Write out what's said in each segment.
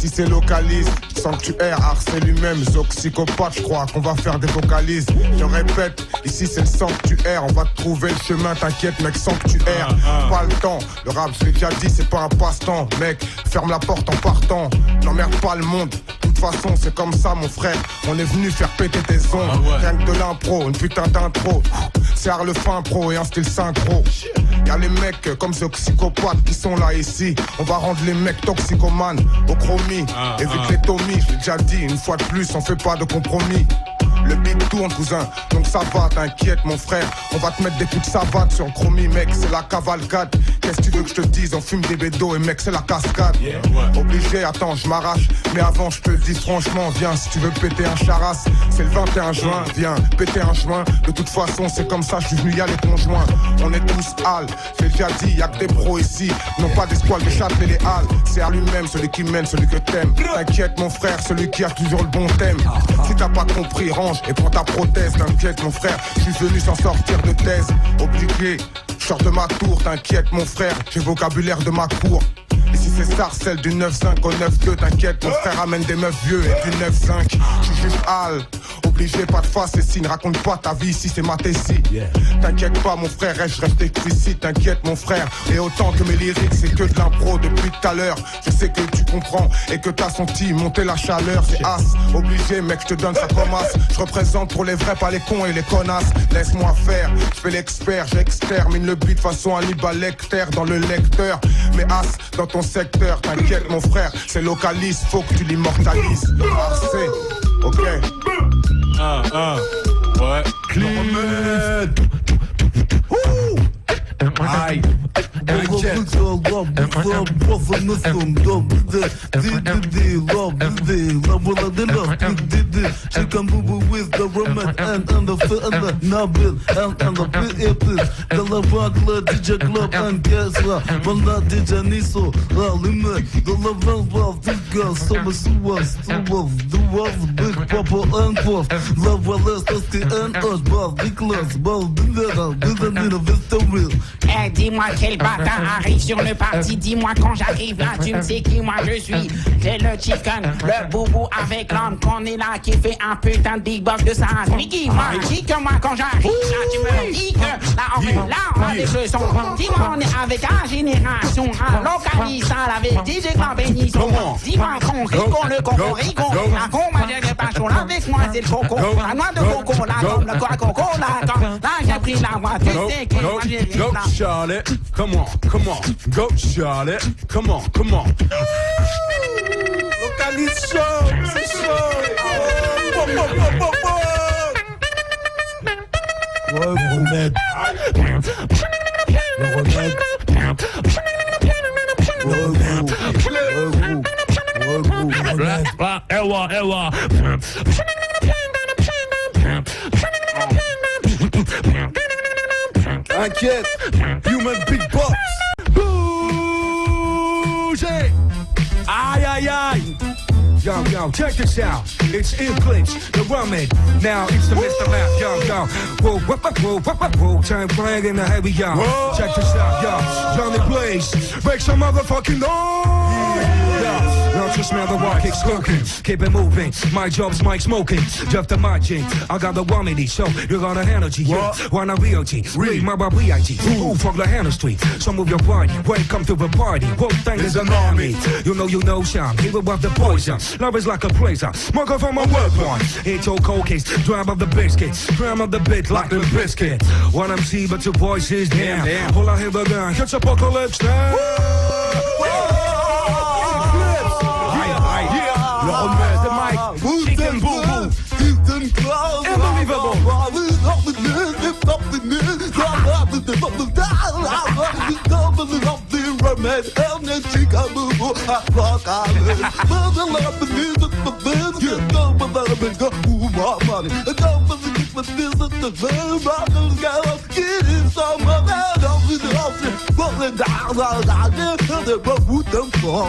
Ici c'est localiste, sanctuaire, Arsène lui-même, psychopathe, je crois qu'on va faire des vocalises. Je répète, ici c'est le sanctuaire, on va te trouver le chemin, t'inquiète mec, sanctuaire. Pas le temps, le rap je l'ai déjà dit, c'est pas un passe-temps, mec, ferme la porte en partant, n'emmerde pas le monde. De toute façon c'est comme ça mon frère, on est venu faire péter tes ondes. Rien que de l'impro, une putain d'intro, c'est Art le fin pro et un style synchro. Y'a les mecs comme ce psychopathe qui sont là ici. On va rendre les mecs toxicomanes au chromie. Évite les tomies, je l'ai déjà dit, une fois de plus, on fait pas de compromis. Le beat tourne cousin, donc ça va, t'inquiète mon frère. On va te mettre des coups de savate sur le chromie mec, c'est la cavalcade. Qu'est-ce que tu veux que je te dise, on fume des bédos et mec c'est la cascade. Obligé, attends je m'arrache, mais avant je te le dis franchement, viens si tu veux péter un charas. C'est le 21 juin, viens péter un joint. De toute façon c'est comme ça, je suis venu y aller conjoint. On est tous hal, j'ai déjà dit, y'a que des pros ici. Non pas des squales, des châtes et les halles. C'est à lui-même, celui qui mène, celui que t'aimes. T'inquiète mon frère, celui qui a toujours le bon thème. Si t'as pas compris, range et prends ta prothèse. T'inquiète mon frère, je suis venu sans sortir de thèse. Obligé, je sors de ma tour. T'inquiète mon frère, j'ai vocabulaire de ma cour. Ici c'est Sarcelle du 9-5 au 9-2. T'inquiète mon frère amène des meufs vieux et du 9-5. Je suis juste hal, obligé pas de face et signe. Raconte pas ta vie ici c'est ma tessie. T'inquiète pas mon frère, je reste explicite. T'inquiète mon frère, et autant que mes lyriques c'est que de l'impro depuis tout à l'heure. Je sais que tu comprends et que t'as senti monter la chaleur. C'est as, obligé mec je te donne ça comme as. Je représente pour les vrais pas les cons et les connasses. Laisse-moi faire, je fais l'expert, j'extermine le beat façon Hannibal Lecter dans le lecteur. Mais as dans ton secteur, t'inquiète mon frère, c'est localiste, faut que tu l'immortalises. C'est ok. Ouais. Clean. Aïe. She can move with the romance and the fit and the nabil and the pit. The love DJ club and guess what? But not DJ Niso, limit. The love of the girl, so much was the was big papa and forth. Love well less the and us, but the class, but the need of the real. Eh, dis-moi quel bâtard arrive sur le parti. Dis-moi quand j'arrive là, tu me sais qui moi je suis. C'est le chicken, le boubou avec l'homme qu'on est là qui fait un putain de big box de ça. Mickey, moi, dis que moi quand j'arrive là, tu me dis que là on est là avec le son. Dis-moi on est avec la génération, un localiste avec DJ Club Benison. Dis-moi qu'on rigole, le coco rigole. La con m'a dit pas chaud avec moi c'est le coco. La noix de coco, la gomme, le coco, la gomme. Là j'ai pris la voix, tu sais que moi j'ai ri là. Charlotte, come on, go Charlotte, come on. Localise chaud, c'est chaud. Le remède. Ewa. Inquiète, human big box. Bougez. Aïe. Yo, check this out. It's Eclipse, the woman. Now it's the Mr. Map. Yo. Whoa. Time playing in the heavy, yo. Check this out, yo. Johnny Blaze, make some motherfucking noise. Don't you smell the rock kick smoking? Keep it moving. My job's mic smoking. Just the marching. I got the one so you got the energy. Yeah. Wanna realty. Read my B.I.G. Ooh, from the Hannah Street. So move your body. Welcome to the party. Both things is an army. You know, Sean. Give above the poison. Love is like a blazer. Mark off on my work one. It's all cold case. Drive up the biscuit. Cram up the bit like the biscuit. One MC, but your voice is down. Pull out here the gun. Catch apocalypse now. Le remède de Mike, Chicken Boubou, Unbelievable. Remède, with this at the very bottom, got a kid in some of that. I'll be the office, but the down, the boot them for.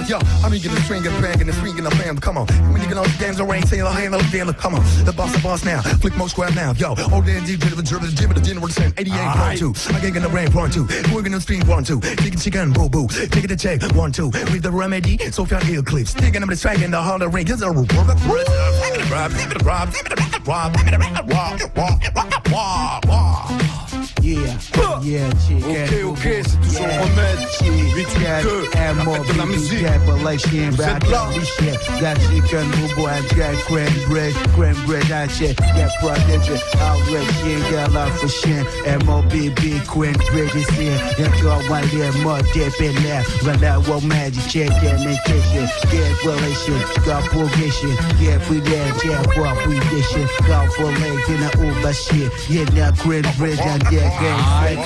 Yo, I'm gonna get the string and the bang and the string and the bam. Come on, when you get on the dance, I ain't saying I ain't no damn. Come on, the boss now, flick most square now. Yo, all day and deep, the gym, the dinner, the same 88.2. I get in the rain, 1.2. We're gonna stream 1.2. Taking chicken, boo boo. Taking the check, 1.2. With the remedy, so far heel clips. Taking them the strike in the harder ring. This is a rope. Yeah, Ok, c'est toujours remède. Arrête de la musique. Vous êtes là. Got chicken, boo and got cream bread, I check. Got prodigy, outright shit, got love for shit. MOBB, cream bread is here. You got one there, more dip in there. Run out with magic, check that and kitchen. Get relation, got progression. Get free there, check what we dish. Got for legs in the Uber shit. Yeah, now cream bread and that game.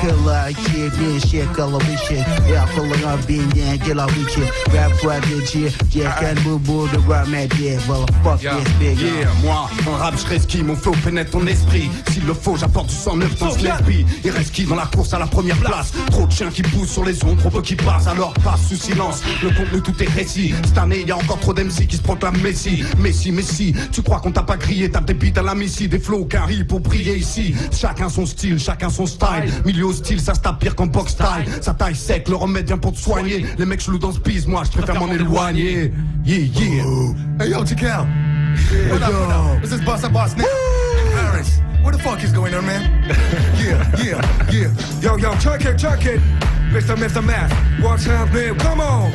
Killer shit, yeah, shit, color shit. Yeah, pulling up being there, get off with shit. Rap prodigy, Jack and Boo Boo, the rhyme at there. Well, fuck yes, big. Yeah, moi, en rap, je resquille, mon flow pénètre ton esprit. S'il le faut, j'apporte du 109 dans ce l'esprit. Il reste qui dans la course à la première place? Trop de chiens qui poussent sur les ondes, trop peu qui passent, alors passe sous silence. Le contenu, tout est récit. Cette année, y a encore trop d'MC qui se proclament Messi. Messi, tu crois qu'on t'a pas grillé? Tape des beats à la Messi, des flows carrés pour briller ici. Chacun son style, chacun son style. Milieu hostile, ça se tape pire qu'en box style. Ça taille sec, le remède vient pour te soigner. Les mecs chelous dans ce bise, moi je préfère m'en éloigner. Yeah. Hey yo, check out. What up? This is Boss now. In Paris. What the fuck is going on, man? Yeah. Yo, check it. Mr. Math, one time, man, come on.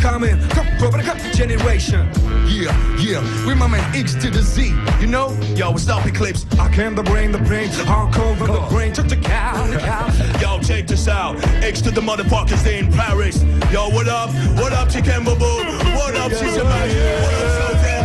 Come in, generation. Yeah, with my man X to the Z, you know? Yo, what's up, Eclipse? I came to bring the brain, hardcore from the brain to the cow. Yo, check this out. X to the motherfuckers in Paris. Yo, what up? What up, Chicken Boo Boo? What up, Chicken Boo? What up, Sultan?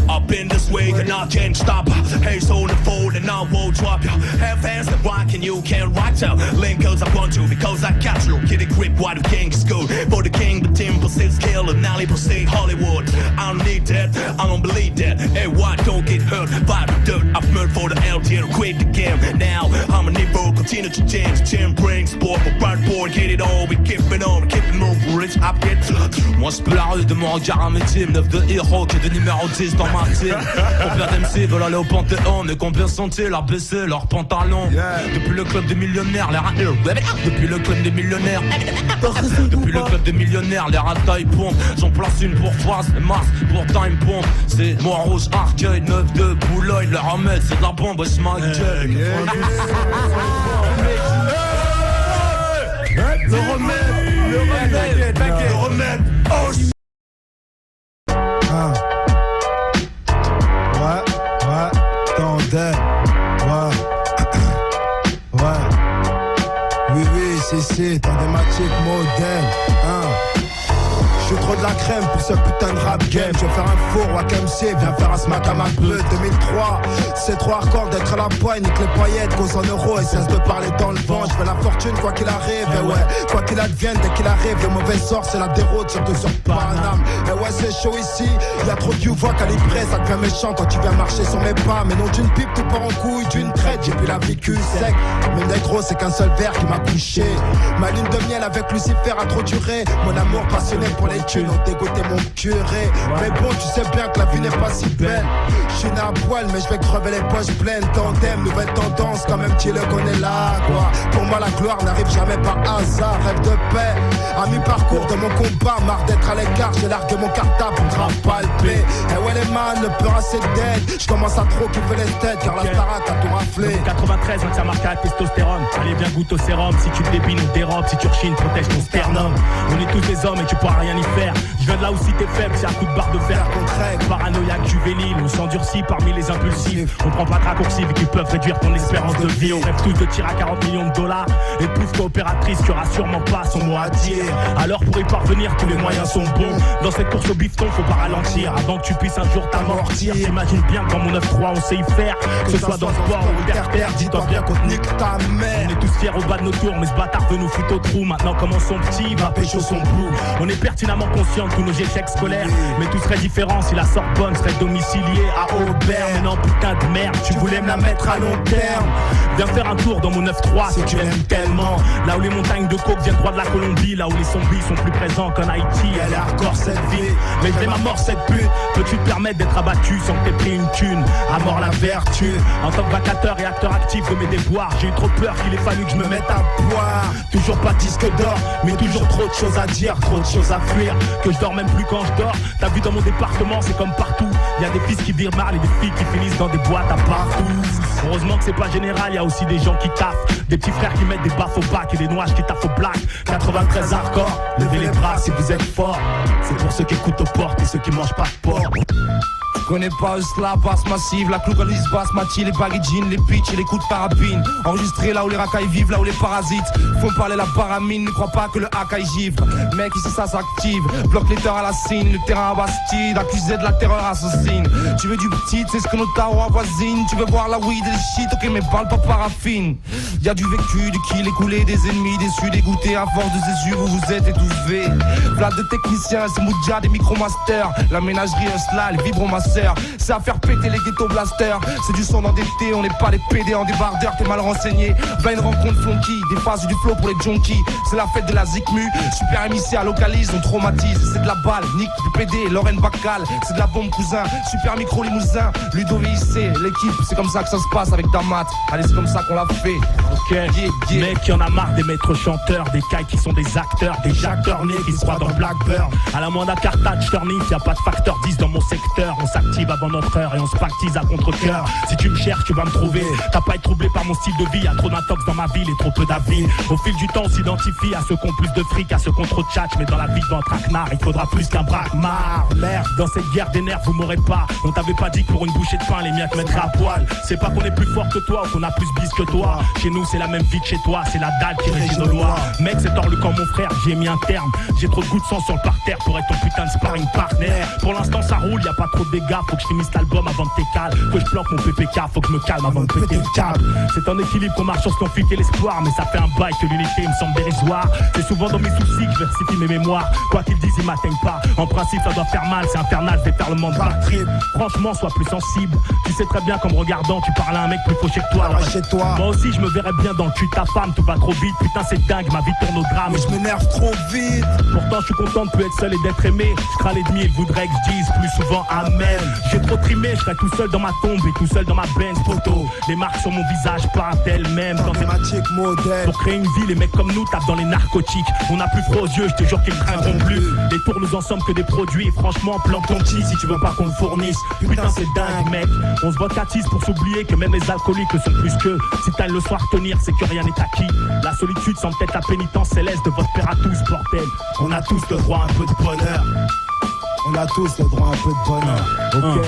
Up in this way and I can't stop. Haze on the fold and I won't drop you. Have hands that rock and you can't rock out. Link goes I want to because I got you. Get a grip while the king is good. For the king, the 10% skill and 90% Hollywood. I don't need that, I don't believe that. Hey, what? Don't get hurt by the dirt. I've murdered for the LT to quit the game. Now I'm a niveau, continue to change. Jam brain sport for board, get it on. We keep it on, keep it moving, rich, I get. Moi je peux la rue de mon regard à mes teams. 9 de héros que de numéro 10 dans ma team. Combien d'MC veulent aller au Panthéon, mais combien sont-ils à baisser leurs pantalons? Depuis le club des millionnaires, les rats. Depuis le club des millionnaires. Depuis le club des millionnaires, les rats taille pompe. J'en place une pour Face et Mars pour Time Pomp. C'est moi rouge, Arcueil, 9 de Boulogne. Le remède, c'est de la bombe, c'est ma gueule. Le remède. Oh, Tandem, oui, c'est tandematique modèle, J'suis trop de la crème pour ce putain de rap game. Je vais faire un four, Wack MC, viens faire un smack à ma bleu 2003, c'est trop hardcore d'être à la poigne. Nique les paillettes, cause en euros et cesse de parler dans le vent. Je veux la fortune quoi qu'il arrive, et ouais, quoi qu'il advienne dès qu'il arrive. Le mauvais sort c'est la déroute, surtout sur Paname. Et ouais c'est chaud ici, y'a trop de voix calibrée. Ça devient méchant quand tu viens marcher sur mes pas. Mais non d'une pipe tout part en couille, d'une traite. J'ai plus la vie cul sec, mais négro c'est qu'un seul verre qui m'a couché. Ma lune de miel avec Lucifer a trop duré. Mon amour passionné pour les thunes ont dégoûté mon curé. Mais bon tu sais bien que la vie n'est pas si belle. J'suis né à poil mais je vais crever les poches pleines. Tandem, nouvelle tendance, quand même tu le connais là quoi. Pour moi la gloire n'arrive jamais par hasard. Rêve de paix, à mi-parcours de mon combat. Marre d'être à l'écart, j'ai largué mon cartable pour grave palper. Et ouais les man, le peur assez dead. J'commence à trop kiffer les têtes car la starac a tout raflé. 93, donc ça marque à la testostérone. Allez viens goûte au sérum, si tu te débines ou dérobes. Si tu rechines, protège ton sternum. On est tous des hommes et tu pourras rien y faire. Je viens de là où si t'es faible, c'est un coup de barre de fer concret. Paranoïaque, juvénile, on s'endurcit parmi les impulsifs. On prend pas de raccourcis vu qu'ils peuvent réduire ton espérance de vie. On rêve tous de tirer à 40 millions de dollars. Épouse coopératrice qui aura sûrement pas son mot à dire. Alors pour y parvenir, tous les moyens sont bons. Dans cette course au bifton, faut pas ralentir avant que tu puisses un jour t'amortir. T'imagines bien qu'en mon 9-3 on sait y faire. Que ce soit dans le sport ou terre-terre, dis-toi bien qu'on te nique ta mère. On est tous fiers au bas de nos tours, mais ce bâtard veut nous foutre au trou. Maintenant commençons petit, va pécho son blue. On est pertinemment conscient de tous nos échecs scolaires. Mais tout serait différent si la Sorbonne serait domiciliée à Aubert. Mais non putain de merde, tu voulais me la mettre à long terme. Viens faire un tour dans mon 9-3 si tu m'aimes tellement. Là où les montagnes de coke viennent droit de la Colombie. Là où les zombies sont plus présents qu'en Haïti. Elle est hardcore cette vie, mais je vais ma mort cette pute. Peux-tu te permettre d'être abattu sans que t'aies pris une thune? À mort la vertu. En tant que vacateur et acteur actif de mes déboires, j'ai eu trop peur qu'il ait fallu que je me mette à boire. Toujours pas de disque d'or, mais toujours trop de choses à dire, trop de choses à fuir. Que je dors même plus quand je dors. T'as vu dans mon département, c'est comme partout. Y a des fils qui virent mal et des filles qui finissent dans des boîtes à partout. Heureusement que c'est pas général, y a aussi des gens qui taffent. Des petits frères qui mettent des baffes au bac et des noirs qui taffent au black. 93 hardcore, levez les bras si vous êtes forts. C'est pour ceux qui écoutent aux portes et ceux qui mangent pas de porc. Connais pas la basse massive, la clougalise basse matie, les baggy jeans, les bitches et les coups de carabine. Enregistré là où les racailles vivent, là où les parasites font parler la baramine. Ne crois pas que le haka givre, mec ici ça s'active. Bloque les terres à la signe, le terrain à Bastide, accusé de la terreur assassine. Tu veux du petit, c'est ce que nos tarots avoisinent. Tu veux voir la weed et les shit, ok mais parle pas paraffine. Y'a du vécu, du kill écoulé, des ennemis déçus, dégoûtés. À force de ces yeux vous vous êtes étouffés. Vlad de techniciens, c'est Moudja des micromasters. La ménagerie, un sla, les vibromasseurs. C'est à faire péter les ghetto blasters. C'est du son endetté, on n'est pas les PD en débardeur. T'es mal renseigné, va une rencontre funky. Des phases du flow pour les junkies. C'est la fête de la Zikmu. Super émissaire localise, on traumatise. C'est de la balle, Nick du PD, Lorraine Bacal. C'est de la bombe cousin, super micro limousin. Ludo VIC, l'équipe, c'est comme ça que ça se passe avec Damat. Allez c'est comme ça qu'on l'a fait. Ok, mec y'en a marre des maîtres chanteurs. Des cailles qui sont des acteurs. Des Jack Turney qui se croient dans Blackburn. À la moindre cartage turnif, y'a pas de facteur 10 dans mon secteur. On s'active avant notre heure et on se pactise à contre-cœur. Si tu me cherches, tu vas me trouver. T'as pas été troublé par mon style de vie. Y'a trop d'intox dans ma ville et trop peu d'avis. Au fil du temps, on s'identifie à ceux qui ont plus de fric, à ceux qui ont trop de tchatch. Mais dans la vie d'un traquenard, il faudra plus qu'un braquemar. Merde, dans cette guerre des nerfs, vous m'aurez pas. On t'avait pas dit que pour une bouchée de pain, les miens te mettraient à poil. C'est pas qu'on est plus fort que toi ou qu'on a plus bis que toi. Chez nous, c'est la même vie que chez toi. C'est la dalle qui régit nos lois. Mec, c'est hors le camp, mon frère. J'ai mis un terme. J'ai trop de goût de sang sur le parterre pour être ton putain de sparring partner. Pour l'instant, ça roule, y a pas trop de dégâts. Faut que je finisse l'album avant de t'écaler. Que je planque mon PPK, faut que je me calme avant de péter le câble. C'est un équilibre qu'on marche sur ce conflit et l'espoir. Mais ça fait un bail que l'unité me semble dérisoire. C'est souvent dans mes soucis que je versifie mes mémoires. Quoi qu'ils disent, ils m'atteignent pas. En principe, ça doit faire mal, c'est infernal, c'est faire le monde par trip. Franchement, sois plus sensible. Tu sais très bien qu'en me regardant, tu parles à un mec plus fauché que toi. Alors, chez toi. Moi aussi, je me verrais bien dans le cul de ta femme. Tout va trop vite, putain, c'est dingue, ma vie tourne au drame. Mais je m'énerve trop vite. Pourtant, je suis content de plus être seul et d'être aimé. Je crains l'ennemi, il voudrait que je dise plus souvent amen. J'ai trop trimé, je serais tout seul dans ma tombe et tout seul dans ma Benz photo. Les marques sur mon visage parlent d'elles-mêmes. Dans thématique modèle. Pour créer une vie, les mecs comme nous tapent dans les narcotiques. On a plus froid aux yeux, je te jure qu'ils ne craindront plus. Les tours nous ensemble que des produits. Et franchement, plante ton petit si tu veux pas qu'on le fournisse. Putain, c'est dingue, mec. On se vote à 6 pour s'oublier que même les alcooliques le sont plus qu'eux. Si t'as le soir tenir, c'est que rien n'est acquis. La solitude semble peut-être la pénitence céleste de votre père à tous, bordel. On a tous le droit à un peu de bonheur. On a tous le droit à un peu de bonheur. Ok.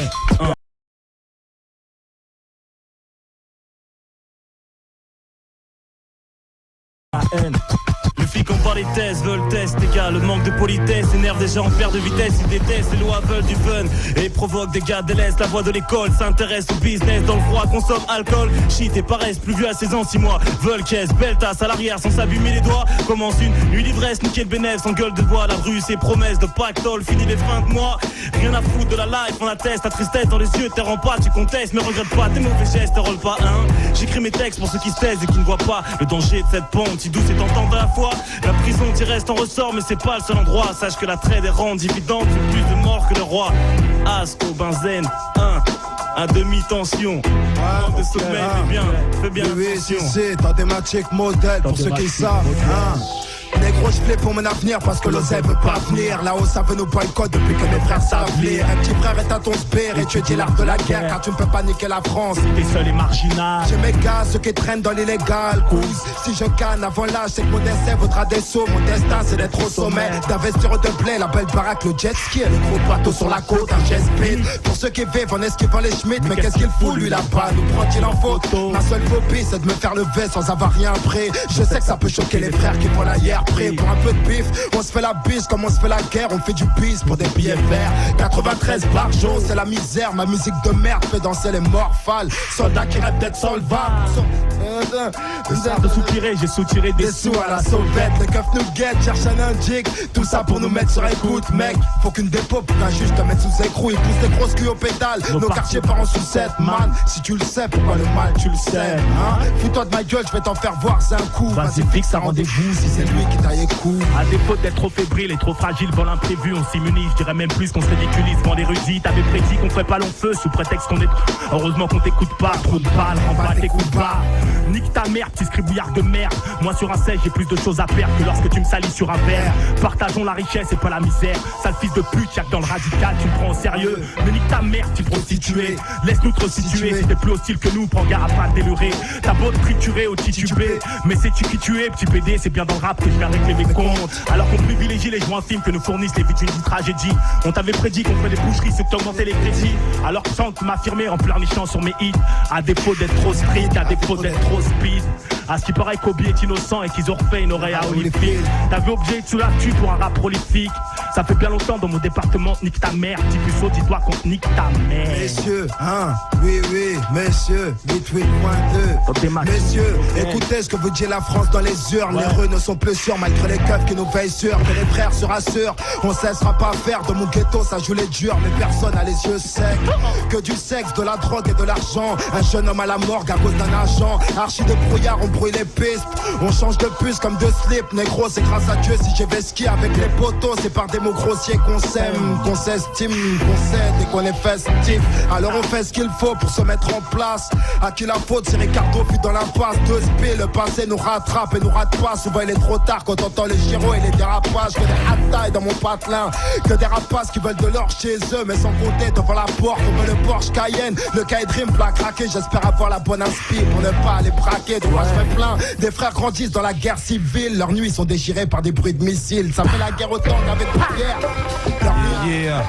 Les filles qui ont pas les tests veulent test, les gars. Le manque de politesse énerve des gens en perte de vitesse. Ils détestent, les lois veulent du fun et provoquent des gars délaissent. La voix de l'école s'intéresse au business. Dans le froid, consomme alcool, shit et paresse. Plus vieux à 16 ans, 6 mois. Veulent caisse, belle tasse à l'arrière sans s'abîmer les doigts. Commence une nuit d'ivresse, niquer le bénéfice en gueule de bois. La rue, ses promesses de pactole, fini les fins de mois. Rien à foutre de la life, on atteste. Ta tristesse dans les yeux, te rend pas, tu contestes. Mais regrette pas tes mauvais gestes, te roule pas un. J'écris mes textes pour ceux qui se taisent et qui ne voient pas le danger de cette pente. Si douce et tentante à la fois. La prison t'y reste en ressort, mais c'est pas le seul endroit. Sache que la trade est rendue évidente, c'est plus de mort que le roi. Asco, benzène, à demi-tension. De sommeil, fais bien oui, attention. c'est ta thématique modèle pour ceux qui savent. Négro, je flippe pour mon avenir parce que l'oseille veut pas venir. Là-haut, ça veut nous boycott depuis que mes frères savent lire. Un petit frère est à ton spire et tu étudies l'art de la guerre car tu ne peux pas niquer la France. T'es seul et marginal. J'ai mes gars, ceux qui traînent dans l'illégal. Si je canne avant l'âge, c'est que mon décès vaudra des sauts. Mon destin, c'est d'être au sommet, d'investir de blé, la belle baraque, le jet ski et le gros bateau sur la côte, un jet speed. Pour ceux qui vivent en esquivant les Schmitt, mais qu'est-ce qu'il fout lui là-bas? Nous prend-il en photo? Ma seule phobie, c'est de me faire lever sans avoir rien pris. Je sais que ça peut choquer les frères qui font la hier pris. Pour un peu de bif, on se fait la bise comme on se fait la guerre. On fait du bis pour des billets verts. 93 barjots, c'est la misère. Ma musique de merde fait danser les morphales. Soldats qui rêvent d'être solvables. De soupirer, j'ai soutiré des sous à la sauvette. Les keufs nous guettent, cherchent un indique. Tout ça pour nous mettre sur écoute, mec. Faut qu'une dépôt pour qu'un juge te mette sous écrou. Il pousse des grosses culs au pédale. Nos quartiers partent en sucette, man. Si tu le sais, pourquoi le mal tu le sais, hein? Fous-toi de ma gueule, je vais t'en faire voir, c'est un coup. Vas-y, fixe un rendez-vous si c'est lui qui taille les coups. À défaut d'être trop fébrile et trop fragile devant l'imprévu, on s'immunise. Je dirais même plus qu'on se ridiculise devant l'érudit. T'avais prédit qu'on ferait pas long feu sous prétexte qu'on est. Heureusement qu'on t'écoute pas. Trop de balles, rends pas tes coups de bas. Nique ta mère, petit scribouillard de merde. Moi sur un sel, j'ai plus de choses à perdre que lorsque tu me salis sur un verre. Partageons la richesse et pas la misère. Sale fils de pute, y'a que dans le radical, tu me prends au sérieux. Mais nique ta mère, tu prostituée. Laisse-nous te resituer. Si t'es plus hostile que nous, prends garde à pas délurer. T'as beau te triturer ou tituber, mais sais-tu qui tu es, petit PD? C'est bien dans le rap que je viens régler mes comptes. Alors qu'on privilégie les joints infimes que nous fournissent les victimes d'une tragédie. On t'avait prédit qu'on ferait des boucheries, c'est que t'augmentais les crédits. Alors que chante m'affirmer en pleurnichant sur mes hits. À défaut d'être trop strict, à défaut d'être trop speed. À ce qui paraît Kobe est innocent et qu'ils ont refait une oreille à Holyfield. T'avais obligé sous la tue pour un rap prolifique. Ça fait bien longtemps dans mon département, nique ta mère, petit puceau, dis-toi qu'on nique ta mère. Messieurs, hein, oui, messieurs, 88.2. Messieurs, écoutez ce que vous dit la France dans les urnes. Les rues ne sont plus sûres malgré les keufs qui nous veillent sûrs. Que les frères se rassurent, on cessera pas faire. De mon ghetto, ça joue les durs, mais personne a les yeux secs. Que du sexe, de la drogue et de l'argent. Un jeune homme à la morgue à cause d'un agent. Archi de brouillard, on brouille les pistes. On change de puce comme de slip. Négro, c'est grâce à Dieu si j'ai vais skier avec les potos. C'est par des mots grossiers qu'on s'aime, qu'on s'estime, qu'on cède et qu'on est festif. Alors on fait ce qu'il faut pour se mettre en place. À qui la faute? C'est Ricardo fut dans l'impasse. Deux spies, le passé nous rattrape et nous rate pas. Souvent il est trop tard quand on entend les gyros et les dérapages. Que des hatailles dans mon patelin, que des rapaces qui veulent de l'or chez eux. Mais sans compter devant la porte, on veut le Porsche Cayenne. Le Kai Dream plat craqué, j'espère avoir la bonne inspi pour ne pas les braquer. De quoi je fais plein. Des frères grandissent dans la guerre civile. Leurs nuits sont déchirées par des bruits de missiles. Ça fait la guerre autant qu'avec la guerre. Yeah,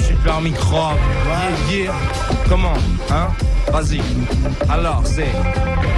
super microbe. Yeah, comment, hein? Vas-y. Alors c'est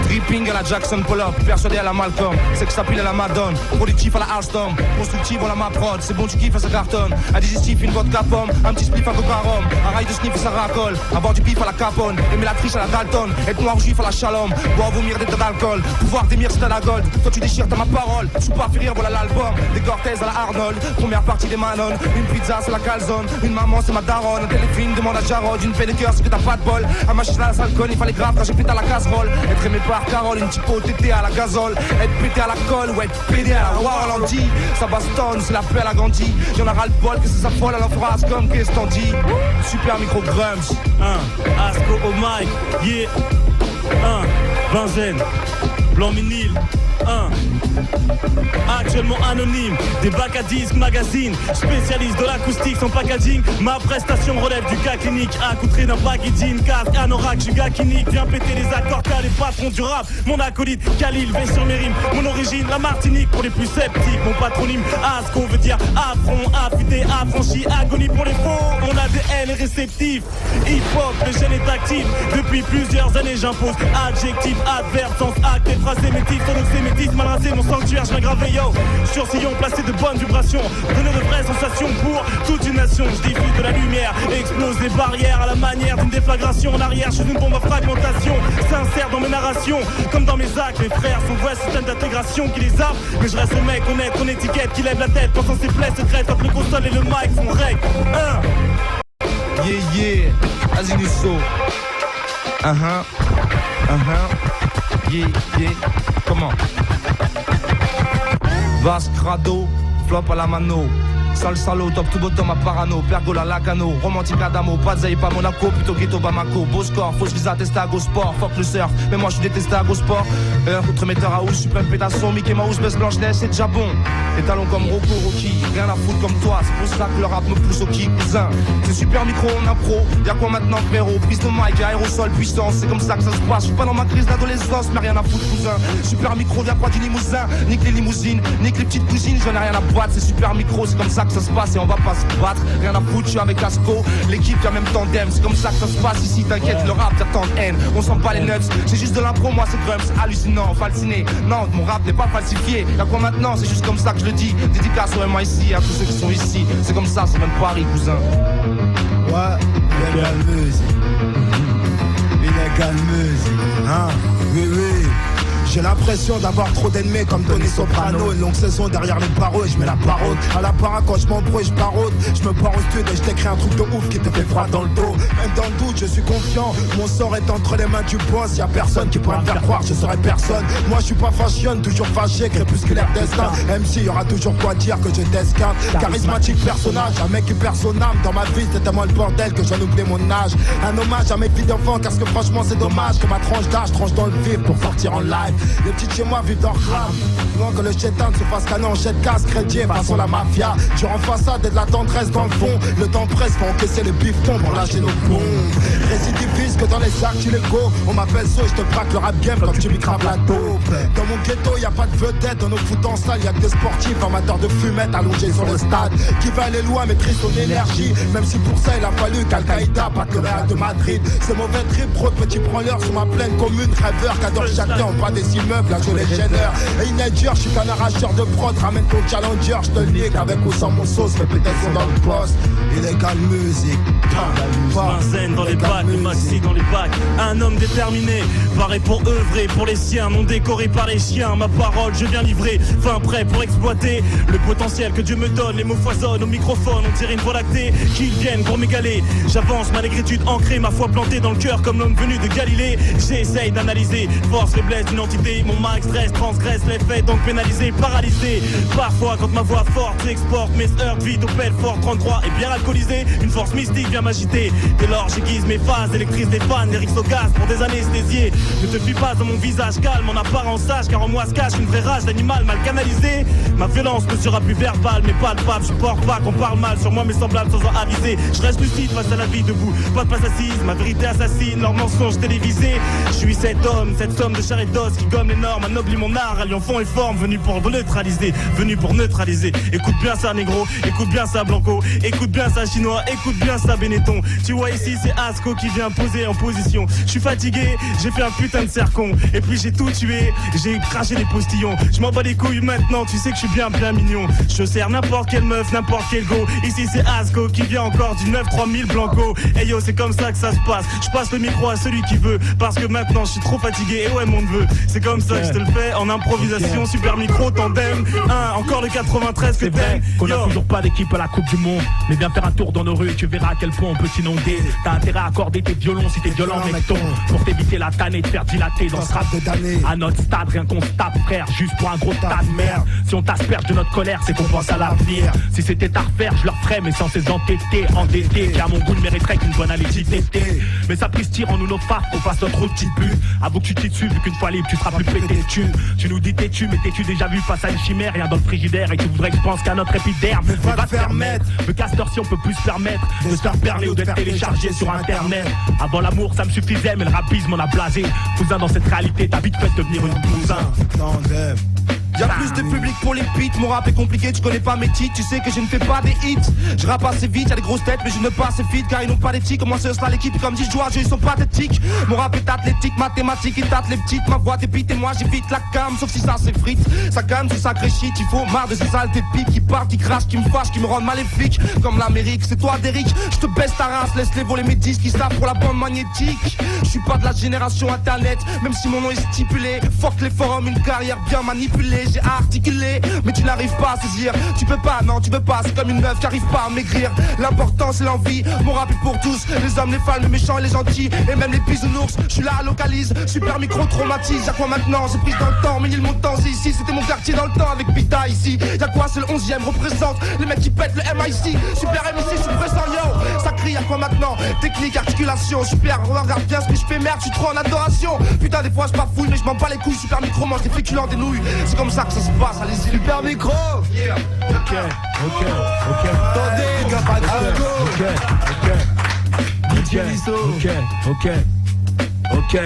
tripping à la Jackson Pollock, persuadé à la Malcolm, sex appeal à la Madone, productif à la Alstom, constructif à la Maprod, c'est bon tu kiffes ça cartonne, un digestif, une vodka pomme, un petit spliff à coca-rhum, un rail de sniff et ça racole, avoir du pif à la Capone, aimer la triche à la Dalton, être noir juif à la Shalom, boire vomir des tas d'alcool, pouvoir démir c'est à la gold, toi tu déchires dans ma parole, je suis pas fait rire voilà l'album, des Cortez à la Arnold, première partie des Manon, une pizza c'est la calzone, une maman c'est ma daronne, un téléfilm demande à Jarod, une paix de cœur c'est que t'as pas de bol, un machin à la salle il fallait grave quand j'ai pété à la casserole, être aimé par Carole, une typo tété à la gazole, être pété à la colle ou être pédé à la ralenti, ça bastonne, c'est la paix à la grandie, y'en a ras le bol que ça s'affole à la phrase comme qu'est-ce t'en dis, super micro grums, Asco au mic, yeah, Benzène, blanc minil, actuellement anonyme, des bacs à disques, magazine, spécialiste de l'acoustique sans packaging. Ma prestation relève du cas clinique, accoutré d'un baggy jean, casque, anorak, je suis gars qui nique, viens péter les accords car les patrons du rap. Mon acolyte, Khalil, veille sur mes rimes, mon origine, la Martinique pour les plus sceptiques, mon patronyme, Asco veut dire affront, affûté, affranchi, agonie pour les faux. Mon ADN est réceptif, hip-hop, le gène est actif, depuis plusieurs années j'impose adjectif, adverbe, sens, acte, et phrase émétique, sémétisme, mal rasé, mon sanctuaire, je viens graver yo. Sur sillon, placé de bonnes vibrations, donner de vraies sensations pour toute une nation. Je diffuse de la lumière, explose les barrières à la manière d'une déflagration en arrière. Je suis une bombe à fragmentation, sincère dans mes narrations, comme dans mes actes. Mes frères sont vrais système d'intégration qui les a. Mais je reste le mec honnête, ton étiquette qui lève la tête, pensant ses plaies secrètes entre le console et le mic font rec. Yeah, Aziniso. Yeah, comment? Vas crado, flop à la mano. Sale salaud, top to bottom à Parano, Pergola, Lacano, romantique Adamo, Pazay, pas Monaco, plutôt ghetto Bamako, beau score, fausse visa, testa go sport, fuck le surf, mais moi je suis détesté à go sport. Contre-metteur à housse, suprême pétasson, Mickey Mouse, baisse Blanche-Neige, c'est déjà bon. Les talons comme Rocco, Rocky, rien à foutre comme toi, c'est pour ça que le rap me pousse au kick, cousin. C'est super micro, on impro, y'a quoi maintenant frérot, prise de mic, aérosol, puissance, c'est comme ça que ça se passe. Je suis pas dans ma crise d'adolescence, mais rien à foutre cousin. Super micro, y'a quoi du limousin, nique les limousines, nique les petites cousines, j'en ai rien à boîte, c'est super micro, c'est comme ça que ça se passe et on va pas se battre. Rien à foutre, je suis avec Asco, l'équipe y'a même tandem, c'est comme ça que ça se passe ici, t'inquiète, le rap y'a tant de haine, on sent pas les nuts, c'est juste de l'impro, moi c'est drums, hallucinant, falsiné. Non, mon rap n'est pas falsifié, y'a quoi maintenant, c'est juste comme ça que je le dis. Dédicace au MIC, à tous ceux qui sont ici, c'est comme ça, c'est même Paris cousin. Ouais, illégal musique. Illégal musique, hein, oui, oui. J'ai l'impression d'avoir trop d'ennemis comme Tony Soprano. Une longue saison derrière les barreaux et je mets la parole. À la para quand je m'embrouille, je parode. Je me pars au studio et je t'écris un truc de ouf qui te fait froid dans le dos. Même dans le doute, je suis confiant. Mon sort est entre les mains du boss. Y'a personne qui pourra me faire croire, je serai personne. Moi je suis pas fashion, toujours fâché, crépusculaire destin. MC, y'aura toujours quoi dire que je t'escape. Charismatique personnage, un mec qui perd son âme. Dans ma vie, c'est tellement le bordel que j'en oublie mon âge. Un hommage à mes filles d'enfants, parce que franchement c'est dommage que ma tranche d'âge tranche dans le vif pour sortir en live. Les petites chez moi vivent dans crame. Loin que le chétan se fasse canon en jet casse, crédier, façon la mafia. Tu rends façade et de la tendresse dans le fond. Le temps presse pour encaisser les bifetons pour lâcher nos bombes. Récidiviste que dans les sacs tu les go. On m'appelle So, je te braque le rap game comme tu micraves la dope. Dans mon ghetto y'a pas de vedette, dans nos foot en salle y'a que des sportifs amateurs de fumette allongés sur le stade. Qui va aller loin maîtrise son énergie. Même si pour ça il a fallu qu'Al-Qaïda batte le Real de Madrid. C'est mauvais trip, trop de petits branleurs sur ma pleine commune. Rêveur qu'adore chacun en bas des immeubles. Là je les génère. Et Inager, je suis qu'un arracheur de prod. Ramène ton challenger, je te le nique avec ou sans mon sauce. Répétition dans le poste. Illégal musique. Zen dans les bacs, le maxi dans les bacs. Un homme déterminé, paré pour œuvrer pour les siens, non décoré par les chiens. Ma parole, je viens livrer, fin prêt pour exploiter le potentiel que Dieu me donne. Les mots foisonnent au microphone, on dirait une voie lactée qu'ils viennent pour m'égaler. J'avance, ma négritude ancrée, ma foi plantée dans le cœur comme l'homme venu de Galilée. J'essaye d'analyser, force, faiblesse d'une entité. Mon max stress, transgresse les faits, donc pénalisé, paralysé. Parfois, quand ma voix forte s'exporte, mes heures vite au Belfort 33 et bien alcoolisé. Une force mystique vient m'agiter. Dès lors, j'aiguise mes phases, électrise des fans, lyrics au gaz pour des anesthésiés. Ne te fie pas à mon visage calme, en apparence sage, car en moi se cache une vraie rage d'animal mal canalisé. Ma violence ne sera plus verbale, mais palpable. Je porte pas qu'on parle mal sur moi, mes semblables sans en aviser. Je reste lucide face à la vie debout, pas de place assise. Ma vérité assassine, leurs mensonges télévisés. Je suis cet homme, cette somme de chair et d'os qui gomme les normes, anoblit mon art, alliant fond et forme, venu pour neutraliser, venu pour neutraliser. Écoute bien ça négro, écoute bien ça blanco, écoute bien ça chinois, écoute bien ça Benetton. Tu vois ici c'est Asco qui vient poser en position. Je suis fatigué, j'ai fait un putain de cercon. Et puis j'ai tout tué, j'ai craché les postillons. Je m'en bats les couilles maintenant, tu sais que je suis bien mignon. Je sers n'importe quelle meuf, n'importe quel go. Ici c'est Asco qui vient encore du 9-3000 blanco. Hey yo c'est comme ça que ça se passe. Je passe le micro à celui qui veut, parce que maintenant je suis trop fatigué. Et ouais mon neveu, c'est comme ça que je te le fais en improvisation. Super micro, tandem, encore le 93 que t'aimes. Qu'on a toujours pas d'équipe à la Coupe du Monde. Mais viens faire un tour dans nos rues et tu verras à quel point on peut t'inonder. T'as intérêt à accorder tes violons si t'es violent mec-ton. Pour t'éviter la tanne et te faire dilater dans ce rap de damné. À notre stade, rien qu'on se tape frère, juste pour un gros tas de merde. Si on t'asperge de notre colère, c'est qu'on pense à l'avenir. Si c'était à refaire, je leur ferais mais sans ces entêtés, endettés. Qui à mon goût ne mériterait qu'une bonne haleine d'été. Mais ça prise tire en nous nos faces, qu'on fasse notre petit but. Avoue que tu t'y dessus, vu qu'une fois libre, tu seras plus pété de thunes. Tu nous dis t'es-tu, mais t'es-tu déjà vu face à une chimère, rien dans le frigidaire et tu voudrais que je pense qu'à notre épiderme. Mais va te permettre, me castor si on peut plus se permettre de se faire perler ou d'être téléchargé sur internet. Avant l'amour ça me suffisait, mais le rapisme m'en a blasé. Cousin dans cette réalité, t'as vite fait devenir une cousin. Y'a plus de public pour les beats, mon rap est compliqué, tu connais pas mes titres, tu sais que je ne fais pas des hits. Je rappe assez vite, y'a des grosses têtes, mais je ne pas assez vite, car ils n'ont pas d'éthique. Comment c'est cela l'équipe, comme dit joueurs, ils sont pathétiques. Mon rap est athlétique, mathématique, il tâte les petites. Ma voix t'épite et moi j'évite la cam, sauf si ça s'effrite. Ça calme, c'est sacré shit, il faut marre de ces saletés de pipe qui partent, qui crachent, qui me fâchent, qui me rendent maléfique. Comme l'Amérique, c'est toi Derrick, je te baisse ta race, laisse-les voler mes disques qui savent pour la bande magnétique. Je suis pas de la génération internet, même si mon nom est stipulé. Fuck les forums, une carrière bien manipulée. j'ai articulé, mais tu n'arrives pas à saisir. Tu peux pas, non tu peux pas, c'est comme une meuf qui arrive pas à maigrir. L'important c'est l'envie, mon rap est pour tous. Les hommes, les femmes, les méchants et les gentils, et même les bisounours. Je suis là, localise, super micro traumatise. Y'a quoi maintenant, j'ai pris dans le temps, mais il mon temps ici. C'était mon quartier dans le temps avec Pita ici. Y'a quoi, c'est le 11ème, représente les mecs qui pètent le MIC. Super MIC, je suis présent yo. Ça crie, y'a quoi maintenant, technique, articulation. Super, regarde bien ce que je fais, merde, je suis trop en adoration. Putain des fois je bafouille mais je m'en bats les couilles. Super micro mange des féculents, des nouilles. C'est comme ça que ça se passe, allez-y. Super micro yeah. Ok. Attendez, gars, pas Ok.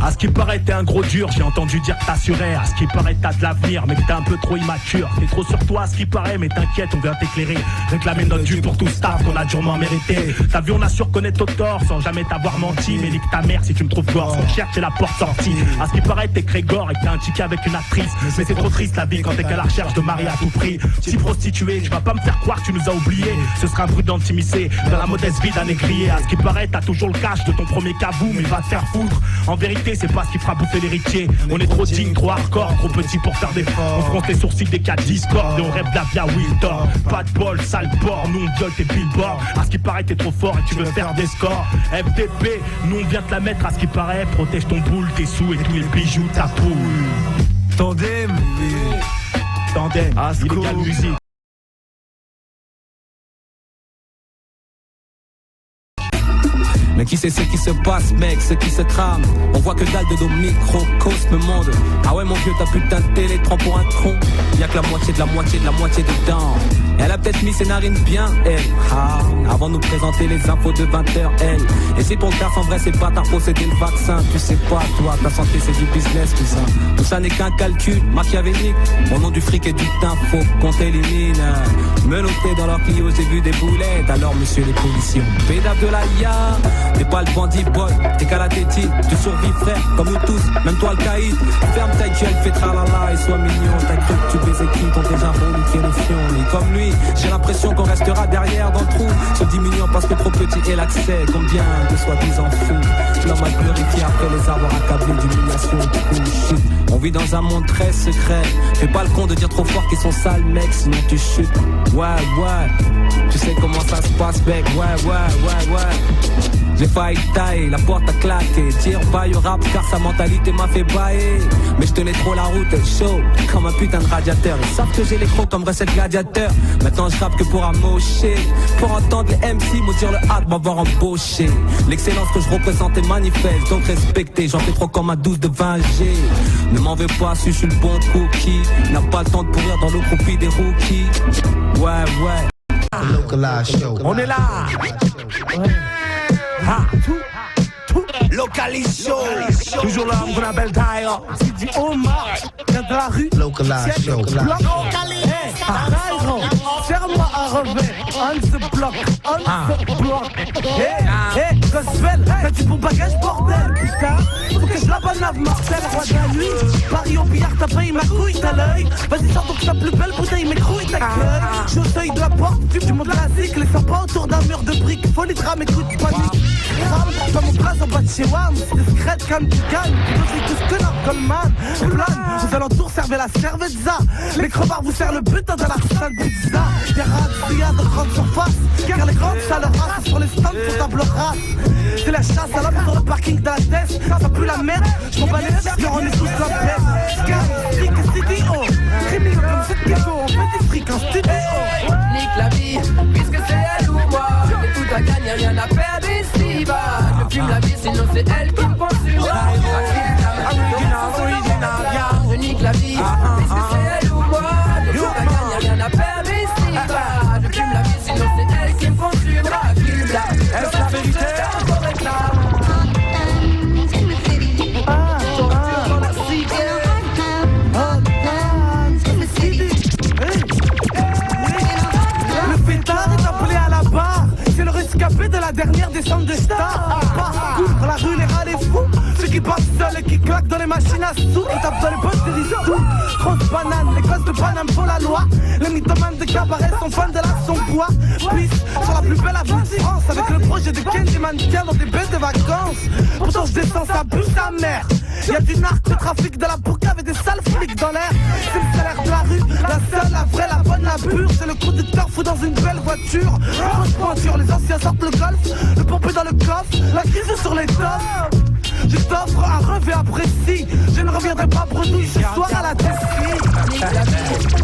À ce qui paraît t'es un gros dur, j'ai entendu dire que t'assurais. À ce qui paraît t'as de l'avenir, mais que t'es un peu trop immature. T'es trop sur toi à ce qui paraît, mais t'inquiète, on vient t'éclairer. Réclamer notre dû pour tout staff qu'on a durement mérité. T'as vu, on a su reconnaître au tort sans jamais t'avoir menti. Mais nique ta mère si tu me trouves gore, on cherche la porte sortie. À ce qui paraît t'es Grégor et que t'as un ticket avec une actrice. Mais c'est trop triste la vie quand t'es qu'à la recherche de mari à tout prix. Si prostituée, tu vas pas me faire croire que tu nous as oubliés. Ce sera imprudent de t'immiscer dans la modeste vie d'un négrier. À ce qui paraît t'as toujours le cash de ton premier cabou, mais va te faire foutre. En vérité c'est pas ce qui fera bouffer l'héritier. On est trop digne, trop hardcore, trop petit pour faire des forts. On fronce les sourcils des cas Discord et on rêve de la vie à Wiltor. Pas de bol, sale porc, nous on gueule tes billboards. À ce qui paraît t'es trop fort et tu veux faire des scores. FDP, nous on vient te la mettre à ce qui paraît. Protège ton boule, tes sous et tous les bijoux ta poule. Tandem, illégal musique. Mais qui sait ce qui se passe, mec, ce qui se crame. On voit que dalle de nos microcosmes monde. Ah ouais mon vieux, ta putain de télétron pour un tronc. Y'a que la moitié de la moitié de la moitié dedans. Elle a peut-être mis ses narines bien, elle. Ah, avant de nous présenter les infos de 20h, elle. Et si ton taf en vrai c'est pas ta posséder le vaccin. Tu sais pas, toi, ta santé c'est du business, cousin. Tout ça n'est qu'un calcul machiavélique. Au nom du fric et du teint, faut qu'on t'élimine. Menotté dans leur Clio, j'ai vu des boulettes. Alors monsieur les policiers, on pédale de la IA. T'es pas le bandit boy, t'es qu'à la tétine. Tu survis frère, comme nous tous, même toi le caïd. Ferme ta gueule, fais tralala et sois mignon. T'as cru que tu baisais qui, t'ont déjà reliqué le fion. Et comme lui, j'ai l'impression qu'on restera derrière dans le trou. Se diminuant parce que trop petit est l'accès. Combien de soi-disant fous. L'homme a glorifié après les avoir accablés d'humiliation. Shit. On vit dans un monde très secret. Fais pas le con de dire trop fort qu'ils sont sales mec, sinon tu chutes. Ouais. Tu sais comment ça se passe mec. Ouais. J'ai failli tailler, la porte a claqué. Dire bye au rap car sa mentalité m'a fait bailler. Mais je tenais trop la route, chaud comme un putain de radiateur. Ils savent que j'ai les crocs comme recette gladiateur. Maintenant je rappe que pour amocher. Pour entendre les MC maudire le hâte m'avoir embauché. L'excellence que je représente est manifeste, donc respectez. J'en fais trop comme un 12 de 20G. Ne m'en veux pas si je suis le bon cookie. N'a pas le temps de pourrir dans le groupie des rookies. Ouais. On est là. Localise show. Toujours là, on appelle Tailleur. C'est du Omar, vient de la rue. Localise show. Serre-moi un revers. On se bloque. Hey, gospel, t'as du bon bagage, bordel, putain. Faut que je la banave, Marcel, roi de la nuit. Paris au billard, t'as payé ma couille, t'as l'œil. Vas-y, sors donc ta plus belle bouteille, mes couilles, ta gueule. Je suis au seuil de la porte, du monde classique. Les 100 pas autour d'un mur de briques. Faut les drames, écoute, panique. Rame, pas mon place en bas de chez WAM. Discrète comme du canne. Je suis tous que Goldman. Plane, aux alentours, servez la cerveza. Les crevards vous servent le putain de la sale pizza. Des rats de grande surface. Car les grandes salles races sur les stands pour table race. C'est la chasse à l'homme sur le parking de la tête. Ça pue la merde, j'm'en bats les fesses car on est tous la paix. Sky, studio, criminel comme cette ghetto. On fait des frics en studio. Nique la vie, puisque c'est elle ou moi. J'ai tout à gagner, rien à perdre ici-bas. Je fume la vie, sinon c'est elle qui me consume. Je nique la vie, puisque c'est elle ou moi. J'ai tout à gagner, rien à perdre ici-bas. Je fume la vie, sinon c'est elle qui me consume. Est-ce la vérité? De la dernière descente de star. Couvre la rue, les rats, les tape dans les machines à sous, qui tape dans les poches des ristos. Grosse banane, les gosses de Paname font la loi. Les mythomanes de cabaret sont fans de la son bois. Pisse sur la plus belle avenue de France, avec le projet de Ken des mannequins dans des bêtes de vacances. Pourtant je descends, ça pue sa mère. Y'a du narcotrafic, de la bouca avec des sales flics dans l'air. C'est le salaire de la rue, la seule, la vraie, la bonne, la pure. C'est le conducteur fou dans une belle voiture. Grosse pointure, les anciens sortent le golf, le pompé dans le coffre, la crise sur les tops. Je t'offre un revêt apprécié. Je ne reviendrai pas bredouille ce soir à la tessie. Nique la vie,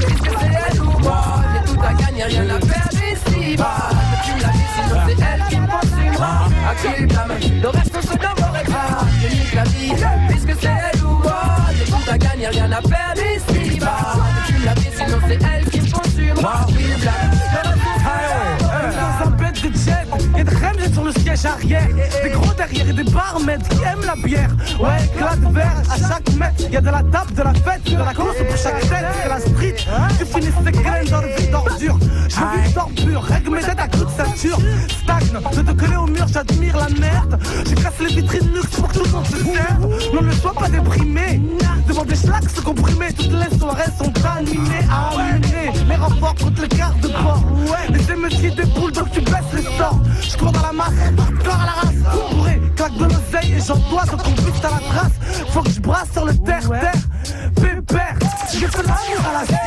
puisque c'est elle ou moi. J'ai tout à gagner, rien à perdre ici-bas. Je fume la vie, sinon c'est elle qui me consumera. À qui le blâme, le reste se devrait pas. Je nique la vie, puisque c'est elle ou moi. J'ai tout à gagner, rien à perdre ici-bas. Je fume la vie, sinon c'est elle qui me consumera. À qui le blâme, le reste se dans un bête de jet, y'a des remlets sur le siège arrière, des gros derrière et des barmaids qui aiment la bière. Ouais, éclat de verre à chaque mètre, y'a de la table, de la fête, de la course pour chaque tête. C'est la street, tu finis tes graines dans le vide d'ordure. Je veux vivre pur, règle mes dettes à coups de ceinture. Stagne, de te coller au mur, j'admire la merde. Je casse les vitrines luxe pour que tout le monde se serve. Non, ne sois pas déprimé, devant des schlacs se comprimer. Toutes les soirées sont animées, allumées. Les renforts contre les cartes de port. Les émeutiers des poules, donc tu baisses les stores. Je cours dans la masse, corps à la race. Bourré, claque de l'oseille et j'en dois, donc on bute à la trace. Faut que je brasse sur le terre-terre. Pépère, j'ai fait l'amour à la science.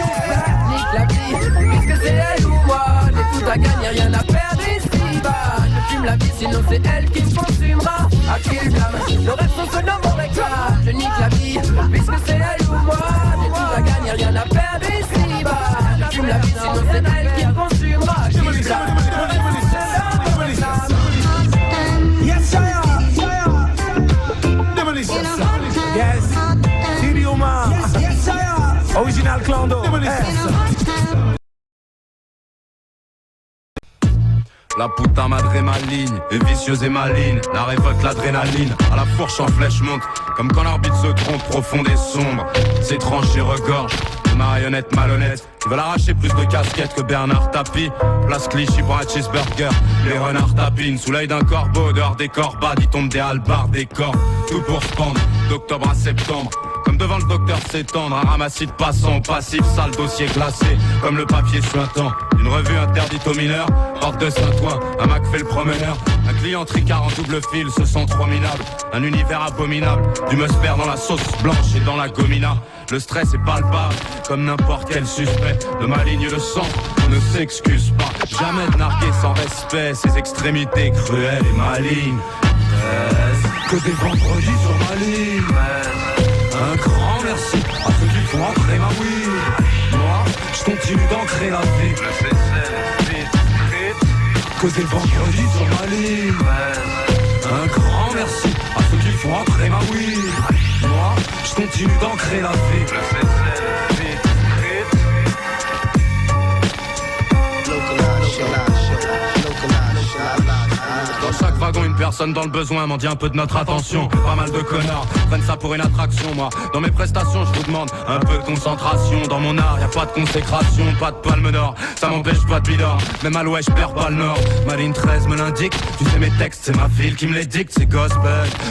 Nique la vie, puisque c'est elle ou moi. J'ai tout à gagner, rien à perdre ici-bas. Je fume la vie, sinon c'est elle qui me consumera. À qui le blâme, le reste on se nomme réclame. Je nique la vie, puisque c'est elle ou moi. J'ai tout à gagner, rien à perdre ici-bas. Je fume la vie, sinon c'est elle qui me consumera. À qui le blâme, le reste on se nomme réclame. Yes, sire. Yes, Siriuma. Yes, sire. Original Clando. La putain madré maligne, et vicieuse et maligne. La révolte, l'adrénaline, à la fourche en flèche monte. Comme quand l'arbitre se trompe, profonde et sombre. Ses tranchées regorgent, des marionnettes malhonnêtes. Ils veulent arracher plus de casquettes que Bernard Tapie. Place Clichy pour un cheeseburger, les renards tapinent. Sous l'œil d'un corbeau, dehors des corbades, ils tombent des halbards, des corps. Tout pour se pendre, d'octobre à septembre. Comme devant le docteur s'étendre, un ramassis de passants, passif, sale dossier glacé, comme le papier suintant. Une revue interdite aux mineurs, porte de Saint-Ouen, un Mac fait le promeneur. Un client tricard en double fil se sent trop minable. Un univers abominable, du musper dans la sauce blanche et dans la gomina. Le stress est palpable, comme n'importe quel suspect. De ma ligne de sang, on ne s'excuse pas. Jamais de narguer sans respect, ses extrémités cruelles et malignes. Que des vendredis sur ma ligne. Un grand merci à ceux qui font entrer ma weed. Moi, je continue d'ancrer la vie. Que des vendredis sur ma ligne. Un grand merci à ceux qui font entrer ma weed. Moi, je continue d'ancrer la vie. Dans chaque wagon, une personne dans le besoin m'en dit un peu de notre attention. Pas mal de connards prennent ça pour une attraction. Moi, dans mes prestations, je vous demande un peu de concentration. Dans mon art, y a pas de consécration, pas de palme d'or. Ça m'empêche pas de bidor, même à l'ouest, je perds pas le nord. Ma ligne 13 me l'indique, tu sais mes textes, c'est ma fille qui me les dicte, c'est gospel.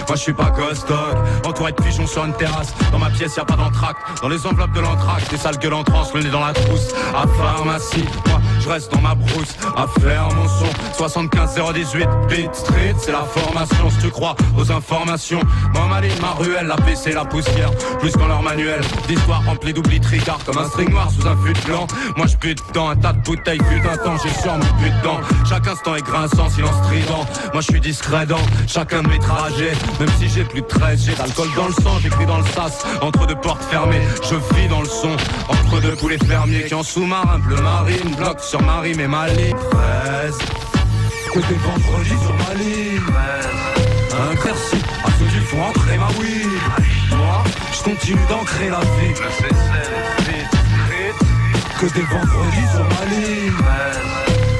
Moi, je suis pas ghost dog, entouré de pigeons sur une terrasse. Dans ma pièce, y a pas d'entracte, dans les enveloppes de l'entracte, des sales gueules en transe, le nez dans la trousse. À pharmacie, moi, je reste dans ma brousse, à faire mon son. 75 018, Beat Street, c'est la formation. Si tu crois aux informations, moi ma ligne, ma ruelle, la PC, la poussière, plus qu'en leur manuel. D'histoires remplies d'oubli tricard, comme un string noir sous un fût blanc. Moi je bute dans un tas de bouteilles, fut un temps, j'ai sur mon but dedans. Chaque instant est grinçant, silence strident. Moi je suis discret dans chacun de mes trajets. Même si j'ai plus de 13, j'ai d'alcool dans le sang, j'écris dans le sas, entre deux portes fermées. Je vis dans le son, entre deux poulets fermiers qui en sous-marin bleu marine bloque sur ma rime et ma ligne 13. Que des vendredis sur ma ligne. Un merci à ceux qui font entrer ma weed. Moi, je continue d'ancrer la vie. Que des vendredis sur ma ligne.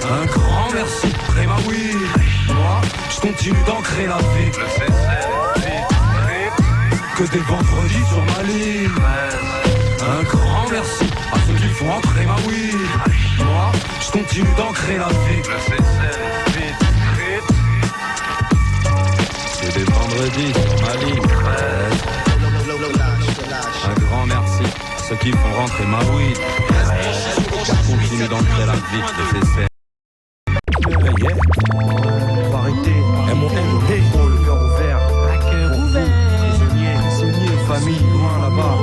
Un grand merci, après ma weed. Moi, je continue d'ancrer la vie. Que des vendredis sur ma ligne. Un grand merci à ceux qui font entrer ma weed. Moi, je continue d'ancrer la vie. Que des vendredis sur ma ligne. ceux qui font rentrer ma weed. Continue d'entrer la vie de ces scènes. Faut arrêter. M.O.M.D. Oh, le cœur ouvert. À cœur ouvert. Prisonniers, famille, loin là-bas.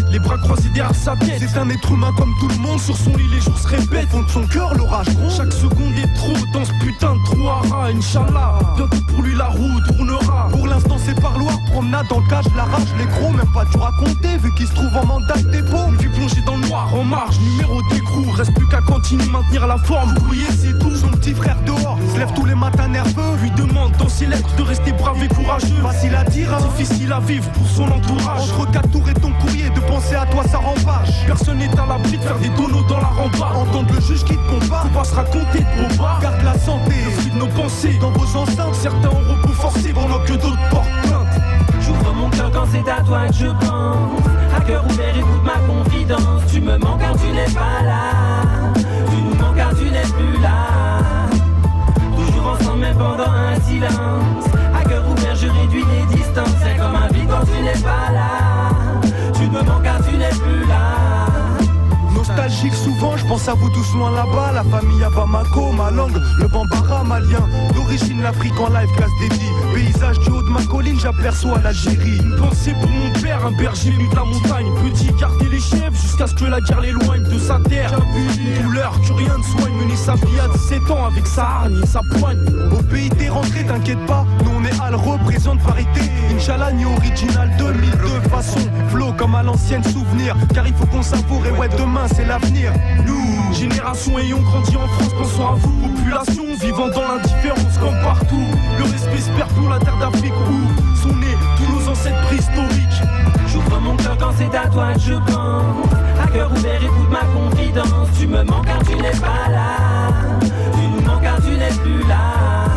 Les bras croisés derrière sa tête. C'est un être humain comme tout le monde. Sur son lit les jours se répètent. Au fond de son cœur l'orage gronde. Chaque seconde est trop dans ce putain de trou à rats. Inch'Allah, bientôt pour lui la roue tournera. Pour l'instant c'est parloir, promenade dans le cache, la rage, les gros. Même pas du raconter vu qu'il se trouve en mandat de dépôt. Une vie plongée dans le noir, en marge, numéro d'écrou. Reste plus qu'à continuer, maintenir la forme. Couiller c'est tout. Son petit frère dehors se lève tous les matins nerveux. Lui demande dans ses lettres de rester brave et courageux. Facile à dire, hein. Difficile à vivre pour son entourage. Entre 4 tours et ton courrier, de penser à toi ça rempage. Personne n'est à l'abri de faire des donos dans la rambarde. Entendre le juge qui te combat, faut pas se raconter de bobards. Garde la santé, le fruit de nos pensées dans vos enceintes. Certains ont repos forcé pendant que d'autres portent plainte. J'ouvre mon cœur quand c'est à toi que je pense. À cœur ouvert, écoute ma confidence. Tu me manques car tu n'es pas là. Tu nous manques car tu n'es plus là. Toujours ensemble mais pendant un silence. À cœur ouvert, je réduis les distances. C'est comme un vide quand tu n'es pas là. Tu me manques car tu n'es plus là. Nostalgique souvent, je pense à vous tous loin là-bas. La famille à Bamako, ma langue, le bambara malien. D'origine l'Afrique en live, classe dédiée. Paysage du haut de ma colline, j'aperçois l'Algérie. Une pensée pour mon père, un berger venu de la montagne. Petit garder les chèvres jusqu'à ce que la guerre l'éloigne de sa terre. Une douleur que rien ne soigne. Mener sa vie à 17 ans avec sa hargne et sa poigne. Au pays t'es rentré, t'inquiète pas, nous on est Al, représente parité. Inch'Allah, ni original 2002 façon. Flow comme à l'ancienne souvenir. Car il faut qu'on savoure et ouais demain c'est l'avenir. Nous, génération ayant grandi en France, pensons à vous. Population vivant dans l'indifférence comme partout. Le respect se perd pour la terre d'Afrique où sont nés tous nos ancêtres préhistoriques. J'ouvre mon cœur quand c'est à toi que je pense. À cœur ouvert, écoute ma confidence. Tu me manques car tu n'es pas là. Tu nous manques car tu n'es plus là.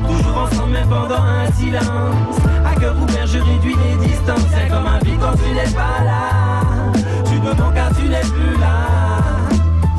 Toujours ensemble mais pendant un silence. À cœur ouvert, je réduis les distances. C'est comme un vide quand tu n'es pas là. Tu me manques car tu n'es plus là.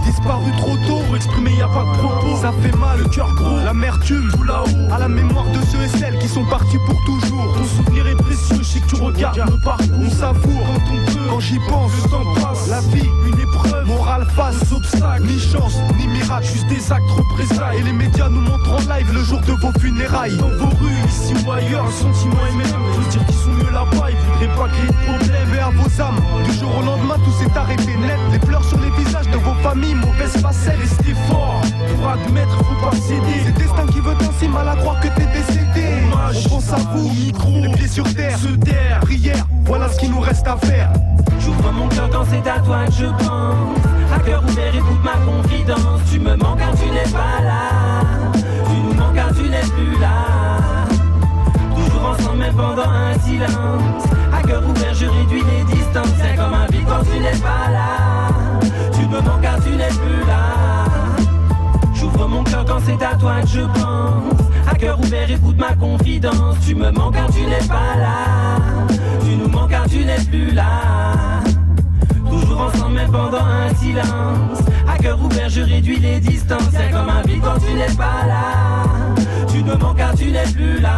Disparu trop tôt, pour exprimer y a pas de propos. Ça fait mal, le cœur gros, l'amertume tout là-haut. À la mémoire de ceux et celles qui sont partis pour toujours. Ton souvenir est précieux, je sais que tu regardes mon parcours. On savoure quand on peut, quand j'y pense. Le temps passe, la vie, une épreuve, morale face aux obstacles. Ni chance, ni miracle, juste des actes représailles. Et les médias nous montrent en live le jour de vos funérailles. Dans vos rues, ici ou ailleurs, un sentiment est même. Faut se dire qu'ils sont mieux là-bas, ils voudraient pas créer de problème. Et à vos âmes, du jour au lendemain tout s'est arrêté net. Les pleurs sur les visages de vos familles, mauvaise facette. Restez fort, pour admettre, faut pas céder. C'est le destin qui veut ainsi mal à croire que t'es décédé. Hommage, on pense à vous, au micro, les pieds sur terre, se taire. Prière, voilà ce qu'il nous reste à faire. J'ouvre mon cœur quand c'est à toi que je pense. À cœur ouvert, écoute ma confidence. Tu me manques car tu n'es pas là. Tu nous manques car tu n'es plus là. Toujours ensemble mais pendant un silence. À cœur ouvert, je réduis les distances. C'est comme un vide quand tu n'es pas là. Tu me manques car tu n'es plus là. J'ouvre mon cœur quand c'est à toi que je pense. À cœur ouvert, écoute ma confidence. Tu me manques car tu n'es pas là. Tu nous manques car tu n'es plus là. Toujours ensemble mais pendant un silence. À cœur ouvert, je réduis les distances. C'est comme un vide quand tu n'es pas là. Tu me manques car tu n'es plus là.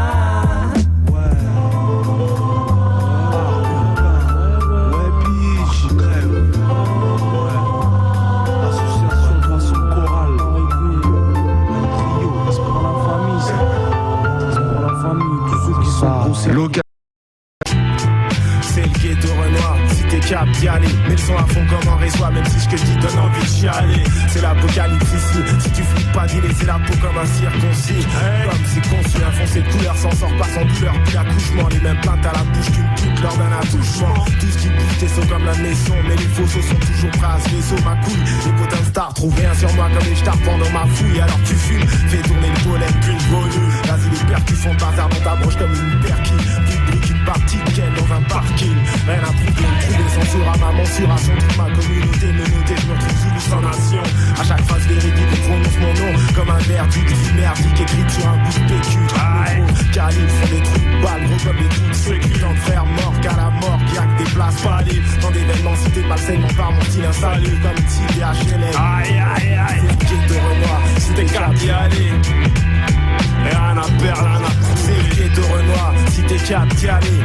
C'est le ghetto Renoir, si t'es cap d'y aller. Mets le son à fond comme un réseau, même si je te dis donne envie d'y aller. C'est l'apocalypse ici, si tu flippes pas d'y laisser la peau comme un circoncis. Comme c'est conçu, un foncé de couleur s'en sort pas sans douleur. Puis l'accouchement, les mêmes plaintes à la bouche qu'une pute lors d'un attouchement. Tout ce qui bouge tes sauts comme la maison, mais les faux sauts sont toujours prêts à se vaisseau. Ma couille, les potins de stars trouvent rien sur moi comme les stars pendant ma fouille. Alors tu fumes, fais tourner le pollen, puis le volume. Vas-y les percussions de bazar dans ta broche comme une perquille. Public une partie de Ken dans un parking. Rien à prouver, trouver censure à ma mensuration. Toute ma communauté me noter, je me retrouve Zulu sans nation. À chaque phrase véridique, on prononce mon nom comme un verdict merdique écrit sur un bout de PQ. Calibre font des trous de balles, gros comme des trous de sécu. Tant de frères morts qu'à la mort, qui a que des places pas libres. Tant d'événements cités par le saignement par mon style insalubre. Comme Tilly HLM. Aïe aïe aïe. C'est le ghetto Renoir, si t'es cap d'y aller. Et rien à perdre, rien à prouver. Le ghetto Renoir, si t'es cap d'y aller.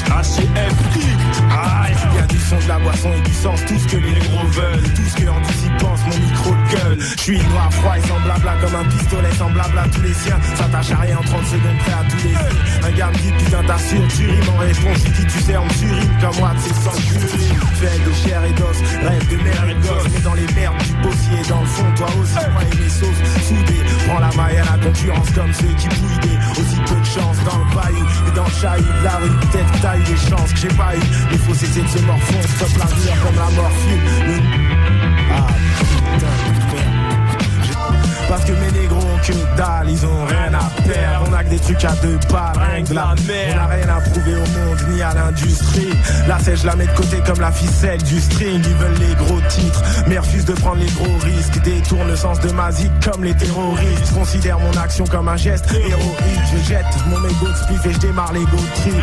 HCF. Il y a du son, de la boisson et du sens, tout ce que les négros veulent, tout ce que Andy pense, mon micro de gueule. Je suis noir, froid et sans blabla, comme un pistolet sans blabla, tous les siens. S'attache à rien en 30 secondes, prêt à tous les signes. Un gars me dit putain t'assures, tu rimes en réponse, je dis tu sais on surime comme moi, c'est sans curine. Fait de chair et d'os, rêve de merde et gosse, mais dans les merdes du bossier, dans le fond, toi aussi, moi et mes sauces soudées. Prends la maille à la concurrence comme ceux qui bouillent, aussi peu de chance dans le bayou et dans le chahut de la rue, peut-être que t'as eu des chances que j'ai pas eu. Il faut cesser de se morfondre, stop la douleur comme la morphine. Ah putain, parce que mes négros ont que dalle, ils ont rien à perdre. On a que des trucs à deux balles, rien que la merde. On a rien à prouver au monde, ni à l'industrie. La sèche, je la mets de côté comme la ficelle du string. Ils veulent les gros titres, mais refusent de prendre les gros risques. Détournent le sens de ma zik comme les terroristes. Considère mon action comme un geste héroïque. Je jette mon mégot de spliff et je démarre l'ego de trip.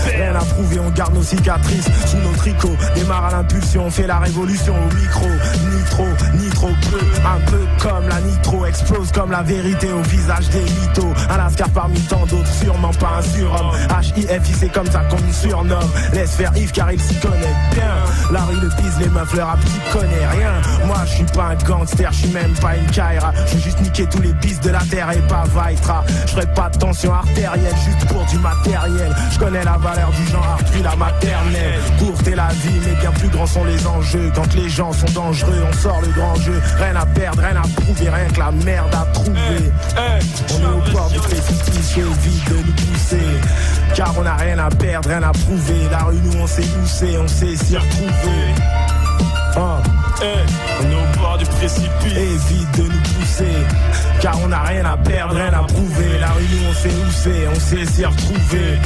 Rien à prouver, on garde nos cicatrices sous nos tricots. Démarre à l'impulsion, on fait la révolution au micro. Ni trop, ni trop peu, un peu comme la nitro. Explose comme la vérité au visage des mythos. Un lascar parmi tant d'autres, sûrement pas un surhomme. HIFI, c'est comme ça qu'on me surnomme. Laisse faire Yves car il s'y connaît bien. La rue le pise, les meufs, leur appli connaît rien. Moi je suis pas un gangster, je suis même pas une Kaira. Je veux juste niquer tous les bis de la terre et pas Vaitra. Je ferai pas de tension artérielle juste pour du matériel. Je connais la valeur du genre puis la maternelle. Courte est la vie mais bien plus grands sont les enjeux. Quand les gens sont dangereux, on sort le grand jeu. Rien à perdre, rien à prouver, rien que la merde à trouver. On est au bord du précipice, évite de nous pousser. Car on n'a rien à perdre, rien à prouver. La rue nous on sait où c'est, on sait s'y retrouver. On est au bord du précipice. Évite de nous pousser. Car on n'a rien à perdre, rien à prouver. La rue nous on sait où c'est, on sait s'y retrouver.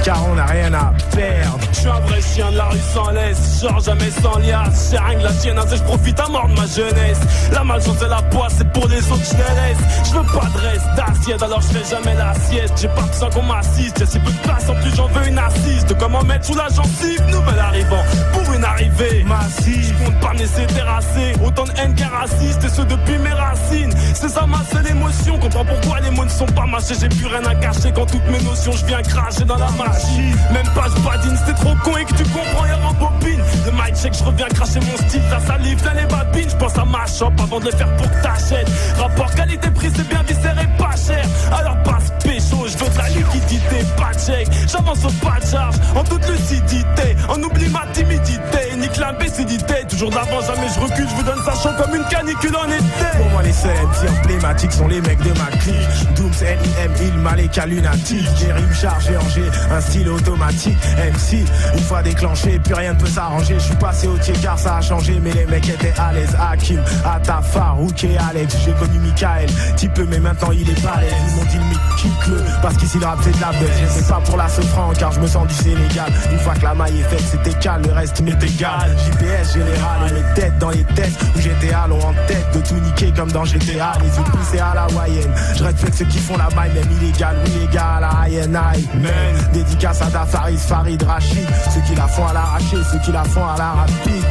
Car on n'a rien à perdre. Je suis un vrai chien de la rue sans laisse, genre jamais sans liasse. J'ai rien que la tienne, je profite à mort de ma jeunesse. La malchance et la poisse, c'est pour les autres, je les laisse. Je veux pas de reste d'assiette, alors je fais jamais l'assiette. J'ai pas besoin qu'on m'assiste, y'a si peu de place, en plus j'en veux une assise. De comment mettre sous la gencive, nouvel arrivant pour une arrivée massive. Je compte pas me laisser terrasser, autant de haine qu'un raciste, et ce depuis mes racines. C'est ça ma seule émotion, comprends pourquoi les mots ne sont pas mâchés. J'ai plus rien à cacher quand toutes mes notions, je viens cracher dans la machine. Même pas je badine, c'était trop con et que tu comprends, y'a rembobine. Le mic check, je reviens cracher mon style, la salive, là les babines. Je pense à ma shop avant de le faire pour que t'achètes. Rapport qualité-prix, c'est bien viscéré, pas cher. Alors passe pécho, je veux de la liquidité, pas de chèque. J'avance au pas de charge, en toute lucidité. On oublie ma timidité, nique l'imbécilité. Toujours d'avant, jamais je recule, je vous donne ça chaud comme une canicule en été. Pour moi les seuls MC emblématiques sont les mecs de ma clique. Dooms, N.I.M, Ilma, les cas lunatiques. J'ai rimes chargées en G, un style automatique. MC, une fois déclenché, plus rien ne peut s'arranger. Je suis passé au tiers car ça a changé, mais les mecs étaient à l'aise. Hakim, Atafar, Rook et Alex. J'ai connu Michael, petit peu, mais maintenant il est balèze. Ils m'ont dit le mic kick-le, parce qu'ici le rap c'est de la buzz. Je sais pas pour la sofran car je me sens du Sénégal. Une fois que la maille est faite, c'était calme, le reste m'est égal. JPS général et mes têtes dans les tests où GTA l'ont en tête de tout niquer comme dans GTA. Les yeux poussés à la Wayenne. Je respecte ceux qui font la maille, même illégal ou légal à INI. Man, dédicace à Dafaris, Farid, Rachid. Ceux qui la font à l'arraché, ceux qui la font à la rapide.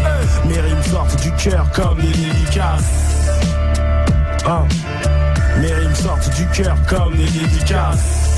Mes rimes sortent du cœur comme des dédicaces. Mes rimes sortent du cœur comme des dédicaces.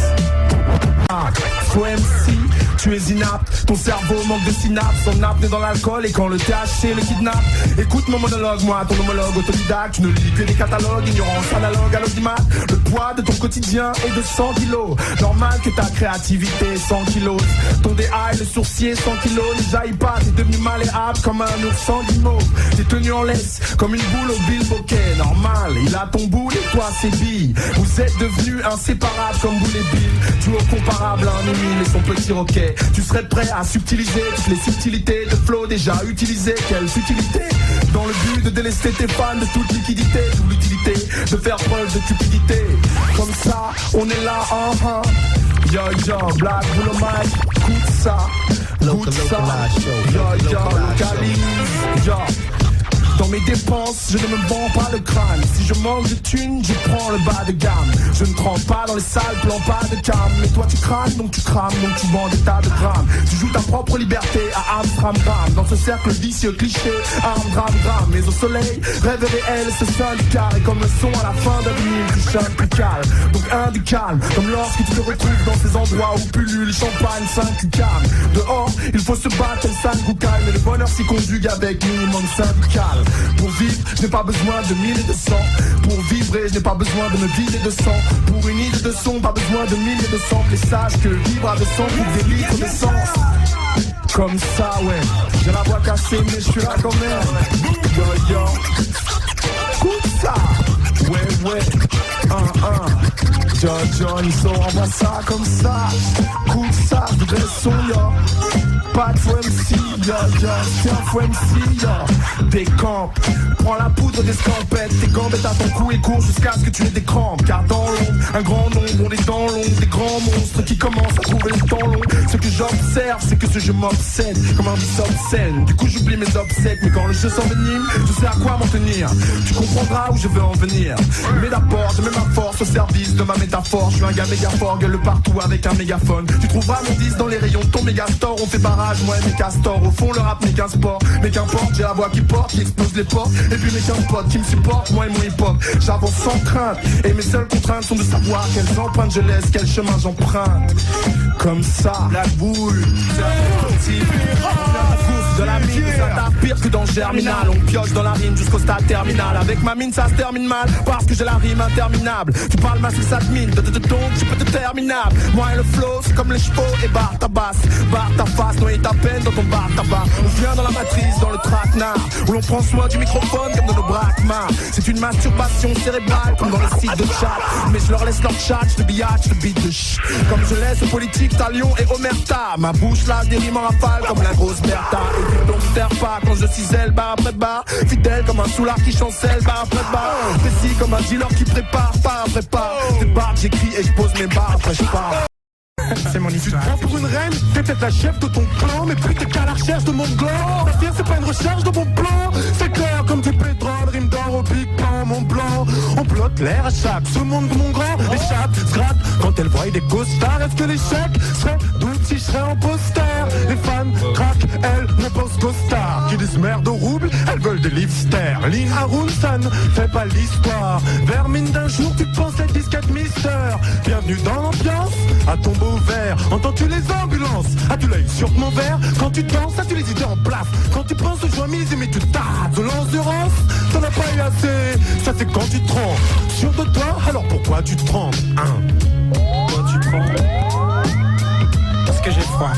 Faux MC, tu es inapte, ton cerveau manque de synapses, son apnée dans l'alcool et quand le THC le kidnappe. Écoute mon monologue, moi ton homologue autodidacte, tu ne lis que des catalogues, ignorance analogue à l'audimat. Le poids de ton quotidien est de 100 kilos, normal que ta créativité 100 kilos. Ton DA et le sourcier 100 kilos, ne jaillit pas, t'es devenu malléable comme un ours sans guimauve. T'es tenu en laisse comme une boule au bilboquet, normal, il a ton boule et toi ses billes. Vous êtes devenus inséparables comme boule et billes, toujours comparable à un Émile et son petit roquet. Tu serais prêt à subtiliser toutes les subtilités de flow déjà utilisées. Quelle futilité, dans le but de délester tes fans de toute liquidité, d'où l'utilité de faire preuve de cupidité. Comme ça, on est là, Yo yo, Black Bull Mike, écoute ça, goûte ça. Yo yo, localise, yo. Dans mes dépenses, je ne me vends pas le crâne. Si je manque de thunes, je prends le bas de gamme. Je ne trempe pas dans les sales plans, pas de cam. Mais toi tu crânes, donc tu crames, donc tu vends des tas de grammes. Tu joues ta propre liberté à Amstram Gram. Dans ce cercle vicieux cliché, arme, drame. Mais au soleil, rêve réel, ce syndicat. Et comme le son à la fin d'un vinyle, tu chantes plus calme. Donc un du calme, comme lorsque tu te retrouves dans ces endroits où pullule champagne, 5 du calme. Dehors, il faut se battre, le sale goût calme. Mais le bonheur s'y conjugue avec minimum syndical. Pour vivre, je n'ai pas besoin de 1000 et de 100. Pour vivre, je n'ai pas besoin de me vider de sang. Pour une île de son, pas besoin de 1000 et de 100. Mais sache que vivre a de sang pour des litres d'essence. Comme ça, ouais. J'ai la voix cassée, mais je suis là quand même. Yo, écoute ça. Ouais. John, so envoie ça comme ça. Écoute ça, je voudrais le son, yo. Pas de faux MC, yo. Tiens, faux MC, yo. Décampe, prends la poudre des scampettes. Tes gambettes à ton cou et cours jusqu'à ce que tu aies des crampes. Car dans l'ombre, un grand nombre ont des dents longues. Des grands monstres qui commencent à trouver le temps long. Ce que j'observe, c'est que ce jeu m'obsède comme un vice obscène. Du coup j'oublie mes obsèques. Mais quand le jeu s'envenime, je sais à quoi m'en tenir. Tu comprendras où je veux en venir. Mais d'abord, je mets ma force au service de ma métaphore. Je suis un gars méga fort, gueule partout avec un mégaphone. Tu trouveras mon 10 dans les rayons de ton méga store. On fait barrage, moi et mes castors. Au fond le rap n'est qu'un sport. Mais qu'importe, j'ai la voix qui porte, qui explose les portes. Et puis mes 15 potes qui me supportent, moi et mon hip hop. J'avance sans crainte. Et mes seules contraintes sont de savoir quelles empreintes je laisse, quel chemin j'emprunte. Comme ça, la boule. De la mine, ça tape pire que dans le germinal. On pioche dans la rime jusqu'au stade terminal. Avec ma mine ça se termine mal, parce que j'ai la rime interminable. Tu parles massif, ça te mine, donc tu peux te terminable. Moi et le flow, c'est comme les chevaux et barre ta basse. Barre ta face, noyer ta peine dans ton bar tabac. On vient dans la matrice, dans le traquenard, où l'on prend soin du microphone comme dans nos braquemars. C'est une masturbation cérébrale comme dans les sites de chat. Mais je leur laisse leur chat, je te billage, je te bite de ch. Comme je laisse aux politiques, Talion et Omerta. Ma bouche lâche des rimes en rafale comme la grosse Bertha. Donc je terre pas quand je cisèle barre après barre. Fidèle comme un soulard qui chancelle barre après barre. Précis comme un dealer qui prépare pas après pas. Débarque, j'écris et je pose mes barres après je pars. C'est mon histoire. Tu te prends pour une reine, t'es peut-être la chef de ton clan. Mais puis t'es qu'à la recherche de mon gland. Ta fière c'est pas une recherche de mon plan. C'est clair comme du pétrole, rime d'or au big plan, mon blanc. On bloque l'air à chaque seconde de mon grand. Échappe, se gratte quand elle voit des costards. Est-ce que l'échec serait doute si je serais en poster? Les fans craquent, elles ne pensent qu'aux stars. Qui disent merde au rouble, elles veulent des livres sterling. Haroun, ça ne fait pas l'histoire. Vermine d'un jour, tu penses être disquette mister. Bienvenue dans l'ambiance, à ton beau vert. Entends-tu les ambulances? As-tu l'œil sur mon verre? Quand tu danses, as-tu les idées en place? Quand tu penses aux joies mises, mais tu tapes de l'endurance. T'en as pas eu assez, ça c'est quand tu trembles. Sûr de toi, alors pourquoi tu trembles? Pourquoi tu trembles? Parce que j'ai froid.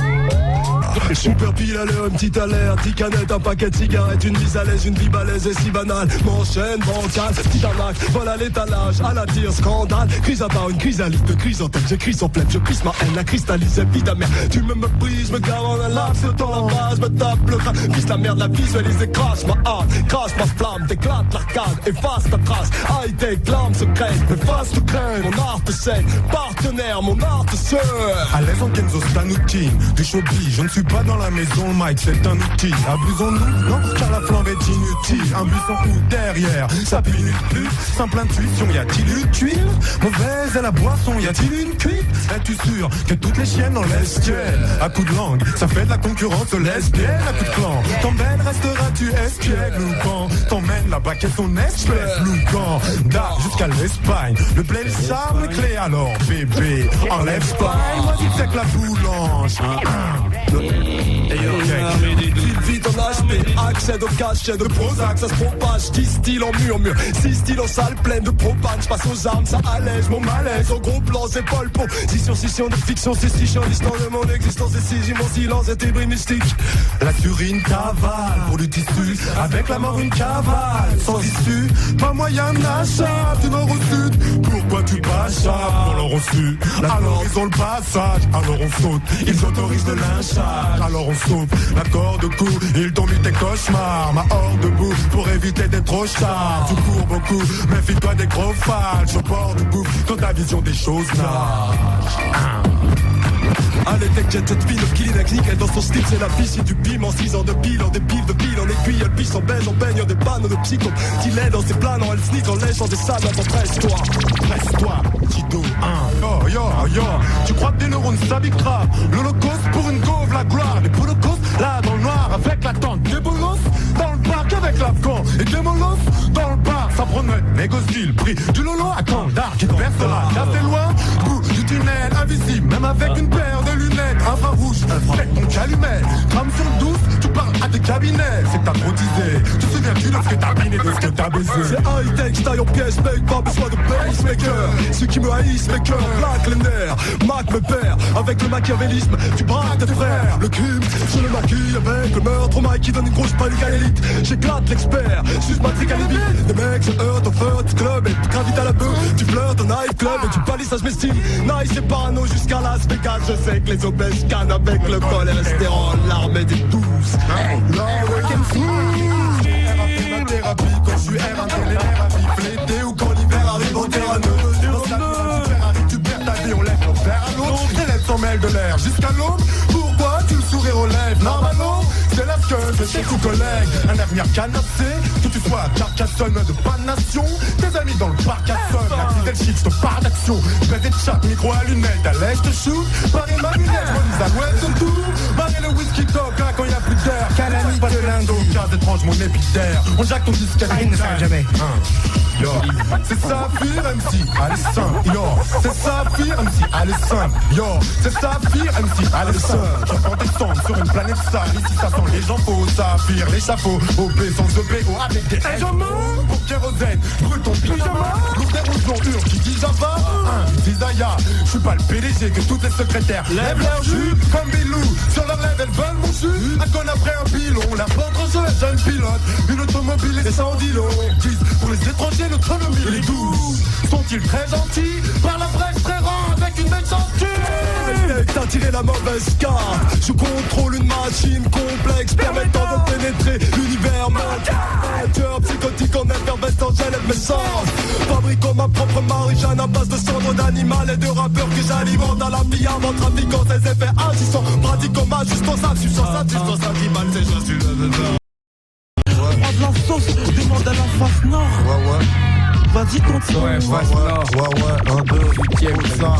Super pile à l'heure, une petite alerte, 10 canettes, un paquet de cigarettes, une mise à l'aise, une vie balèze et si banale. M'enchaîne, bancal, petit arnaque, voilà l'étalage, à la tire, scandale. Crise à part, une chrysalide de chrysanthème, j'écris sans plainte, je crisse ma haine, la cristallise, vie ta mère. Tu me brises, me garde en un laps, dans la base, me tape le crâne, pisse la merde, la visualise et crache ma art, crache ma flamme, t'éclate l'arcade, efface ta trace, high tech, larmes secrètes, efface tout crainte, mon art te saigne, partenaire, mon art te seul. À l'aise en Kenzo, c'est un outil, du showbiz, je ne suis pas dans la maison, le mic c'est un outil. Abusons-nous, non, car la flambe est inutile. Un buisson ou derrière, ça pinute plus. Simple intuition, y a-t-il une tuile? Mauvaise est la boisson, y a-t-il une cuite? Es-tu sûr que toutes les chiennes en laissent tienne? À coup de langue, ça fait de la concurrence lesbienne. À coup de clan, t'emmènes, resteras-tu espiègle ou quand t'emmènes la baquette son espèce loucan. D'art jusqu'à l'Espagne, le blé, le charme, les clés alors bébé. Enlève Spagne, moi tu sais que la boulange. Vite en HP, accède au cachet de Prozac, ça se propage, 10 styles en murmure, 6 styles en salle pleine de propane, je passe aux armes, ça allège mon malaise, au gros plan, c'est pas le pot, scission de fiction, c'est si chiant, l'histoire de mon existence, c'est si mon silence est hybride mystique. La surine cavale, pour du tissu, avec la mort une cavale, sans issue, pas moyen d'achat, du nord au sud, pourquoi tu passes dans leur au sud? Alors ils ont le passage, alors on saute, ils autorisent le lynchage, alors on sauve la corde au cou, ils t'ont mis tes cauchemars, ma horde debout pour éviter d'être trop tard. Tu cours beaucoup, méfie-toi des gros falches, au bord du bout, dans ta vision des choses nage. Allez, t'es Jet de pile, of killing avec nickel dans son slip, c'est la piscine du bim en 6 ans de pile, en des piles de pile, en aiguille, elle pisse en beige, en baigne, des pannes, de psycho. T'il dans ses plans, elle sneak en lèche, en des sables, attends, presse-toi, Tido, yo, tu crois que des neurones s'habitera, l'holocauste pour une gauve, la gloire, des holocaustes, là dans le noir, avec la tente, des bolos, dans le parc avec l'Afghan, et des molosses, dans le bar, ça promet, négocie le prix, du lolo à Kandar, qui te percera, là c'est loin, bout du tunnel, invisible, même avec une paire de lunettes, infrarouge, avec ton calumet, trame sur le 12, tu parles à tes cabinets, c'est ta cotisée, tu te souviens-tu de ce que t'as biné, de ce que t'as baisé. C'est high-tech, style en pièce, mec, pas besoin de pacemaker, ceux qui me haïssent, mes cœurs, plaquent les nerfs, Mac me perd, avec le machiavélisme, tu braques tes frères, le crime, je le maquille avec le meurtre, Mike qui donne une grosse panique à l'élite, j'éclate l'expert, juste matrique à l'ébite, les mecs se heurtent au feu, club et tu gravites à la bœuf, tu flirtes au night club et tu palisses, ça je m'estime, nice et parano jusqu'à Las Vegas, je sais que les obèses canent avec le cholestérol, l'armée des douces, ma thérapie quand je suis R1 télé, l'été ou quand l'hiver arrive au terrain. Tu perds ta vie, on lève nos verres à l'autre. Les lettres s'en mêlent de l'air jusqu'à l'aube. Pourquoi tu le sourire aux lèvres? Normalement, c'est la gueule de tes collègues. Un avenir canassé, que tu sois à Carcassonne de pas de nation. Tes amis dans le parc à Sonne, la crise del chic, te part d'action. Je vais être chat, micro à lunettes, à l'est de chou. Paris ma lunette, mon à l'ouest de tout. Barrer le whisky coca quand y a plus d'air. Calani, pas de lindo, case étrange, mon épidère. On jacque ton disque à ne s'arrête jamais. Yo, c'est ça, pire MC, allez simple, yo, c'est ça, pire MC, allez simple, yo, c'est ça, pire MC, allez simple. J'entends descendre sur une planète sale, ici ça sent les gens faux, ça pire, l'échafaud, OB sans EBO avec des Benjamin. Pour kérosène, brûle ton pyjama, l'ouvre des rousons, hurle, qui dit Java, Isaiah, je suis pas le PDG que toutes les secrétaires lèvent leur jus, comme Bilou, sur leur lèvres elles veulent mon jus, un con après un pilon, la porte entre les jeunes pilotes, une automobile et des 110 lots, 10 pour les étrangers. L'autonomie, les douces sont-ils très gentils? Par la presse très rare avec une belle ceinture. T'as tiré la mauvaise carte. Je contrôle une machine complexe permettant de pénétrer l'univers mental. Psychotique en effervescence, j'élève mes sens. Fabriquant ma propre Marie-Jeanne à base de cendres d'animal et de rappeurs que j'alimente à la vie avant trafiquant ses effets agissants. Pratiquant ma justance, substance animale, c'est je suis le Prends de la sauce, demande à la face nord. Ouais. Vas-y, continue. Ouais, face nord. Ouais, 1, 2, 8ème, ça.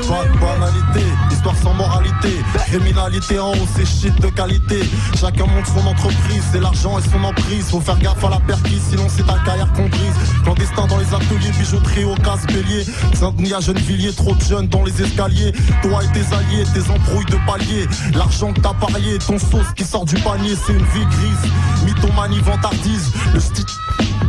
Pas de banalité, histoire sans moralité. Criminalité en haut, c'est shit de qualité. Chacun monte son entreprise, c'est l'argent et son emprise. Faut faire gaffe à la perquise, sinon c'est ta carrière qu'on brise. Clandestin dans les ateliers, bijouterie au casse-bélier. Saint-Denis à Gennevilliers, trop de jeunes dans les escaliers. Toi et tes alliés, tes embrouilles de palier. L'argent que t'as parié, ton sauce qui sort du panier, c'est une vie grise. Mythomanie, vantardise, le style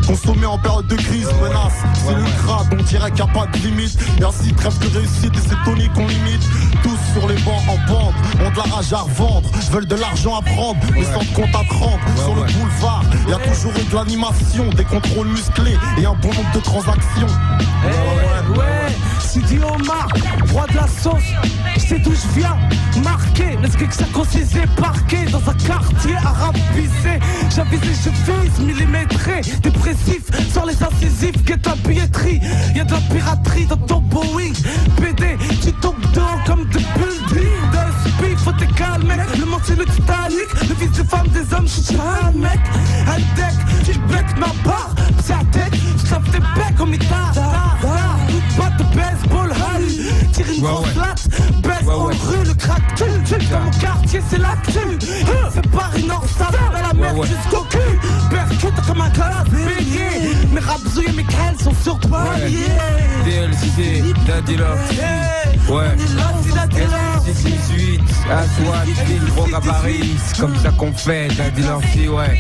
consommé en période de crise, menace, c'est le grade, on dirait qu'il n'y a pas de limite. Et ainsi trêve de réussite et c'est tonique qu'on limite. Tous sur les bancs en bande, ont de la rage à revendre, veulent de l'argent à prendre, mais sans compte à 30. Sur le boulevard, il y a toujours eu de l'animation, des contrôles musclés et un bon nombre de transactions. Ouais, Sidi Omar, roi de la sauce, je sais d'où je viens, marqué, mais ce que ça consiste parqué dans un quartier arabisé. J'avisé, je vise, millimétré, dépressif, sans les incisifs, guette la billetterie. Y'a de la piraterie dans ton Boeing, PD, tu tombes dedans comme des buildings. De speed, faut te calmer, le monde c'est le Titanic, le fils des femmes, des hommes, je suis un mec. Un deck, tu becques ma barre, c'est la tête, je tape tes becs comme guitare. Pas de baseball, honey, tire une grosse latte, baisse en rue, le crack dans mon quartier c'est l'actu. C'est Paris Nord, ça va dans la merde jusqu'au cul. Percute comme un gars payé, mes Rabzou et mes Krell sont sur palier. DLC, Daddy Love, ouais, S18, Aswad, des gros gabarits, c'est comme ça qu'on fait, Daddy Love, ouais.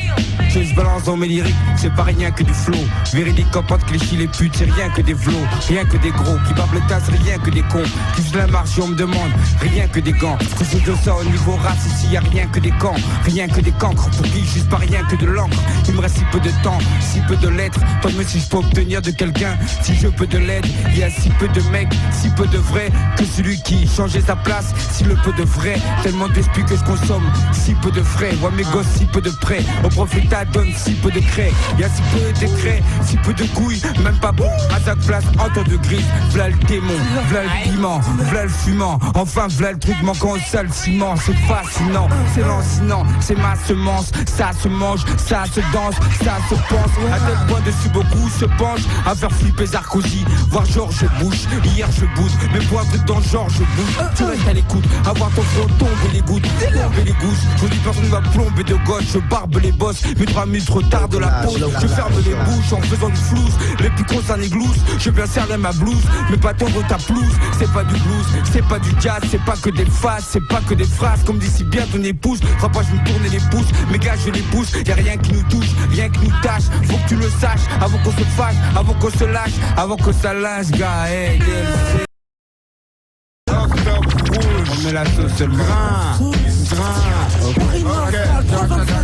Je balance dans mes lyriques, c'est pas rien que du flow. Véridique, capote, cliché, les putes, c'est rien que des flots, rien que des gros, qui bavent le tasse, rien que des cons. Qui faisent la marche et on me demande, rien que des gants. Que je de ça au niveau race, ici y'a rien que des camps, rien que des cancres, pour qui juste pas rien que de l'encre. Il me reste si peu de temps, si peu de lettres. Tant mieux si je peux obtenir de quelqu'un, si je peux de l'aide. Il y a si peu de mecs, si peu de vrais, que celui qui changeait sa place, si le peu de vrai. vrai, tellement d'esprit que je consomme si peu de frais. Vois mes gosses si peu de près, au profita donne si peu de craie. Y'a si peu de décrets, si peu de couilles, même pas bon. À ta place, en temps de grise, v'là le démon, v'là le piment, v'là le fumant. Enfin v'là le truc manquant au sale ciment. C'est fascinant, c'est lancinant, c'est ma semence. Ça se mange, ça se danse, ça se pense. À tel point dessus beaucoup se penchent à faire flipper Sarkozy. Voir Georges Bush, hier je boude, mais pour un truc dans le genre je bouge. Tu restes à l'écoute, avoir ton front tomber les gouttes, tomber les gouches. Je dis personne va plomber de gauche, je barbe les bosses, mes 3 minutes retard de la pause. Je ferme les bouches en faisant du flouze, les plus cons ça néglousse. Je viens serrer ma blouse, mais pas tendre ta pelouse. C'est pas du blues, c'est pas du jazz, c'est pas que des faces, c'est pas que des phrases. Comme dit si bien ton épouse, crois pas je me tourner les pouces, mes gars je les pousse. Y'a rien qui nous touche, rien qui nous tâche. Faut que tu le saches, avant qu'on se fâche, avant qu'on se lâche, avant que ça lâche, gars. Hey, on met la sauce seulement.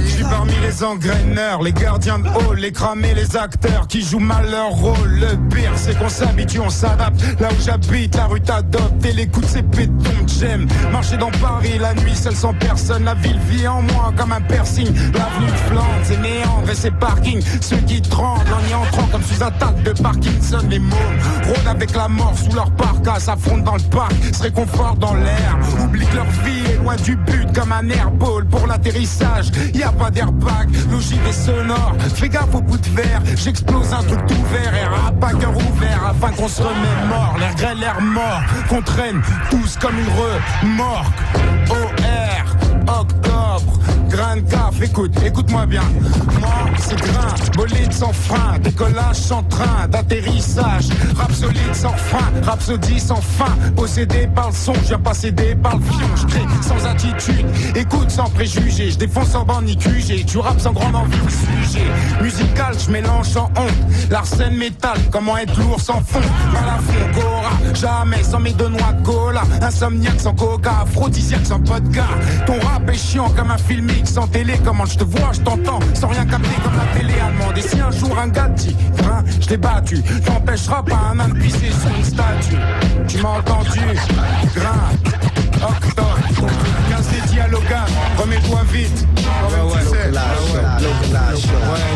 Je suis parmi les engraineurs, les gardiens de hall, les cramés, les acteurs qui jouent mal leur rôle. Le pire c'est qu'on s'habitue, on s'adapte. Là où j'habite, la rue t'adopte et les coups de ces pétons j'aime. Marcher dans Paris la nuit seul sans personne, la ville vit en moi comme un piercing. L'avenue de Flandre, c'est méandre et c'est parking. Ceux qui tremblent en y entrant comme sous attaque de Parkinson. Les mômes rôdent avec la mort sous leur parka, s'affrontent dans le parc, se réconfortent dans l'air. Oublient que leur vie est loin du but comme un airball pour l'atterrissage. Y a pas d'airbag, logique et sonore. Fais gaffe au bout de verre, j'explose un truc tout vert et rap à cœur ouvert afin qu'on se remémore. Les regrets, l'air mort, qu'on traîne tous comme une remorque. OR, octobre, grain de caf, écoute-moi bien. Mort, c'est grain, bolide sans frein, décollage sans train, d'atterrissage. Rap solide sans frein, rhapsodie sans fin. Possédé par le son, je viens pas céder par le fion. Je crée sans attitude, écoute sans préjugés. Je défonce sans bande ni QG, tu rap sans grande envie de sujet. Musical, je mélange sans honte. L'arsène métal, comment être lourd sans fond. Par la Gora, jamais sans mes 2 noix de cola. Insomniaque sans coca, aphrodisiaque sans vodka. Ton rap est chiant comme un filmique sans télé. Comment je te vois, je t'entends, sans rien capter comme la télé allemande. Et si un jour un gars dit, hein, je t'ai battu, t'empêcheras pas un âne de pisser sur une statue. Tu m'as entendu, grain, octobre, 15 dédiés à Logan, remets-toi vite. Ouais,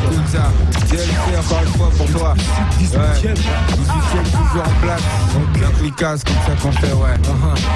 écoute ça, DLC encore une fois pour toi. 18ème toujours en place. Donc un clicasse comme ça qu'on fait, ouais.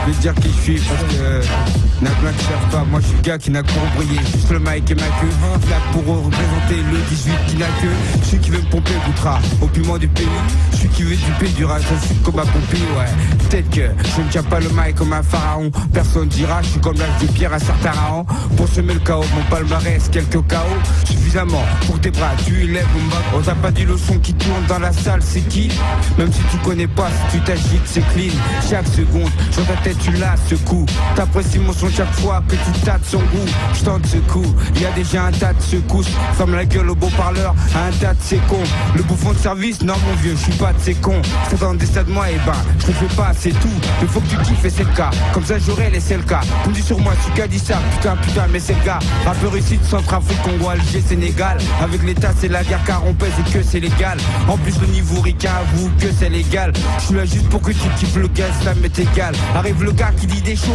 Je vais te dire qui je suis parce que n'a plein qui cherche pas. Moi je suis le gars qui n'a qu'à briller, juste le mic et ma queue. Là pour représenter le 18 qui n'a que. Je suis qui veut me pomper goûtera au piment du pays. Je suis qui veut du pays du rage, je suis comme un pompier, ouais. Peut-être que je ne tiens pas le mic comme un pharaon. Personne dira, je suis comme l'âge de pierre à certains raons. Pour semer le chaos, mon palmarès, quelques chaos. Suffisamment pour tes bras, tu élèves mon bac. On t'a pas dit le son qui tourne dans la salle, c'est qui? Même si tu connais pas, si tu t'agites, c'est clean. Chaque seconde, sur ta tête tu l'as ce coup. T'apprécies mon son chaque fois que tu tâtes son goût. Je tente ce coup, y a déjà un tas de secousses. Ferme la gueule au beau parleur, à un tas de ces cons. Le bouffon de service, non mon vieux, je suis pas de ces cons. C'est dans des stades moi, et ben, je te fais pas, c'est tout. Il faut que tu kiffes et c'est le cas. Comme ça j'aurais laissé le cas. On dit sur moi, tu qu'à dit ça, putain, mais c'est le gars. Rappeur ici de Centrafrique, Congo, Alger, Sénégal. Avec l'État, c'est la guerre car on pèse et que c'est légal. En plus, le niveau ricain avoue que c'est légal. Je suis là juste pour que tu kiffes le gaz, ça m'est égal. Arrive le gars qui dit des choses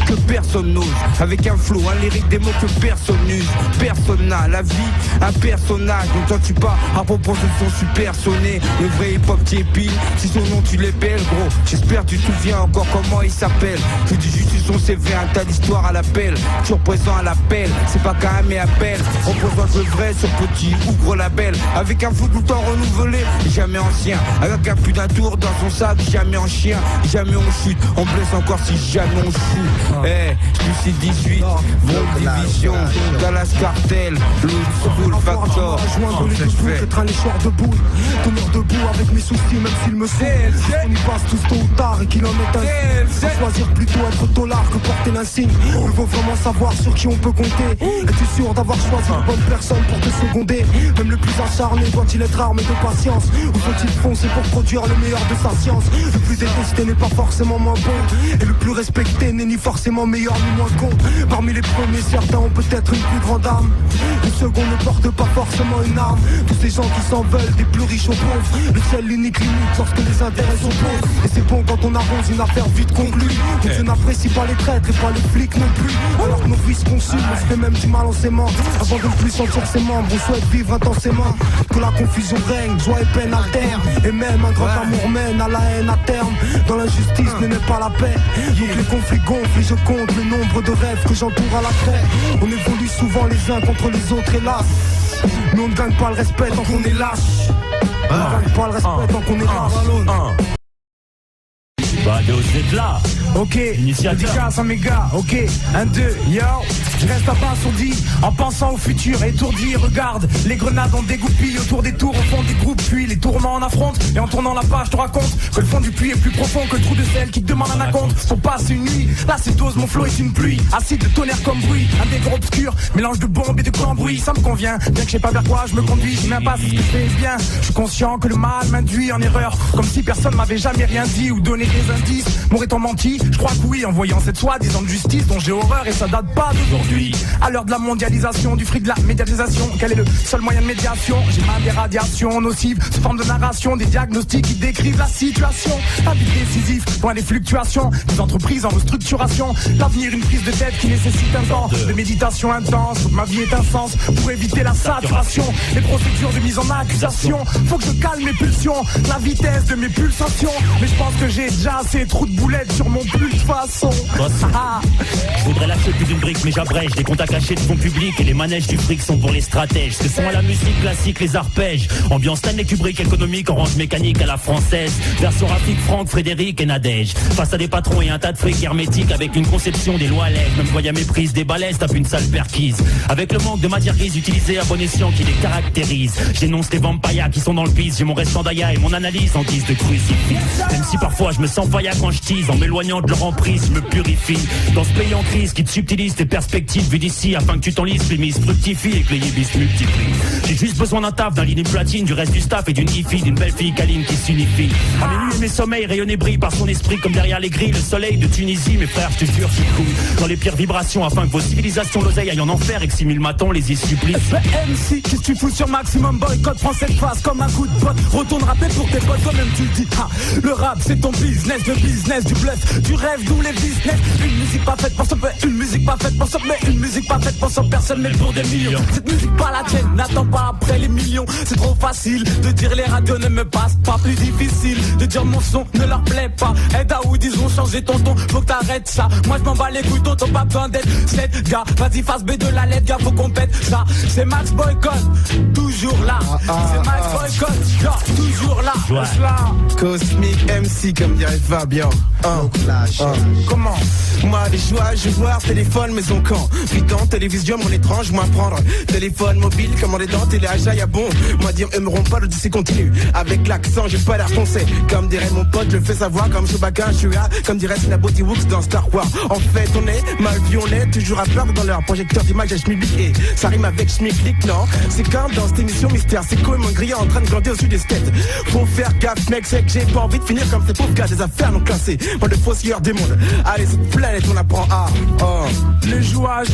que personne n'ose. Avec un flow, un lyrique, des mots que personne n'use. Personne n'a la vie, un personnage. N'entends-tu pas à propos de son super sonné. Le vrai hip-hop qui épile, si son nom tu l'épelles, gros. J'espère que tu te souviens encore comment il s'appelle. Je dis juste son CV, un tas d'histoires à l'appel. Toujours présent à l'appel, c'est pas qu'un mais appel. On représente le vrai sur petit ou gros label. Avec un foot tout le temps renouvelé, jamais ancien. Avec un putain tour dans son sac, jamais en chien. Jamais on chute, on blesse encore si jamais on shoot. Eh, je suis 18, Vol Division, Dallas Cartel, Full Factor. Rejoindre les debout, être un léchoir de boule. Tenir debout avec mes soucis, même s'il me saoule. On y passe tous tôt ou tard et qu'il en est un. À choisir plutôt être tolard que porter l'insigne. Il faut vraiment savoir sur qui on peut compter. Es-tu sûr d'avoir choisi une bonne personne pour te seconder? Même le plus acharné doit-il être armé de patience? Ou faut-il foncer pour produire le meilleur de sa science? Le plus plus détesté n'est pas forcément moins bon. Et le plus respecté n'est ni forcément meilleur ni moins con. Parmi les premiers, certains ont peut-être une plus grande âme. Les seconds ne portent pas forcément une arme. Tous ces gens qui s'en veulent, des plus riches aux pauvres. Le seul unique limite lorsque les intérêts sont pauvres. Et c'est bon quand on arrose une affaire vite conclue. Donc je n'apprécie pas les traîtres et pas les flics non plus. Alors que nos vies se consument, on se fait même du mal en s'aimant. Avant de ne plus sentir ses membres, on souhaite vivre intensément. Que la confusion règne, joie et peine alternent. Et même un grand amour mène à la haine à terme. Dans l'injustice ne naît pas la paix. Donc les conflits gonflent et je compte le nombre de rêves que j'entoure à la craie. On évolue souvent les uns contre les autres hélas. Mais on ne gagne pas le respect tant qu'on est lâche. On ne gagne pas le respect tant qu'on est lâche. Bah, vous êtes là. Ok, dédicace à mes gars, ok, 1, 2, yo. Je reste abasourdi en pensant au futur, étourdi. Regarde, les grenades ont dégoupillé autour des tours, au fond des groupes. Puis les tourments en affrontent, et en tournant la page, je te raconte que le fond du puits est plus profond que le trou de sel qui te demande un acompte. Pour passer une nuit, là c'est dose, mon flow est une pluie. Acide de tonnerre comme bruit, un décor obscur, mélange de bombes et de cambouis. Ça me convient, bien que je sais pas vers quoi je me conduis. Je sais même pas si ce que je fais est bien. Je suis conscient que le mal m'induit en erreur, comme si personne m'avait jamais rien dit ou donné des indices. M'aurait-on menti? Je crois que oui, en voyant cette soi-disant justice dont j'ai horreur et ça date pas d'aujourd'hui. À l'heure de la mondialisation, du fric de la médiatisation, quel est le seul moyen de médiation? J'ai mal des radiations nocives, sous forme de narration, des diagnostics qui décrivent la situation. La vie décisif, loin des fluctuations, des entreprises en restructuration. L'avenir, une prise de tête qui nécessite un temps de méditation intense. Toute ma vie est un sens pour éviter la saturation. Les procédures de mise en accusation, faut que je calme mes pulsions, la vitesse de mes pulsations. Mais je pense que j'ai déjà assez trop de boulettes sur mon pull de façon. Je voudrais lâcher plus d'une brique mais j'abrège. Les comptes à cacher de fonds publics et les manèges du fric sont pour les stratèges. Ce sont à la musique classique, les arpèges. Ambiance Stanley Kubrick économique, orange mécanique à la française. Version Rafik, Franck, Frédéric et Nadège. Face à des patrons et un tas de fric hermétique avec une conception des lois lèvres. Même voyant méprise des balaises, tape une sale perquise. Avec le manque de matière grise utilisée à bon escient qui les caractérise. Je dénonce les vampires qui sont dans le pisse. J'ai mon restant d'aïa et mon analyse en guise de crucifix. Même si parfois je me sens païa quand je tease. En m'éloignant de leur emprise, je me purifie. Dans ce pays en crise qui te subtilise tes perspectives vues d'ici afin que tu t'enlises, les mises fructifient et que les yébis multiplient. J'ai juste besoin d'un taf, d'un lit platine, du reste du staff et d'une hifi, d'une belle fille câline qui s'unifie. À mes nuits et mes sommeils, rayonnent et brillent par son esprit comme derrière les grilles. Le soleil de Tunisie, mes frères, je te jure, j'y coule dans les pires vibrations afin que vos civilisations l'oseille aillent en enfer et que 6000 matons les y supplient. MC, qu'est-ce que tu fous sur maximum boycott? Prends cette phase comme un coup de pote. Retourne rapper pour tes potes, toi-même tu le dis. Le rap c'est ton business, le business du bluff, du rêve d'où les business. Une musique pas faite pour sauver, une musique pas faite pour sauver, une musique pas faite pour sauver personne mais pour des millions. Cette musique pas la tienne, n'attends pas après les millions. C'est trop facile de dire les radios ne me passent pas, plus difficile de dire mon son ne leur plaît pas. Et Daoud ils ont changé ton ton, faut que t'arrêtes ça. Moi je m'en bats les couilles, t'as pas besoin d'être cette gars. Vas-y face B de la lettre gars, faut qu'on pète ça. C'est Max Boycott, toujours là. C'est Max Boycott, toujours là. Cosmic MC comme dirait Fabien. Comment? Moi les joies, je vois téléphone maison quand. Putain, télévision, mon étrange, moi prendre téléphone mobile, commander dans télé à bon. Moi dire aimeront pas le DC continue. Avec l'accent, j'ai pas l'air foncé. Comme dirait mon pote, je le fais savoir comme Chewbacca, je suis là. Comme dirait Sinaboti Wooks dans Star Wars. En fait, on est mal vu, on est toujours à peur dans leur projecteur d'image à Schmilblick. Et ça rime avec Schmilblick, non? C'est comme dans cette émission mystère, c'est comme un grillé en train de grandir au-dessus des skates. Faut faire gaffe, mec, c'est que j'ai pas envie de finir comme ces pauvres gars des affaires non classées. Pas de faussilleurs des mondes. Allez, cette planète, on apprend à. Le jouage,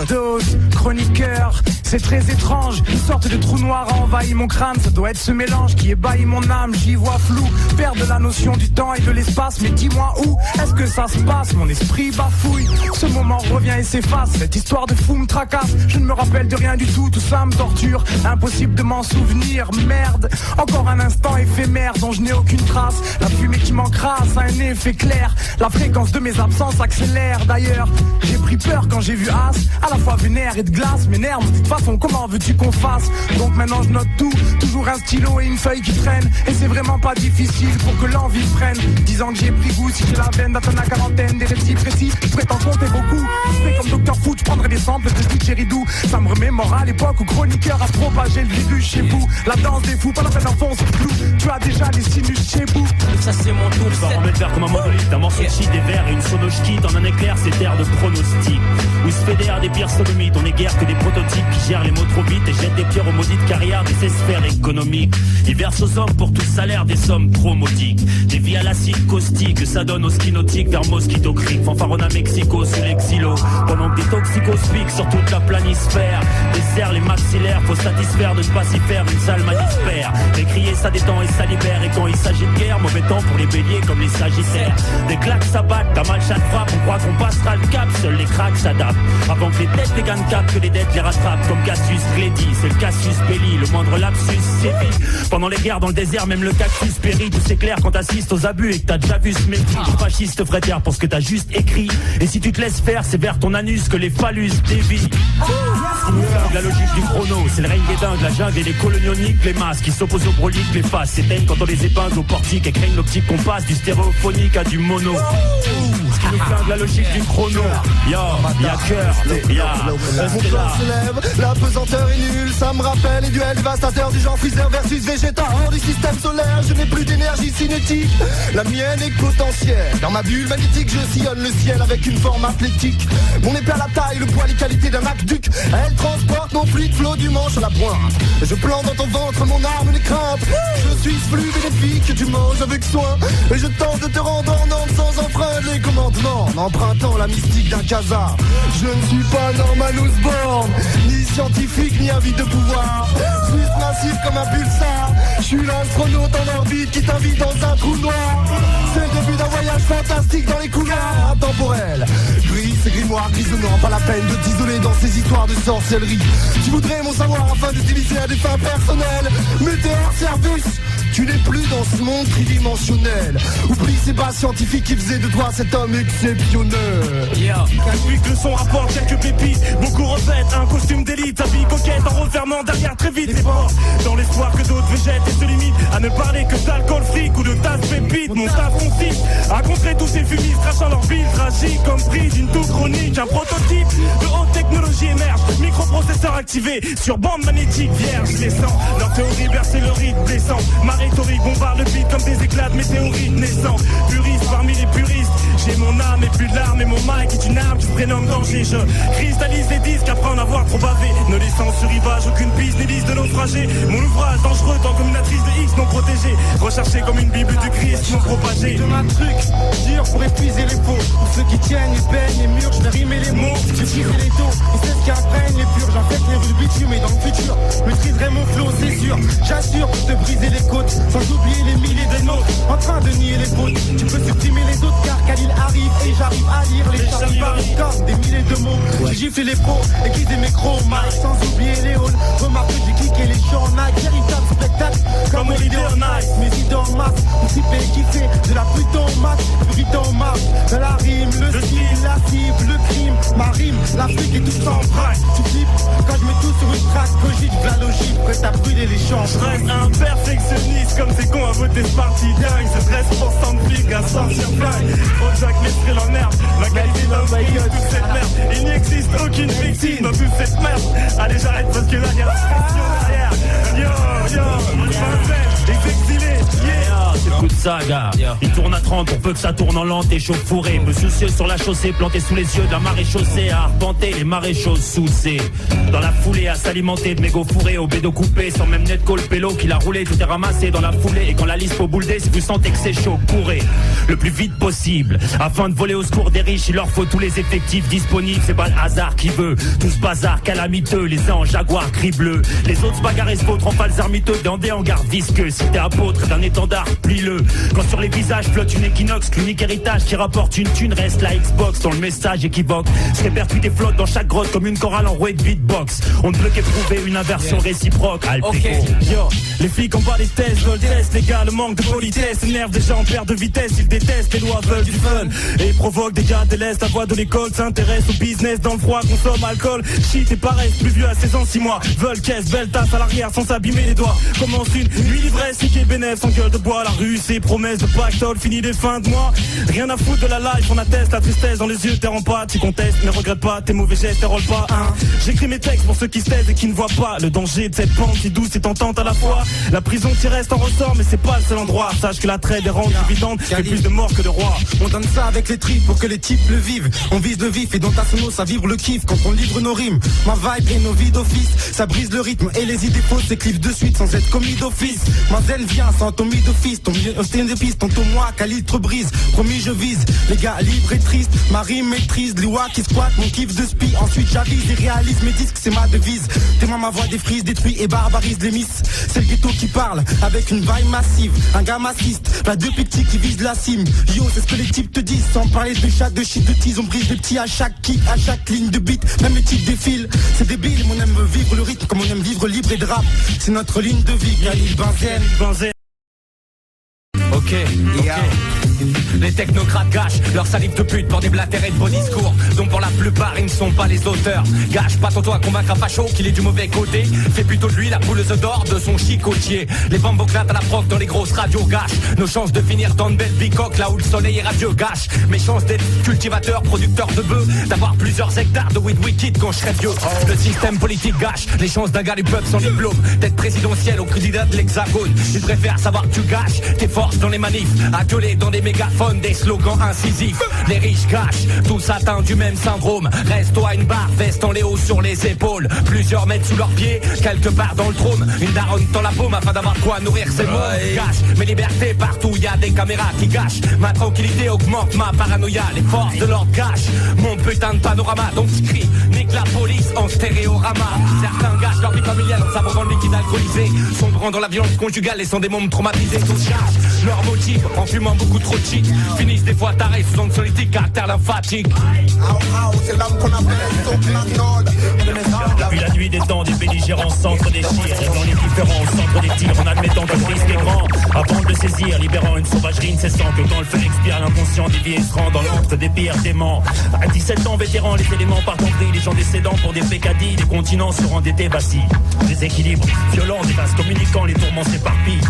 dose, chroniqueur, c'est très étrange. Une sorte de trou noir a envahi mon crâne. Ça doit être ce mélange qui ébahit mon âme. J'y vois flou, perdre la notion du temps et de l'espace. Mais dis-moi où est-ce que ça se passe? Mon esprit bafouille, ce moment revient et s'efface. Cette histoire de fou me tracasse. Je ne me rappelle de rien du tout, tout ça me torture. Impossible de m'en souvenir, merde. Encore un instant éphémère dont je n'ai aucune trace. La fumée qui m'encrasse a un effet clair. La fréquence de mes absences accélère. D'ailleurs, j'ai pris peur quand j'ai vu As, à la fois vénère et de glace. Mes nerfs, de toute façon, comment veux-tu qu'on fasse? Donc maintenant je note tout, toujours un stylo et une feuille qui traîne. Et c'est vraiment pas difficile pour que l'envie prenne. 10 ans que j'ai pris goût, si j'ai la veine d'atteindre la quarantaine. Des récits précis, je pourrais t'en compter beaucoup. Mais comme Dr Foot, je prendrais des samples de Cheridou. Ça me remémore à l'époque où chroniqueur a propagé le virus chez vous. La danse des fous, pas la peine d'enfoncer flou. Tu as déjà les sinus chez vous. Ça c'est j'ai mon tour. Je vais remettre vers comme un monolithe, un morceau de shit, des verres et une sono quitte en un éclair, c'est terre de pronostic. Où se fédèrent des pires sodomites, on n'est guère que des prototypes qui gèrent les mots trop vite et jettent des pierres aux maudites carrières de ces sphères économiques. Ils versent aux hommes pour tout salaire des sommes trop modiques. Des vies à l'acide caustique, ça donne au ski nautique vers Mosquito Creek, fanfaronne à Mexico sous l'exilo. Pendant que des toxicos piquent sur toute la planisphère, dessert les maxillaires, faut satisfaire de ne pas s'y faire une sale manispère. Les crier ça détend et ça libère, et quand il s'agit de guerre, mauvais temps pour les béliers comme les sagittaires. Des claques s'abattent, t'as mal chaque frappe, on croit qu'on passera le cap, seuls les cracks s'adaptent. Avant que les têtes les gagnent cap, que les dettes les rattrapent, comme Cassius Clay, c'est le Cassius Belli, le moindre lapsus sévit. Pendant les guerres dans le désert, même le cactus périt, tout s'éclaire quand t'assistes aux abus et que t'as déjà vu ce mépris. Fasciste ferait taire pour ce que t'as juste écrit, et si tu te laisses faire, c'est vers ton anus que les phallus dévient. La logique du chrono, c'est le règne des dingues, la jungle et les colonioniques, les masses qui s'opposent aux broliques, les faces s'éteignent quand on les épingle au portique et craignent l'optique qu'on passe du stéréophonique à du mono. Ce qui nous flingue la logique du chrono. Yo, y'a cœur, y'a Mon plan se lève, la pesanteur est nulle. Ça me rappelle les duels dévastateurs du genre Freezer versus Vegeta. Hors du système solaire, je n'ai plus d'énergie cinétique. La mienne est potentielle. Dans ma bulle magnétique, je sillonne le ciel avec une forme athlétique. Mon épée à la taille, le poids, les qualités d'un aqueduc. Elle transporte mon fluide flot du manche à la pointe. Je plante dans ton ventre mon arme, les craintes. Je suis ce flux bénéfique que tu manges avec soin. Et je tente de te rendre en ordre sans enfreindre les commandements, en empruntant la mystique d'un casar. Je ne suis pas Norman Osborn, ni scientifique, ni avide de pouvoir. Juste massif comme un pulsar. Je suis l'astronaute en orbite qui t'invite dans un trou noir. C'est le début d'un voyage fantastique dans les couloirs intemporels. Gris et grimoire grisonnant, pas la peine de t'isoler dans ces histoires de sorcellerie. Tu voudrais mon savoir afin d'utiliser à des fins personnelles. Mais t'es hors service. Tu n'es plus dans ce monde tridimensionnel. Oublie ces bases scientifiques qui faisaient de toi cet homme exceptionnel. Depuis que le son rapporte quelques pépites, beaucoup revêtent un costume d'élite, habille coquette en refermant derrière très vite les portes. Dans l'espoir que d'autres végètent et se limitent à ne parler que d'alcool fric ou de tasse pépite. Mon staff consiste à contrer tous ces fumistes, crachant leur bile tragique comme pris d'une toux chronique. Un prototype de haute technologie émerge, microprocesseur activé sur bande magnétique vierge. Les sens, leur théorie bercer le rythme blessant. Ma rhétorique bombarde le beat comme des éclats de météorites naissants. Puriste parmi les puristes, j'ai mon âme et plus de larmes. Et mon mic est une arme qui se prénomme danger. Je cristallise les disques après en avoir trop bavé, ne laissant sur rivage aucune piste ni liste de naufragés. Mon ouvrage dangereux tant comme une actrice de X non protégée, recherché comme une bible du Christ non propagée. De ma truc, dur pour épuiser les faux. Pour ceux qui tiennent les peines, les murs, je vais rimer les mots. J'ai tiré les taux, et c'est ce qui apprennent les purs. J'en fais les rues du bitume et dans le futur, maîtriserai mon flow, c'est sûr. J'assure de briser les côtes, sans oublier les milliers de nôtres. En train de nier les fautes, tu peux supprimer les autres car Khalil arrive et j'arrive à lire les chartes comme des milliers de mots. J'ai giflé les pros, écrit des micros, Mike, sans oublier les halls. Remarque que j'ai cliqué les champs en Nike, véritable spectacle comme au vidéo nice. Mes idées en masse, typé kiffé, de la pute en masse, purité en marche. De la rime, le style, la cible, le crime, ma rime, l'Afrique est tout en braque. Tu flippes quand je mets tout sur une track, cogite, la logique, prête à brûler les champs. Je reste un perfectionniste comme c'est con à voter ce parti dingue. C'est 13% de flics à sortir flingue. Faut Jack l'esprit l'emmerde, la qualité d'un bail, toute cette merde. Il n'existe aucune victime dans toute cette merde. Allez j'arrête parce que là y'a la pression derrière. Yo, les exilés, yeah. C'est coup de saga. Il tourne à 30 pour peu que ça tourne en lente et chauffouré. Me soucieux sur la chaussée, planté sous les yeux de la marée chaussée, à arpenter les maréchaux sous-cés. Dans la foulée, à s'alimenter de mégots fourrés au bédo coupé, sans même net call pélo qu'il a roulé, tout est ramassé dans la foulée. Et quand la liste au boule dé, si vous sentez que c'est chaud, courez le plus vite possible. Afin de voler au secours des riches, il leur faut tous les effectifs disponibles. C'est pas le hasard qui veut tout ce bazar calamiteux. Les uns en jaguar gris bleu, les autres se bagarrent et se vautrent en falses armiteux. Dandé en garde visqueux, si t'es apôtre d'un étendard, plie-le. Quand sur les visages flotte une équinoxe, l'unique héritage qui rapporte une thune reste la Xbox. Dans le message équivoque, se répercute et flotte dans chaque grotte comme une chorale enrouée de beatbox. On ne peut qu'éprouver une inversion réciproque. Okay. Yo, les flics en bas des tests veulent test, les gars, le manque de politesse énerve des gens en perte de vitesse, ils détestent, les lois veulent du fun et provoquent des gars délaissent la voie de l'école, s'intéresse au business dans le froid, consomme alcool, shit et paresse, plus vieux à 16 ans, 6 mois, veulent caisse, belle tasse à l'arrière sans s'abîmer les doigts, commence une nuit l'ivresse, niquer bénéf, sans gueule de bois, la rue c'est promesses de pactole, fini des fins de mois. Rien à foutre de la life, on atteste la tristesse dans les yeux, t'es en pas. Tu contestes, mais regrette pas, tes mauvais gestes, t'es roule pas, hein. J'écris mes textes pour ceux qui se taisent et qui ne voient pas le danger de cette pente si douce et tentante à la fois. La prison t'y reste en ressort, mais c'est pas le seul endroit. Sache que la traite des rentes évidentes fait plus de morts que de rois. On donne ça avec les tripes pour que les types le vivent. On vise le vif et dans ta sono ça vibre le kiff quand on livre nos rimes. Ma vibe et nos vies d'office, ça brise le rythme et les idées fausses s'éclivent de suite sans être commis d'office. Ma zen vient sans ton d'office, ton milieu de piste, ton moi qu'à litre brise. Promis je vise, les gars libres et tristes. Ma rime maîtrise, l'Iwa qui squatte, mon kiff de spi. Ensuite j'avise et réalise mes disques, c'est ma devise. Témoin ma voix défrise, détruit et barbarise les miss. C'est le ghetto qui parle, avec une vibe massive. Un gars massiste, pas deux petits qui visent la cime. Yo, c'est ce que les types te disent, sans parler de chat, de shit, de tease. On brise les petits à chaque kick, à chaque ligne de beat. Même les types défilent, c'est débile. On aime vivre le rythme comme on aime vivre libre et de rap. C'est notre ligne de vie, Khalil Benzen. Ok. Les technocrates gâchent leur salive de pute pour des blatères et de beaux discours dont pour la plupart ils ne sont pas les auteurs. Gâche pas ton toit à convaincre un facho qu'il est du mauvais côté. Fais plutôt de lui la bouleuse d'or de son chicotier. Les bamboclates à la proc dans les grosses radios gâchent nos chances de finir dans une belle bicoque là où le soleil est radieux. Gâche mes chances d'être cultivateur, producteur de bœufs, d'avoir plusieurs hectares de weed wicked quand je serai vieux. Le système politique gâche les chances d'un gars du peuple sans diplôme d'être présidentiel au candidat de l'Hexagone. Ils préfèrent savoir que tu gâches tes forces dans les manifs, à gueuler dans des mégaphones, des slogans incisifs. Les riches gâchent, tous atteints du même syndrome. Reste-toi une barre, veste en léo sur les épaules. Plusieurs mettent sous leurs pieds, quelque part dans le trône. Une daronne dans la paume afin d'avoir quoi nourrir ses mômes. Gâche mes libertés partout, y a des caméras qui gâchent. Ma tranquillité augmente ma paranoïa. Les forces de l'ordre gâchent mon putain de panorama. Donc je crie, nique la police en stéréorama. Certains gâchent leur vie familiale en s'abreuvant de liquide alcoolisé, sombrant dans la violence conjugale et sans des mômes traumatisés. Tous gâchent leur motif en fumant beaucoup trop de shit. Finissent des fois tarés sous ondes solitiques, caractère lymphatique. Depuis la nuit des temps, des belligérants s'entre-déchirent. Et dans les différents centres des tirs, en admettant que le risque est grand, avant de le saisir, libérant une sauvagerie incessant. Que quand le feu expire, l'inconscient dévié se rend dans l'antre des pires démons. À 17 ans, vétérans, les éléments partent en vrille. Les gens décédant pour des pécadilles, les continents seront endettés, vacillent. Déséquilibre, violence, des vases communicants, les tourments s'éparpillent.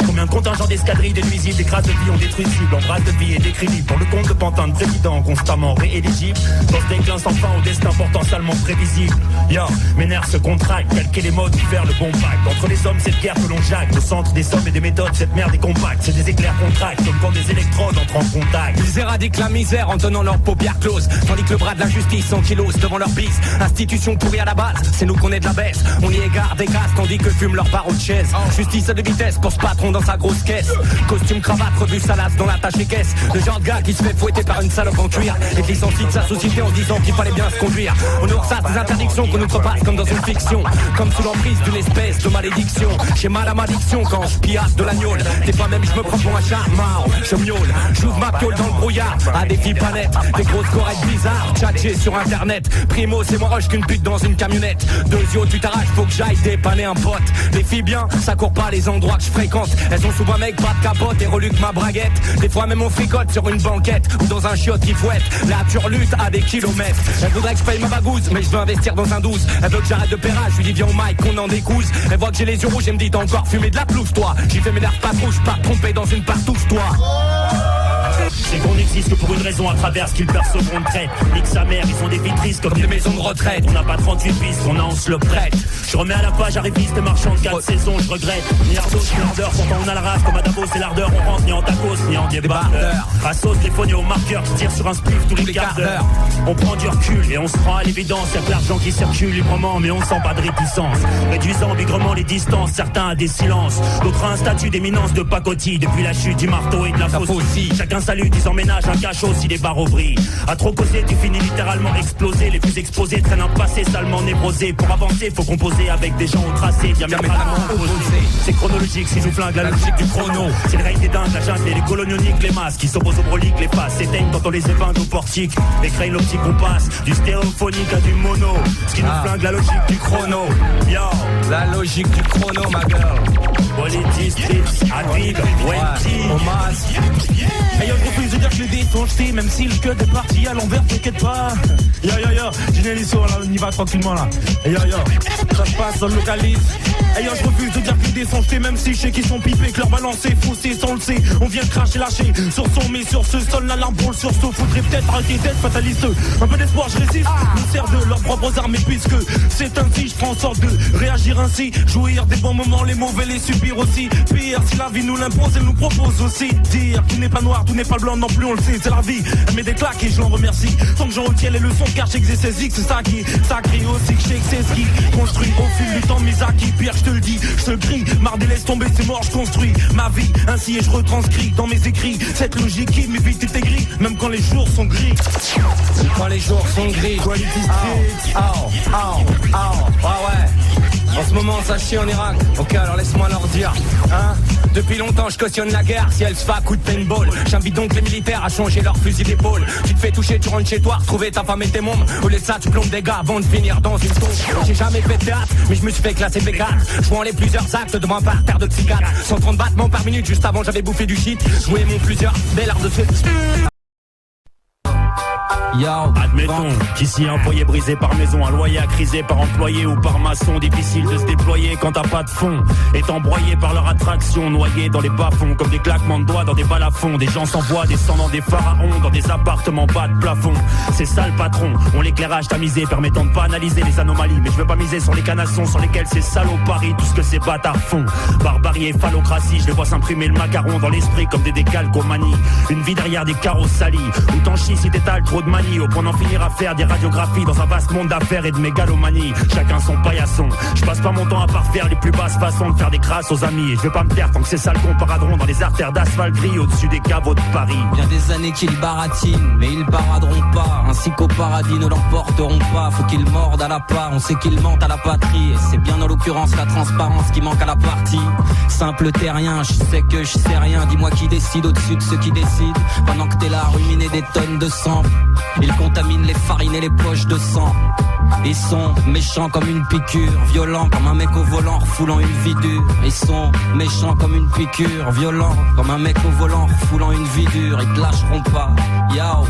Combien de contingents d'escadrilles, des nuisibles, des grâces de vie ont détruit cible, embrasse de vie et des crédits pour le compte de pantin de président constamment rééligible. Dans ce déclin sans fin au destin potentiellement prévisible. Yo, mes nerfs se contractent, calquer les modes, faire le bon pacte. Entre les hommes, cette guerre que l'on jacte. Au centre des sommes et des méthodes, cette merde est compacte. C'est des éclairs contracts, comme quand des électrodes entrent en contact. Ils éradiquent la misère en tenant leurs paupières closes, tandis que le bras de la justice en kilos devant leur bise. Institution pourrie à la base, c'est nous qu'on est de la baisse. On y égare des gaz tandis que fument leurs barreaux de chaise. Justice à de vitesse pour ce patron dans sa grosse caisse. Costume, cravate, revue, salace dans l'attache et caisse. Le genre de gars qui se fait fouetter par une salope en cuir et qui licencie de sa société en disant qu'il fallait bien se conduire. On nous ressasse des interdictions qu'on outrepasse comme dans une fiction, comme sous l'emprise d'une espèce de malédiction. J'ai mal à ma diction quand je piasse de l'agnole. Des fois même je me prends pour un chat mort, je miaule. J'ouvre ma piole dans le brouillard à des filles pas nettes, des grosses correctes bizarres, tchatchées sur internet. Primo c'est moins rush qu'une pute dans une camionnette. Deux yeux tu t'arraches, faut que j'aille dépanner un pote. Les filles bien, ça court pas les endroits que je fréquente. Elles ont souvent un mec pas de capote et reluque ma braguette. Des fois même on fricote sur une banquette ou dans un chiotte qui fouette. La turlute à des kilomètres. Elle voudrait que je paye ma bagouze, mais je veux investir dans un 12. Elle veut que j'arrête de pérage, je lui dis viens au mic qu'on en découse. Elle voit que j'ai les yeux rouges et me dit t'as encore fumé de la pelouse toi. J'y fais mes nerfs pas trop, pas trompé dans une partouche toi. C'est qu'on n'existe que pour une raison à travers ce qu'ils percevront de traite. Nique sa mère, ils sont des vitrices comme des maisons de retraite. On n'a pas 38 pistes, on a on se le prête. Je remets à la page, arriviste et marchand de 4 saisons, je regrette. Ni ardos, ni ardeur, pourtant on a la rage comme à Davos, c'est l'ardeur. On rentre ni en tacos, ni en débardeur. À sauce, les phonies au marqueur qui tirent sur un spliff tous les quarts d'heure. On prend du recul et on se rend à l'évidence. Y'a que l'argent qui circule librement, mais on sent pas de réticence. Réduisant bigrement les distances, certains à des silences. D'autres à un statut d'éminence de pacotille. Depuis la chute du marteau et de la faucille. Chacun salue, ils emménagent un cachot si les barreaux brillent. À trop causer, tu finis littéralement explosé. Les plus exposés traînent un passé salement névrosé. Pour avancer, faut composer avec des gens au tracé diamétralement opposés. C'est chronologique si je vous flingue la logique du chrono. C'est le règne des dingues, la jungle et les colonioniques, les masses qui s'opposent aux broliques, les faces s'éteignent quand on les épingle au portique. Les crayons l'optique on passe du stéréophonique à du mono. Ce qui nous flingue la logique du chrono. Yo, la logique du chrono, ma girl. Politics, tips, Adib, Wendy, Hey yo, je refuse de dire que je suis 10. sont jetés, même si le code est parti à l'envers, t'inquiète pas. Yo, Ginelisso, là, on y va tranquillement là. Yo, ça se passe, on le localise. Yo, je refuse de dire que les dés sont jetés, même si je sais qu'ils sont pipés, que leur balance est faussée, sans le sait. On vient cracher, lâcher sur son, mais sur ce sol, l'alarme pour le sursaut. Faudrait peut-être arrêter d'être fataliste. Un peu d'espoir, je résiste. Nous sert de leurs propres armes, et puisque c'est ainsi, je prends en sorte de réagir ainsi. Jouir des bons moments, les mauvais, les subir aussi. Pire, si la vie nous l'impose, elle nous propose aussi. Dire tout n'est pas noir, tout n'est pas blanc non plus, on le sait, c'est la vie. Elle met des claques et je l'en remercie. Tant que j'en retiens les leçons, car je sais que c'est X, c'est ça qui sacré aussi, que je sais que c'est ce qui construit au fil du temps mes acquis. Pierre, je te le dis, je te crie, marre laisse tomber, c'est mort, je construis ma vie ainsi et je retranscris dans mes écrits cette logique qui m'évite tout est gris, même quand les jours sont gris. Quand les jours sont gris, Quality Street. Ouais. En ce moment ça chie en Irak. Ok, alors laisse-moi leur dire, hein. Depuis longtemps je cautionne la guerre, si elle se fait à coup de paintball. J'invite donc les militaires à changer leur fusil d'épaule. Tu te fais toucher, tu rentres chez toi, retrouver ta femme et tes mômes. Au lieu de ça tu plombes des gars avant de finir dans une tombe. J'ai jamais fait de théâtre, mais je me suis fait classer P4. Jouant les plusieurs actes devant un parterre de psychiatre. 130 battements par minute, juste avant j'avais bouffé du shit. Joué mon plusieurs dès l'art de ce... Admettons qu'ici un foyer brisé par maison, un loyer à criser par employé ou par maçon, difficile de se déployer quand t'as pas de fond. Étant broyé par leur attraction, noyé dans les bas-fonds, comme des claquements de doigts dans des balafons. Des gens s'envoient descendant des pharaons dans des appartements bas de plafond. C'est ça le patron, on l'éclairage tamisé permettant de pas analyser les anomalies. Mais je veux pas miser sur les canassons sur lesquels ces salauds parient tout ce que ces bâtards font. Barbarie et phallocratie, je les vois s'imprimer le macaron dans l'esprit comme des décalcomanies. Une vie derrière des carreaux salis, où t'en chies si t'étales trop de manie. Au point d'en finir à faire des radiographies dans un vaste monde d'affaires et de mégalomanie. Chacun son paillasson. Je passe pas mon temps à parfaire les plus basses façons de faire des crasses aux amis. Et je veux pas me taire tant que ces sales cons paraderont dans les artères d'asphalte gris au-dessus des caveaux de Paris. Bien des années qu'ils baratinent, mais ils paraderont pas. Ainsi qu'au paradis ne l'emporteront pas. Faut qu'ils mordent à la part, on sait qu'ils mentent à la patrie. Et c'est bien en l'occurrence la transparence qui manque à la partie. Simple terrien, je sais que je sais rien. Dis-moi qui décide au-dessus de ceux qui décident. Pendant que t'es là à ruminer des tonnes de sang. Ils contaminent les farines et les poches de sang. Ils sont méchants comme une piqûre, violents comme un mec au volant refoulant une vie dure. Ils sont méchants comme une piqûre, violents comme un mec au volant refoulant une vie dure. Ils te lâcheront pas, yo.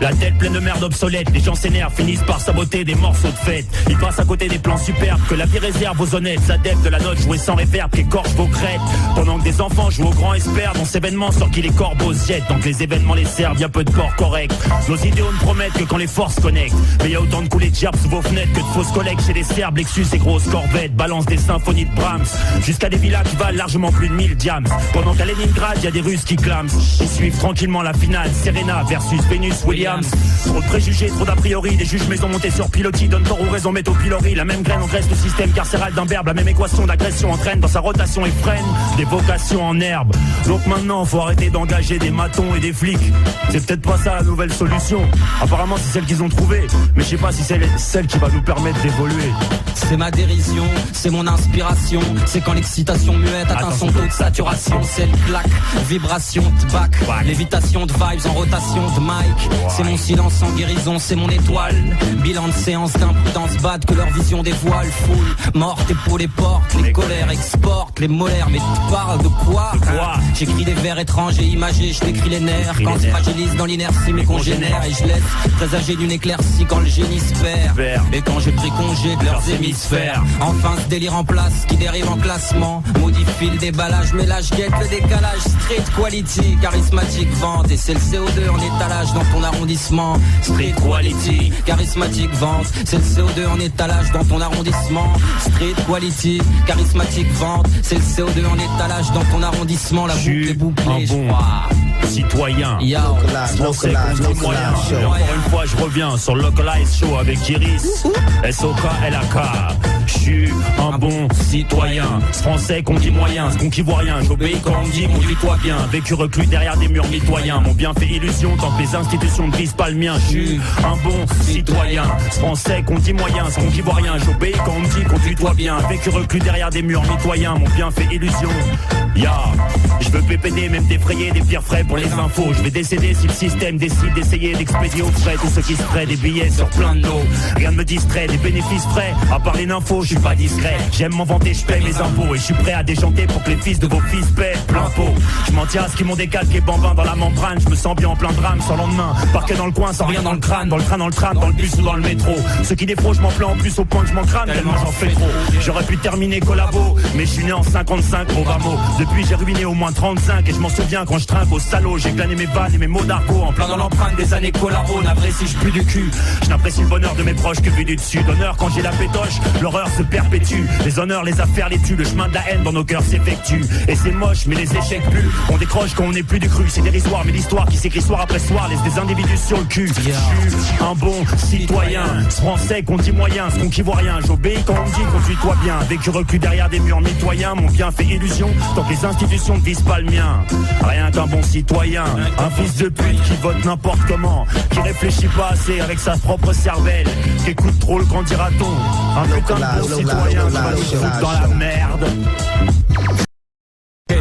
La tête pleine de merde obsolète, les gens s'énervent, finissent par saboter des morceaux de fête. Ils passent à côté des plans superbes que la vie réserve aux honnêtes adeptes de la note jouée sans réverb qui écorche vos crêtes. Pendant que des enfants jouent au grand espère dans ces événements sur qui les corbeaux se jettent. Donc les événements les servent, y'a peu de corps corrects. Nos idéaux ne promettent que quand les forces connectent. Mais y'a autant de coulées de gerbes sous vos fenêtres que de fausses collègues chez les Serbes, Lexus et grosses corvettes. Balance des symphonies de Brahms jusqu'à des villas qui valent largement plus de 1000 diams. Pendant qu'à Leningrad y'a des Russes qui clament. Ils suivent tranquillement la finale, Serena versus Venus Williams. Trop de préjugés, trop d'a priori. Des juges maison montés sur pilotis donnent tort ou raison, mettent au pilori. La même graine engraisse le système carcéral d'un berbe. La même équation d'agression entraîne dans sa rotation et freine des vocations en herbe. Donc maintenant faut arrêter d'engager des matons et des flics. C'est peut-être pas ça la nouvelle solution. Apparemment c'est celle qu'ils ont trouvée, mais je sais pas si c'est celle qui va nous permettre d'évoluer. C'est ma dérision, c'est mon inspiration. C'est quand l'excitation muette atteint son taux de saturation. C'est le claque, vibration de bac, lévitation de vibes en rotation de mic. C'est mon silence en guérison, c'est mon étoile. Bilan de séance d'imprudence bad que leur vision dévoile. Foule, morte, épaule et porte. Les colères exportent, les molaires. Mais tu parles de quoi? J'écris des vers étranges et imagés, je décris les nerfs. Quand je fragilise dans l'inertie mes congénères. Et je laisse présager d'une éclaircie quand le génie se perd. Et quand j'ai pris congé de leurs hémisphères. Enfin ce délire en place qui dérive en classement. Modifie le déballage, mais là je guette le décalage. Street quality, charismatique vente. Et c'est le CO2 en étalage dans ton arrondissement. Street quality, charismatique vente. C'est le CO2 en étalage dans ton arrondissement. Street quality, charismatique vente. C'est le CO2 en étalage dans ton arrondissement. La boucle est bouclée, je crois. Citoyen, français contre moyen. Et encore une fois je reviens sur Localize Show avec Iris, SOK-LAK. Je suis un bon citoyen, français qu'on dit moyen, ce qu'on qui voit rien. J'obéis quand on me dit conduis-toi bien. Vécu reclus derrière des murs mitoyens. Mon bien fait illusion tant que les institutions ne visent pas le mien. Je suis un bon citoyen, français qu'on dit moyen, ce qu'on qui voit rien. J'obéis quand on me dit conduis-toi bien. Vécu reclus derrière des murs mitoyens. Mon bien fait illusion. Je veux PPD, même défrayer des pires frais pour les infos. Je vais décéder si le système décide d'essayer d'expédier aux frais tous ceux qui se prêtent des billets sur plein de dos. Rien ne me distrait, des bénéfices frais. À part les nymphos, je suis pas discret. J'aime m'en vanter, je paie mes impôts. Et je suis prêt à déchanter pour que les fils de vos fils paient plein pot. Je m'en Mathias qui m'ont décalqué bambin dans la membrane. Je me sens bien en plein drame sur le lendemain. Parqué dans le coin sans rien dans le crâne. Dans le train, dans le tram, dans le bus ou dans le métro. Ceux qui défront, je m'en plains en plus au point que je m'en crame tellement j'en fais trop. J'aurais pu terminer collabo, mais je suis né en 55 au Vamo. Depuis j'ai ruiné au moins 35 et je m'en souviens quand je trinque au salaud. J'ai glané mes vannes et mes mots d'argot en plein dans l'empreinte des années collabo. Navré si je pue du cul. Je n'apprécie le bonheur de mes proches que vu du dessus. D'honneur quand j'ai la pétoche, l'horreur se perpétue. Les honneurs, les affaires, les tuent. Le chemin de la haine dans nos cœurs s'effectue. Et c'est moche mais les échecs plus. On décroche quand on n'est plus du cru. C'est dérisoire mais l'histoire qui s'écrit soir après soir laisse des individus sur le cul. Je suis un bon citoyen. Ce français qu'on dit moyen, ce qu'on qui voit rien. J'obéis quand on me dit qu'on tutoie bien. Vécu reclus derrière des murs mitoyens. Mon bien fait illusion tant que les institutions ne visent pas le mien. Rien qu'un bon citoyen. Un fils de pute qui vote n'importe comment. Qui réfléchit pas assez avec sa propre cervelle. Qui écoute trop le grand dira-t-on. Un putain de bon citoyen qui va nous foutre dans la merde.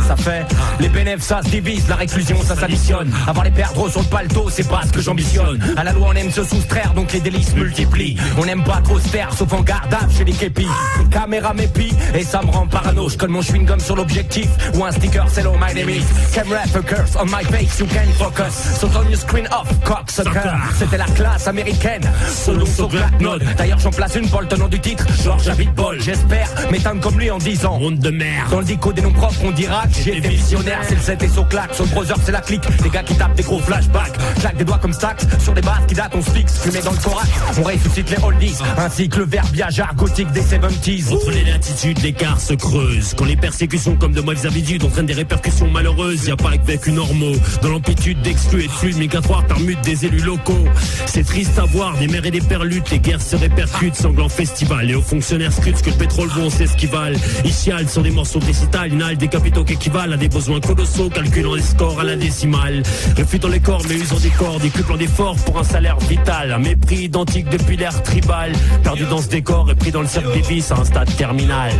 Ça fait, les bénéfices ça se divise, la réclusion ça s'additionne. Avoir les perdre sur le paletot c'est pas ce que j'ambitionne. À la loi on aime se soustraire donc les délices multiplient. On aime pas trop se taire sauf en gardable chez les képis. Les caméras m'épient et ça me rend parano. Je colle mon chewing-gum sur l'objectif ou un sticker hello my name is. Camera fuckers on my face you can focus. So on your screen off cocksucker. C'était la classe américaine selon son black note. D'ailleurs j'en place une pour le tenant du titre George Abitbol. J'espère m'éteindre comme lui en disant honte de merde. Dans le dico des noms propres on dira que j'étais visionnaire. C'est le 7 et son claque. Sur le browser c'est la clique. Les gars qui tapent des gros flashbacks. Claque des doigts comme Stax. Sur des bases qui datent on se fixe. Fumé dans le corax. On ressuscite les oldies. Ainsi que le verbiage gothique des 70s. Entre les latitudes l'écart se creuse. Quand les persécutions comme de mauvaises habitudes entraînent des répercussions malheureuses. Y'a pas que vécu normaux. Dans l'amplitude d'exclus et de flux migratoires permute des élus locaux. C'est triste à voir des mers et des perlutes. Les guerres se répercutent. Sanglant festival. Et aux fonctionnaires scrutent que le pétrole bon c'est ce qu'ils valent. Ils chialent sur des morceaux de récital. Inhalent des capitaux qui équivalent à des besoins colossaux, calculant les scores à la décimale. Refutant les corps mais usant des corps, décuplant d'efforts pour un salaire vital. Un mépris identique depuis l'ère tribale. Perdu dans ce décor et pris dans le cercle des vices à un stade terminal.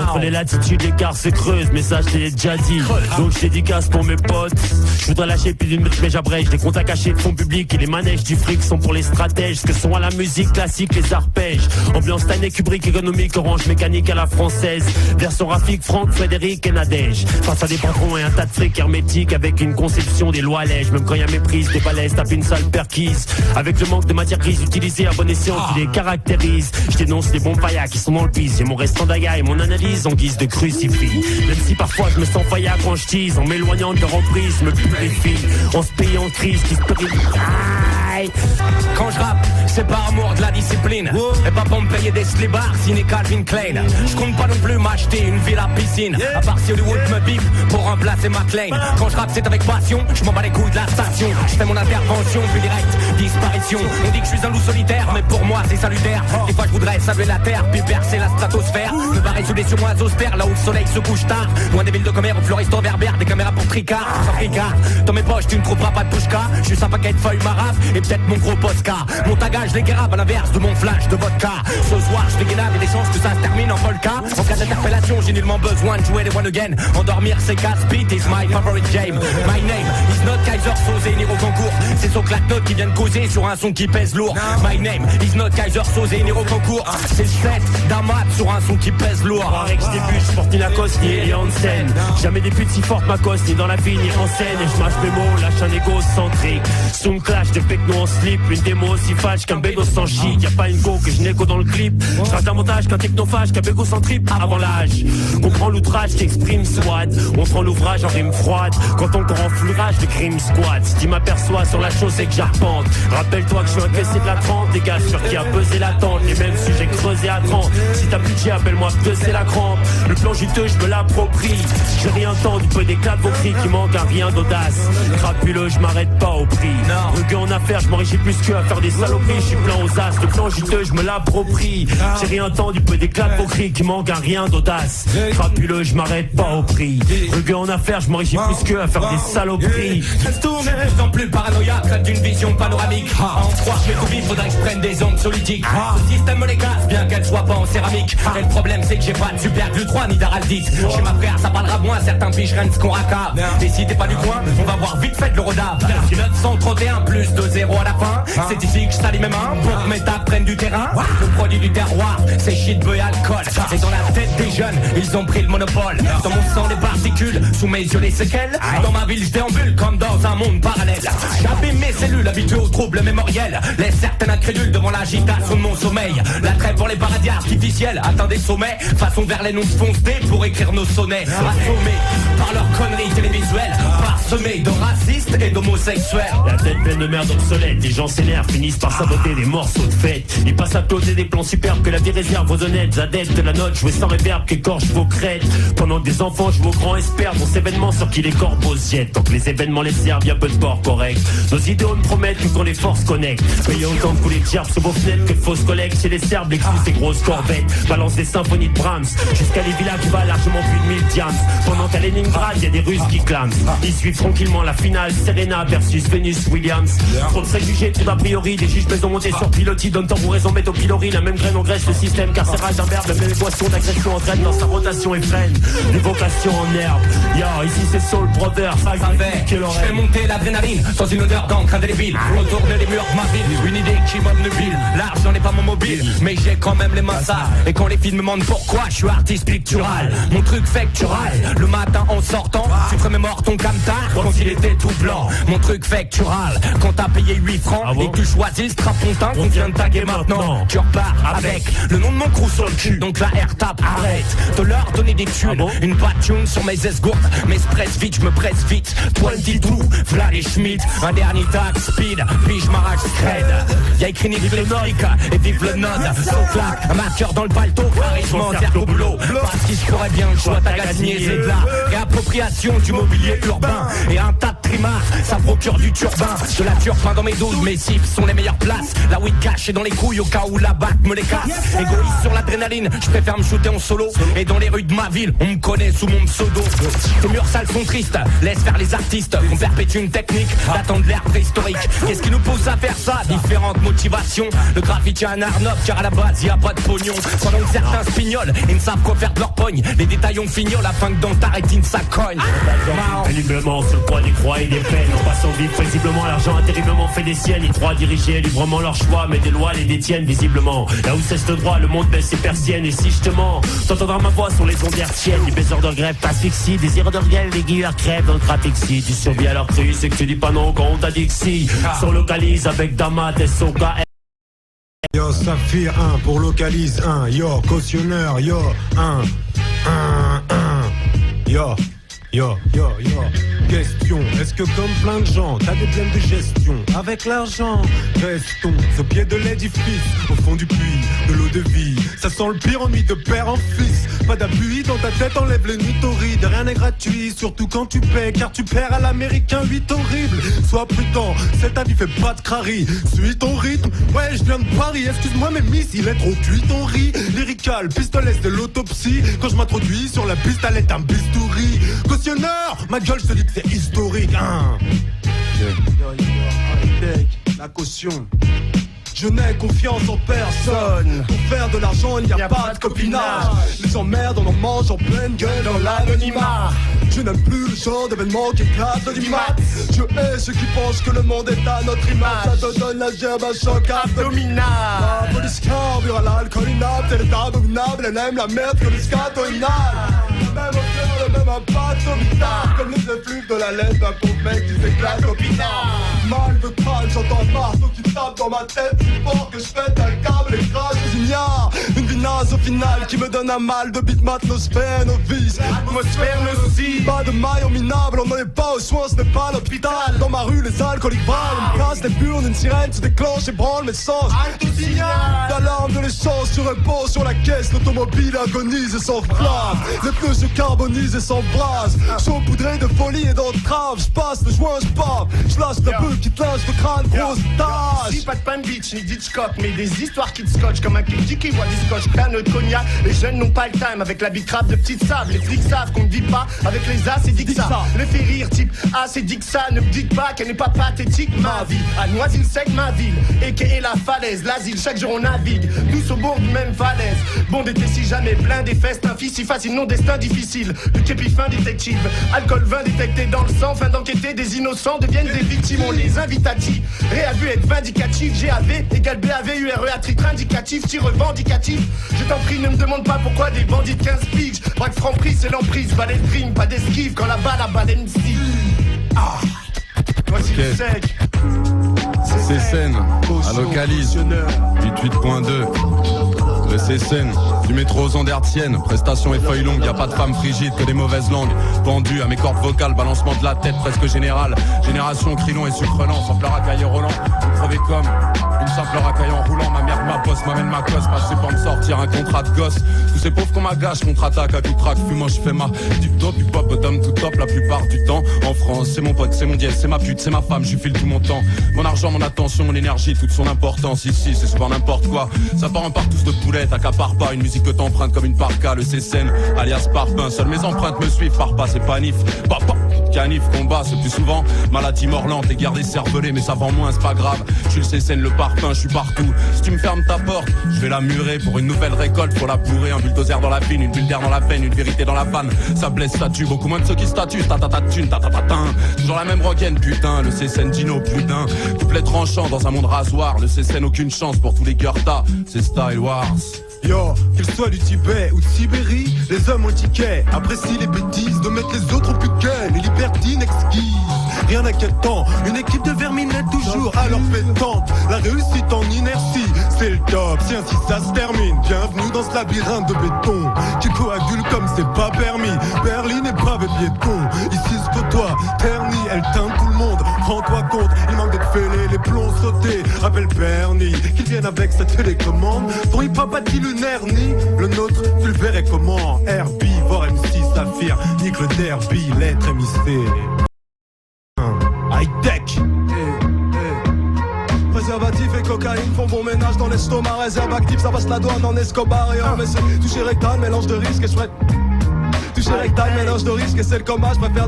Entre les latitudes l'écart se creuse, mais ça je t'ai déjà dit. Donc je dédicace pour mes potes. Je voudrais lâcher plus d'une mais j'abrège. Les comptes à cacher de fonds publics et les manèges du fric sont pour les stratèges. Ce que sont à la musique classique les arpèges. Ambiance Stanley Kubrick économique, orange mécanique à la française. Version Rafik, Franck, Frédéric et Nadège. Face à des patrons et un tas de fric hermétique avec une conception des lois allèges. Même quand y a méprise, des balaises tapent une sale perquise. Avec le manque de matière grise utilisée à bon escient qui les caractérise. Je dénonce les bons paillas qui sont dans le pisse. J'ai mon restant d'aga et mon analyse en guise de crucifix. Même si parfois je me sens faillat quand je tease. En m'éloignant de leur emprise, me purifie. En ce pays en crise qui se purifie. Quand je rappe, c'est par amour de la discipline. Et pas pour me payer des slibards, signé Calvin Klein. Je compte pas non plus m'acheter une villa piscine. À part si Hollywood me bip pour remplacer McLean. Quand je rappe c'est avec passion, je m'en bats les couilles de la station. Je fais mon intervention, puis direct, disparition. On dit que je suis un loup solitaire, mais pour moi c'est salutaire. Des fois je voudrais saluer la terre, puis percer la stratosphère. Me barrer sous des cieux moins austères, là où le soleil se couche tard. Loin des villes de commerce, au fleuriste en berbère, des caméras pour tricard, sans tricard. Dans mes poches tu ne trouveras pas de pushka. Je suis un paquet de feuilles marave et peut-être mon gros posca. Mon tagage les guérab à l'inverse de mon flash de vodka. Ce soir je fais guénave et des chances que ça se termine en polka. En cas d'interpellation j'ai nullement besoin de jouer les one again. Endormir c'est casse beat is my favorite game. My name is not Kaiser Soze ni Rocancourt. C'est son claque-note qui vient de causer sur un son qui pèse lourd. My name is not Kaiser Soze ni Rocancourt. C'est le set d'un mat sur un son qui pèse lourd. Avec je débute, je porte ni Lacoste ni Eli Hansen. Jamais des putes si fortes ma coste ni dans la vie ni en scène. Et je mâche mes mots, lâche un égo centrique. Sous une clash de techno en slip. Une démo aussi fâche qu'un bégo sans shit. Y'a pas une go que je n'écho dans le clip. Je rate davantage qu'un technophage qu'un bégo sans trip avant l'âge. Comprends l'outrage, t'exprime swad. On prend l'ouvrage en rime froide. Quand on court en flurage de crime squad. Si tu m'aperçois sur la chaussée que j'arpente. Rappelle-toi que je suis un caissier de la 30. Des gars sur qui a pesé la tente. Les mêmes sujets creusés à 30. Si t'as budget appelle-moi que c'est la crampe. Le plan juteux je me l'approprie. J'ai rien entendu, peu d'éclat de vos cris qui manquent un rien d'audace. Crapuleux je m'arrête pas au prix. Rugueux en affaires je m'enrichis plus que à faire des saloperies. Je suis plein aux as, le plan juteux je me l'approprie. J'ai rien entendu, peu d'éclat de vos cris qui manquent un rien d'audace. Crapuleux je m'arrête pas au prix. Rugueux en affaires je m'enrichis plus que à faire des saloperies. dynamique. Reste tourné, sans plus paranoïaque, rêve d'une vision panoramique. À en croire que mes copies, faudrait que je prenne des ondes solidiques. Ce système me les casse, bien qu'elle soit pas en céramique. Et le problème c'est que j'ai pas de super glue 3 ni d'araldite. Chez ma frère ça parlera moins, certains pigerens qu'on racave. Et si t'es pas du coin, on va voir vite fait le rodave. 931 plus de 0 à la fin. C'est ici que je salis mes mains pour que mes tapes prennent du terrain. Le produit du terroir, c'est shit, bœuf et alcool. Et dans la tête des jeunes, ils ont pris le monopole. Dans mon sang les particules, sous mes yeux les séquelles. Dans ma ville je déambule comme dans un monde parallèle. J'abîme mes cellules habituées aux troubles mémoriels. Laisse certains incrédules devant l'agitation de mon sommeil. L'attrait pour les paradis artificiels atteint des sommets. Façon vers les noms foncés pour écrire nos sonnets. Assommés par leurs conneries télévisuelles, parsemés de racistes et d'homosexuels. La tête pleine de merde obsolète, les gens s'énervent, finissent par saboter des morceaux de fête. Ils passent à côté des plans superbes que la vie réserve aux honnêtes adeptes de la note, jouer sans réverb qu'écorche vos crêtes. Pendant que des enfants jouent au grand espère dans ces événements sur qui les corbeaux jettent. Tant que les événements les servent, y'a peu de port correct. Nos idéaux me promettent que quand les forces connectent, mais y'a autant de coups les diables sous vos fenêtres que de fausses collègues. Chez les Serbes, l'excuse ces grosses corvettes balance des symphonies de Brahms jusqu'à les villas qui valent largement plus de 1000 diams. Pendant qu'à Leningrad, y'a des Russes qui clament. Ils suivent tranquillement la finale, Serena versus Venus Williams. Trop de préjugés, tout a priori, des juges maison montés sur pilotis, donnent tambouraison, mettent au pilori. La même graine engraisse le système carcéral d'un verbe, la même équation d'agression entraîne dans sa rotation et freine des vocations en herbe. Yo, ici c'est Soul Brother, ça je fais monter l'adrénaline sans une odeur d'encre indélébile. Retourner les murs de ma ville, une idée qui m'obnubile. L'argent n'est pas mon mobile, mais j'ai quand même les mains sales. Et quand les filles me demandent pourquoi je suis artiste pictural, mon truc factural, le matin en sortant, tu remémores ton camtar quand il était tout blanc. Mon truc factural, quand t'as payé 8 francs et que tu choisis le strapontin qu'on vient de taguer maintenant. Tu repars avec le nom de mon crew sur le cul. Donc la air-tap arrête de leur donner des thunes. Une patune sur mes esgourdes, mais se presse vite, je me presse vite. 22, v'là les Schmitt, un dernier tag speed, puis je m'arrache scred. Y'a écrit nique les Norica et vive le node. Son claque, un marqueur dans le palto, charisme terre au boulot. Parce qu'il se ferait bien le choix tagasinier, c'est de la réappropriation du mobilier urbain. Et un tas de trimards, ça procure du turbin. De la turpin dans mes doudes, mes cibles sont les meilleures places. La weed cache dans les couilles au cas où la batte me les casse. Égoïste sur l'adrénaline, je préfère me shooter en solo. Et dans les rues de ma ville, on me connaît sous mon pseudo. Les murs sales sont tristes, laisse faire les artistes. On perpétue une technique d'attendre l'ère préhistorique. Qu'est-ce qui nous pousse à faire ça? Différentes motivations. Le graffiti a un art noble car à la base y a pas de pognon. Pendant que certains spignolent et ne savent quoi faire de leur pogne. Les détaillons fignolent afin que dans ta rétine ça cogne. Péniblement sur le poids des croix et des peines. En passant vite, paisiblement, l'argent a terriblement fait des siennes. Ils croient diriger librement leur choix, mais des lois les détiennent visiblement. Là où cesse le droit, le monde baisse ses persiennes. Et si je te mens, t'entendras ma voix sur les ondes hertziennes. Les baiseurs de grève t'asphyxient, désir de regret, les guilleurs crèvent dans le trafic. Si tu survis à leur cri, c'est que tu dis pas non quand on t'a dit que si. Se relocalise avec Damat et Soka. Yo, Saphir 1 pour localise 1. Yo, cautionneur, yo, 1. Yo. Question, est-ce que comme plein de gens, t'as des problèmes de gestion avec l'argent? Restons au pied de l'édifice, au fond du puits, de l'eau de vie. Ça sent le pire en nuit de père en fils. Pas d'appui dans ta tête, enlève les nuits torrides. Rien n'est gratuit, surtout quand tu paies, car tu perds à l'américain 8 horrible. Sois prudent, cet avis fait pas de crari. Suis ton rythme, ouais je viens de Paris. Excuse-moi mais miss, il est trop cuit ton riz. Lyrical, pistolet de l'autopsie. Quand je m'introduis sur la piste, elle est un bistouri. Cautionneur, ma gueule je te dis que c'est historique, hein. La caution. Je n'ai confiance en personne. Pour faire de l'argent, il n'y a pas de copinage. Les emmerdes, on en mange en pleine gueule dans l'anonymat. Je n'aime plus le genre d'événement qui éclate le dimat. Je hais ceux qui pensent que le monde est à notre image. Ça te donne la gerbe à choc abdominal. La police carbure à l'alcool inapte. Elle est abominable, elle aime la merde comme le scatoïnal. Le même odeur, le même impact au mitard. Comme les effluves de la laine d'un pauvre mec qui s'éclate au pinard. Mal de crâne, j'entends un marteau qui tape dans ma tête. Si fort que je pète un câble et crache des ignares. Une vie naze au final qui me donne un mal de bite atmosphère, novice. Atmosphère aussi. Pas de maillot minable, on n'en est pas aux soins, ce n'est pas l'hôpital. Dans ma rue, les alcooliques brûlent. Une casse des burnes, une sirène se déclenche et branle mes sens. L'alarme de l'essence se repose sur la caisse. L'automobile agonise et s'enflamme. Les pneus se carbonisent et s'embrasent. Saupoudrés de folie et d'entrave. grave, j'passe le joint, j'pars, j'lâche la beuh qui te lâche le crâne, grosse tâche. Si pas de Pan Beach ni d'Hitchcock, mais des histoires qui te scotchent comme un clip qui voit du scotch, canne de cognac. Les jeunes n'ont pas le time avec la bicrape de petite sable. Les flics savent qu'on ne dit pas avec les as, c'est dit que ça. Le fait rire type ah c'est dit que ça. Ne me dites pas qu'elle n'est pas pathétique ma vie. À Noisy-le-Sec ma ville, et qu'est la falaise, l'asile, chaque jour on navigue, tous au bord du même falaise. Bon d'été si jamais plein des festes, un fils si facile, non destin difficile. Le képi fin détective, alcool vin détecté dans le sang, fin d'enquêter, des innocents deviennent des victimes. On les invite à ti, réabu être vindicatif, GAV égale BAV, UREA, titre indicatif, tir revendicatif. Je t'en prie ne me demande pas pourquoi des bandits de 15 piges. Braque franc prix c'est l'emprise, balai de rime, pas d'esquive quand la balle MC. Ah, voici le sec. CSN, à localise, 88.2. Le CSN, du métro aux ondes hertziennes, prestations et feuilles longues, y a pas de femmes frigides, que des mauvaises langues. Pendues à mes cordes vocales, balancement de la tête presque général. Génération crilon et sucre lent, simple racaille roulant. Vous crevez comme une simple racaille en roulant. Ma mère, ma poste, m'amène ma cosse, passé pour me sortir un contrat de gosse. Tous ces pauvres qu'on m'agache, contre-attaque à coup de track, fumant, je fais ma du top, du pop, d'homme tout top la plupart du temps. En France, c'est mon pote, c'est mon dièse, c'est ma pute, c'est ma femme, je lui file tout mon temps. Mon argent, mon attention, mon énergie, toute son importance. Ici, c'est souvent n'importe quoi. Ça part en partous de poulet, t'accapare pas. Une musique que t'empruntes comme une parka, le CSN, alias parpaing. Seules mes empreintes me suivent, par pas, c'est pas nif. Papa, canif, combat, c'est plus souvent maladie morlante et guerre des cervelés, mais ça vend moins, c'est pas grave. Je suis le CSN, le parpaing, je suis partout. Si tu me fermes ta porte, je vais la murer. Pour une nouvelle récolte, faut la bourrer. Un bulldozer dans la vigne, une bulle d'air dans la veine, une vérité dans la vanne. Ça blesse, ça tue, beaucoup moins de ceux qui statuent. Toujours la même rogaine, putain. Le CSN Dino, plus d'un couplet tranchant dans un monde rasoir. Le CSN, aucune chance pour tous les Goethe, c'est Style Wars. Yo, qu'il soit du Tibet ou de Sibérie, les hommes ont le ticket, apprécient les bêtises, de mettre les autres au puquet, les libertines exquises. Rien d'inquiétant, une équipe de verminettes toujours à leur pétante. La réussite en inertie, c'est le top, si ainsi ça se termine. Bienvenue dans ce labyrinthe de béton qui coagule comme c'est pas permis. Berlin est brave et piéton, ici se côtoie, terni, elle teinte tout le monde. Rends-toi compte, il manque d'être fêlé, les plombs sautés. Rappelle Bernie, qu'il vienne avec sa télécommande. Ton hip-hop a-t-il une hernie? Le nôtre, tu le verrais comment? Herbivore, MC, Saphir, nique le derby, lettre émissée. High-tech. Préservatif et cocaïne font bon ménage dans l'estomac. Réserve actif, ça passe la douane en Escobar. Et mais c'est toucher rectal, mélange de risque et chouette. Toucher rectal, mélange de risque et c'est le coma, je préfère.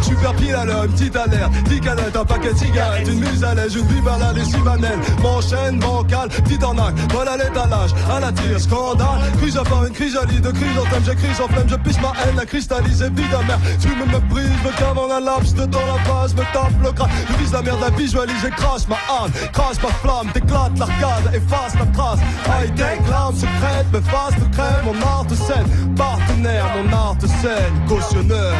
Super pile à l'heure, une petite alerte, 10 canettes, un paquet de cigarettes, une mise à l'aise, une bibalade et subanelle. M'enchaîne, bancal, petite arnaque, vol à l'étalage, à la tire, scandale. Crise à part une chrysalide, de crise en thème, j'écris en flemme, je piche ma haine, la cristallise et vide mère. Tu me méprises, me cave en un laps, de dans la base, me tape le crâne. Je vise la merde, la visualise et crache ma âme, crache ma flamme, t'éclate l'arcade, efface la trace. High tech, l'âme secrète, me fasse de crème, mon art de scène, partenaire, mon art de scène, cautionneur.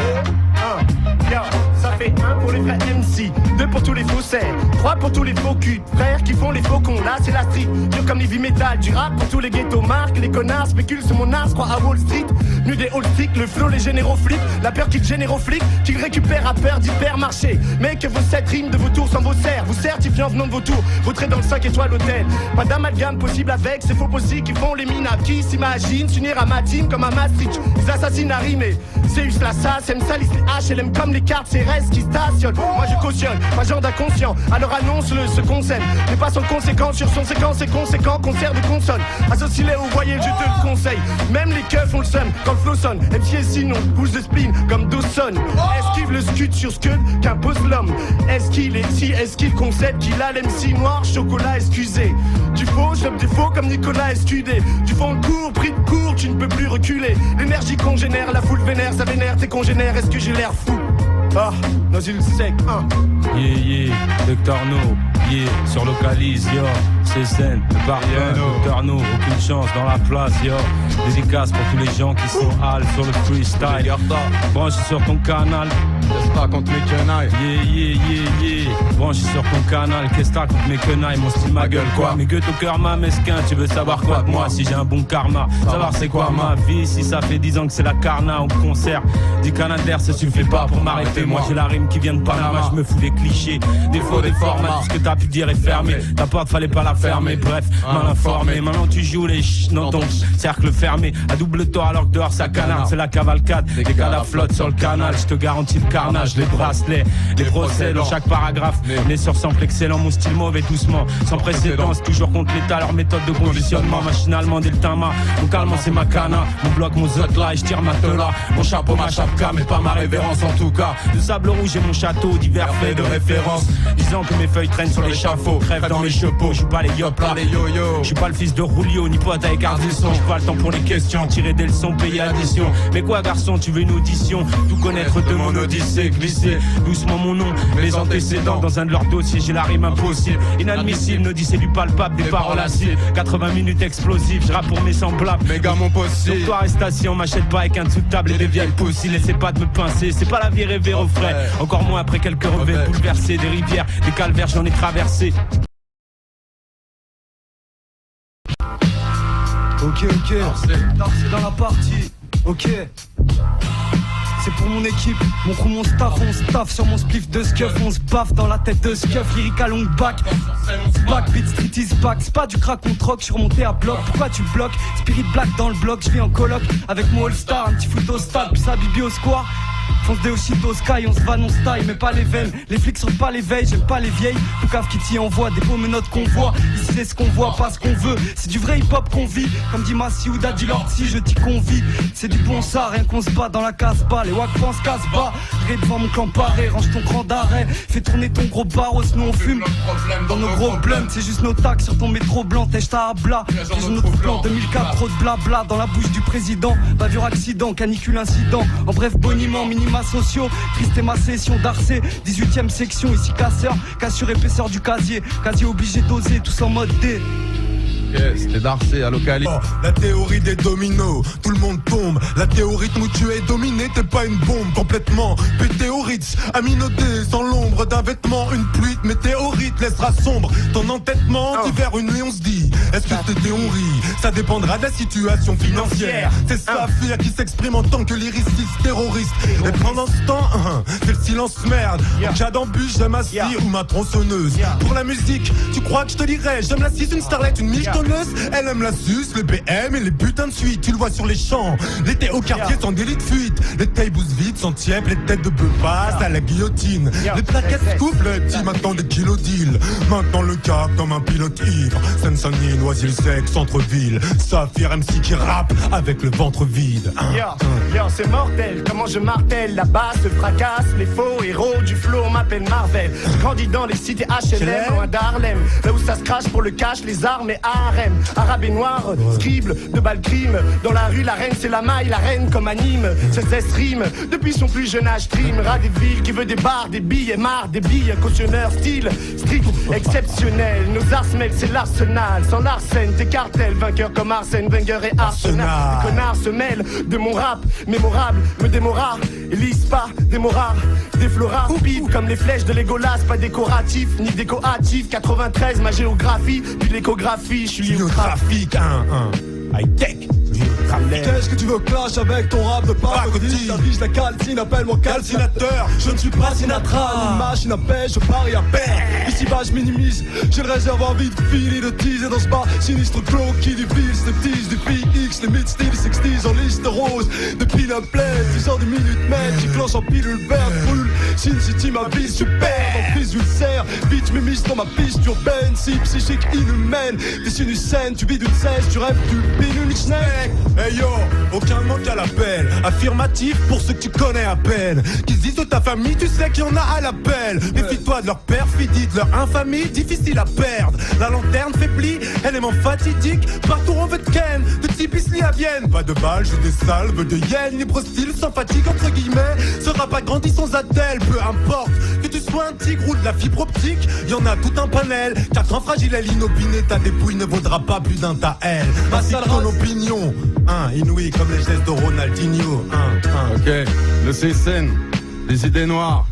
Ça fait 1 pour les vrais MC, 2 pour tous les faussaires, 3 pour tous les faux culs, frères qui font les faucons. Là c'est la street, dur comme les vies métal, du rap pour tous les ghettos marques, les connards spéculent sur mon art, croient à Wall Street. Nu des old sticks, le flow, les généraux flics, la peur qu'ils génèrent aux flics, qu'ils récupèrent à peur d'hypermarché. Mais que vos 7 rimes de vos tours sans vos serres, vous certifiant venant de vos tours, vautrez dans le 5 étoiles hôtel. Pas d'amalgame possible avec ces faux possibles qui font les minables, qui s'imaginent s'unir à ma team comme à Maastricht. Ils assassinent à rimer, c'est juste la sasse, aime salisse les haches, elle aime comme les cartes, c'est restes qui stationnent. Moi je cautionne, pas genre d'inconscient, alors annonce-le, ce concerne. Mais pas sans conséquence sur son séquence et conséquent, concert de consonne. Associe-les au voyelles, je te le conseille. Même les keufs ont le seum quand le flow sonne. MC et sinon, bouge de spleen comme Dawson. Esquive le scud sur scud qu'impose l'homme. Est-ce qu'il est si, est-ce qu'il concède qu'il a l'MC noir, chocolat excusé. Du faux, chope des faux comme Nicolas Escudé. Du fond de cours, pris de court, tu ne peux plus reculer. L'énergie qu'on génère, la foule vénère, ça vénère tes congénères. Est-ce que j'ai l'air fou? Ah, dans une sec, Yeah, yeah, Docteur No, yeah, sur localise, yo, CSN, le parfum, Docteur No, aucune chance dans la place, yo. Dédicace pour tous les gens qui sont hal sur le freestyle. Branche sur ton canal. Qu'est-ce contre mes quenailles? Yeah, yeah, yeah, yeah. Branche sur ton canal. Qu'est-ce contre mes quenailles? Mon style, ma gueule, quoi. Mais que ton cœur, ma mesquin, tu veux savoir quoi de moi? Si j'ai un bon karma, savoir c'est quoi ma vie? Si ça fait 10 ans que c'est la carna au concert. Dis Canadair, ça suffit pas pour m'arrêter. Moi j'ai la rime qui vient de Panama, je me fous des clichés, des faux, des formats. Tout ce que t'as pu dire est fermé. Ta porte fallait pas la fermé. Bref, mal informé. Maintenant tu joues les dans ton cercle fermé. À double tour alors que dehors ça canarde. C'est la cavalcade, les gars la flotte sur le canal. Je te garantis le carnage, les bracelets, les procès dans chaque paragraphe. Les sœurs semblent excellents, mon style mauvais doucement. Sans précédence, toujours contre l'état, leur méthode de conditionnement. Machinalement dès le tama, mon calme c'est ma cana. Mon bloc, mon zot là, et je tire ma teula. Mon chapeau, ma chapka, mais pas ma révérence en tout cas. De sable rouge et mon château, divers faits de référence. Disant que mes feuilles traînent sur l'échafaud, crève dans les chepeaux. Je suis pas les yop là, les yo-yo. Je suis pas le fils de Rulio, ni pote avec Ardisson. J'ai pas le temps pour les questions, tirer des leçons, payer addition. Mais quoi garçon, tu veux une audition? Tout connaître de mon odyssée, glisser doucement mon nom, les antécédents. Dans un de leurs dossiers, j'ai la rime impossible. Inadmissible, n'odyssée du palpable, des paroles acides. 80 minutes explosives, je rappe pour mes semblables. Méga mon possible. Sur toi arrestation, m'achète pas avec un dessous de table et des vieilles poussies. Laissez pas de me pincer, c'est pas la vie rêvée au frais. Encore moins après quelques revers bouleversés. Des rivières, des calvaires, j'en ai traversé. Ok, c'est dans la partie. Ok. C'est pour mon équipe, mon crew, mon staff, on se taffe sur mon spliff de scuff, on se baffe dans la tête de scuff, lyrical long back, back, beat street is back, c'est pas du crack on troque, je suis remonté à bloc, pourquoi tu bloques, Spirit Black dans le bloc, je vis en coloc, avec mon all-star, un petit foot au stade, puis ça bibi au square. Fonce des Oshito au sky, on se vanne, on se taille, mais pas les veines. Les flics sont pas l'éveil, j'aime pas les vieilles. Poucave qui t'y envoie, des beaux menottes qu'on voit. Ici c'est ce qu'on voit, pas ce qu'on veut. C'est du vrai hip-hop qu'on vit. Comme dit Massi ou Daddy Lorty, je t'y convie. C'est du bon ça, rien qu'on se bat dans la casse-bas. Les wack pensent casse-bas. Ré devant mon clan paré, range ton cran d'arrêt. Fais tourner ton gros barreau, sinon on fume. Dans nos gros blunts, c'est juste nos tacs sur ton métro blanc. Tèche ta habla. J'ai notre plan 2004, trop de blabla dans la bouche du président. Bavure accident, canicule incident. En bref, boniment, minima sociaux. Triste est ma session d'Arcé, 18ème section, ici casseur, cassure épaisseur du casier obligé d'oser, tous en mode D. C'était Darcé à Locali. Oh, la théorie des dominos, tout le monde tombe. La théorie où tu es dominé, t'es pas une bombe complètement pété au Ritz, aminodé, sans l'ombre d'un vêtement. Une pluie de météorite laissera sombre ton entêtement. D'hiver une nuit on se dit, est-ce que c'était on rit? Ça dépendra de la situation financière. C'est Saphir qui s'exprime en tant que lyriciste terroriste. Et pendant ce temps, c'est le silence merde. En cas d'embûche, j'aime ma scie ou ma tronçonneuse. Pour la musique, tu crois que je te dirais, j'aime la 6, une starlette, une miche. Elle aime la suce, le BM et les putains de suite. Tu le vois sur les champs, l'été au quartier sans délit de fuite. Les tailles bousent vite, sans tiep, les têtes de bœuf passent à la guillotine. Les plaquettes scoop, les petits maintenant des kilos deal. Maintenant le cap comme un pilote ivre. Seine-Saint-Denis, Noisy-le-Sec, centre-ville. Saphir MC qui rappe avec le ventre vide. Yo, c'est mortel, comment je martèle. La basse fracasse, les faux héros du flow m'appellent Marvel. Grandis dans les cités HLM, loin d'Harlem. Là où ça se crache pour le cash, les armes et arabe et noir, scribe de balles crime. Dans la rue, la reine c'est la maille, la reine comme anime. Cette rime, depuis son plus jeune âge, stream. Rat des villes qui veut des bars, des billets, marre des billes. Cautionneur, style, strict, exceptionnel. Nos arsenals, c'est l'arsenal. Sans l'arsène, tes cartels, vainqueurs comme Arsène, Wenger et Arsenal. Les connards se mêlent de mon rap, mémorable, me démora. Lise pas, démora, déflora, rapide comme les flèches de Legolas. Pas décoratif, ni décoratif. 93, ma géographie, puis l'échographie. Je suis lié au trafic, high-tech. Qu'est-ce que tu veux clash avec ton rap de parodie? T'affiches la calcine, appelle-moi calcinateur. Je ne suis pas Sinatra, une machine à pêche, je parie à perdre. Ici bas je minimise, j'ai le réservoir vide, fini de teaser dans ce bar. Sinistre clos qui divise, les tease du PX, les mid-style 60s en liste rose. Depuis la plaine, 10 heures du minute mètre, j'y clenche en pilule verte, brûle. Sin City ma vie super, en fils ulcère. Bitch m'émisse dans ma piste urbaine, si psychique inhumaine. Dessine une scène, tu vis d'une cesse, tu rêves du pinule snack. Hey yo, aucun manque à l'appel. Affirmatif pour ceux que tu connais à peine. Qui se disent de ta famille, tu sais qu'il y en a à l'appel. Méfie-toi de leur perfidie, de leur infamie, difficile à perdre. La lanterne faiblit, élément fatidique. Partout on veut de Ken, de type Isli à Vienne. Pas de balles, j'ai des salves de yens. Libre style sans fatigue entre guillemets. Sera pas grandi sans attel, peu importe. Que tu sois un tigre ou de la fibre optique, y en a tout un panel. 4 ans fragile, elle inopinée, ta dépouille ne vaudra pas plus d'un ta L. Ainsi que ton opinion. Inouï comme les gestes de Ronaldinho. Ok, le CSN, les idées noires.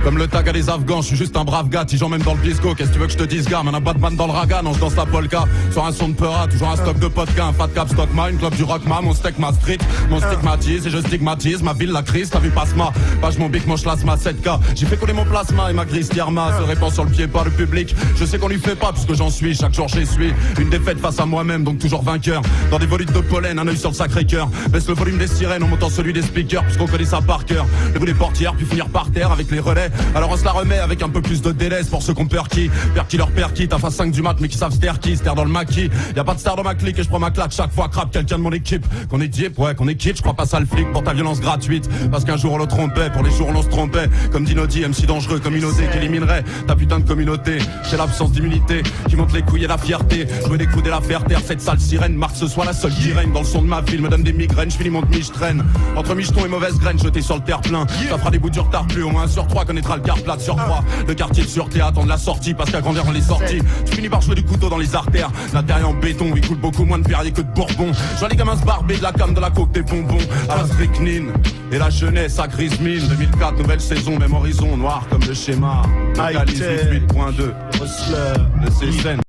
Comme le tag à des Afghans, je suis juste un brave gars, tigeant même dans le bisco. Qu'est-ce que tu veux que je te dise, gars? Man, un Batman dans le raga, non, je danse la polka. Sur un son de peura, toujours un stock de vodka, un fat cap stock ma, une club du rockma, mon steak, ma street, mon stigmatise et je stigmatise ma ville, la crise, t'as vu Pasma, page mon bic, mon chlasma, 7K. J'ai fait couler mon plasma et ma grise tierma se répand sur le pied par le public. Je sais qu'on lui fait pas puisque j'en suis, chaque jour j'essuie une défaite face à moi-même, donc toujours vainqueur. Dans des volutes de pollen, un œil sur le Sacré-Cœur. Baisse le volume des sirènes en montant celui des speakers, puisqu'on connaît ça par cœur. Le bout des portières, puis finir par terre avec les relais. Alors on se la remet avec un peu plus de délai pour ceux qu'on perquis. Perquis leur perquis, t'as face 5 du mat mais qui savent sterquis, ster dans le maquis. Y'a pas de star dans ma clique et je prends ma claque chaque fois crappe quelqu'un de mon équipe. Qu'on est deep, ouais, qu'on est quitte, je crois pas ça le flic pour ta violence gratuite. Parce qu'un jour on le trompait, pour les jours on se trompait. Comme Dinodi, MC dangereux, communauté qui éliminerait ta putain de communauté. J'ai l'absence d'immunité qui monte les couilles et la fierté. Je me découde et la faire taire, cette sale sirène marque ce soit la seule qui règne. Dans le son de ma ville me donne des migraines, je finis mon demi, je traîne. Entre micheton et mauvaise graine, jeté sur le terre-plein. Ça fera des bouts du retard, plus au moins 1 sur 3 connaîtra le quart plate sur 3. Le quartier de sûreté attend de la sortie parce qu'à grandir dans les sorties. Tu finis par jouer du couteau dans les artères. La terre est en béton, il coule beaucoup moins de Perrier que de Bourbon. Je vois les gamins se barber de la cam, de la coke, des bonbons. À la strychnine et la jeunesse à grise mine. 2004, nouvelle saison, même horizon, noir comme le schéma. Localise 8.2. Le CSN.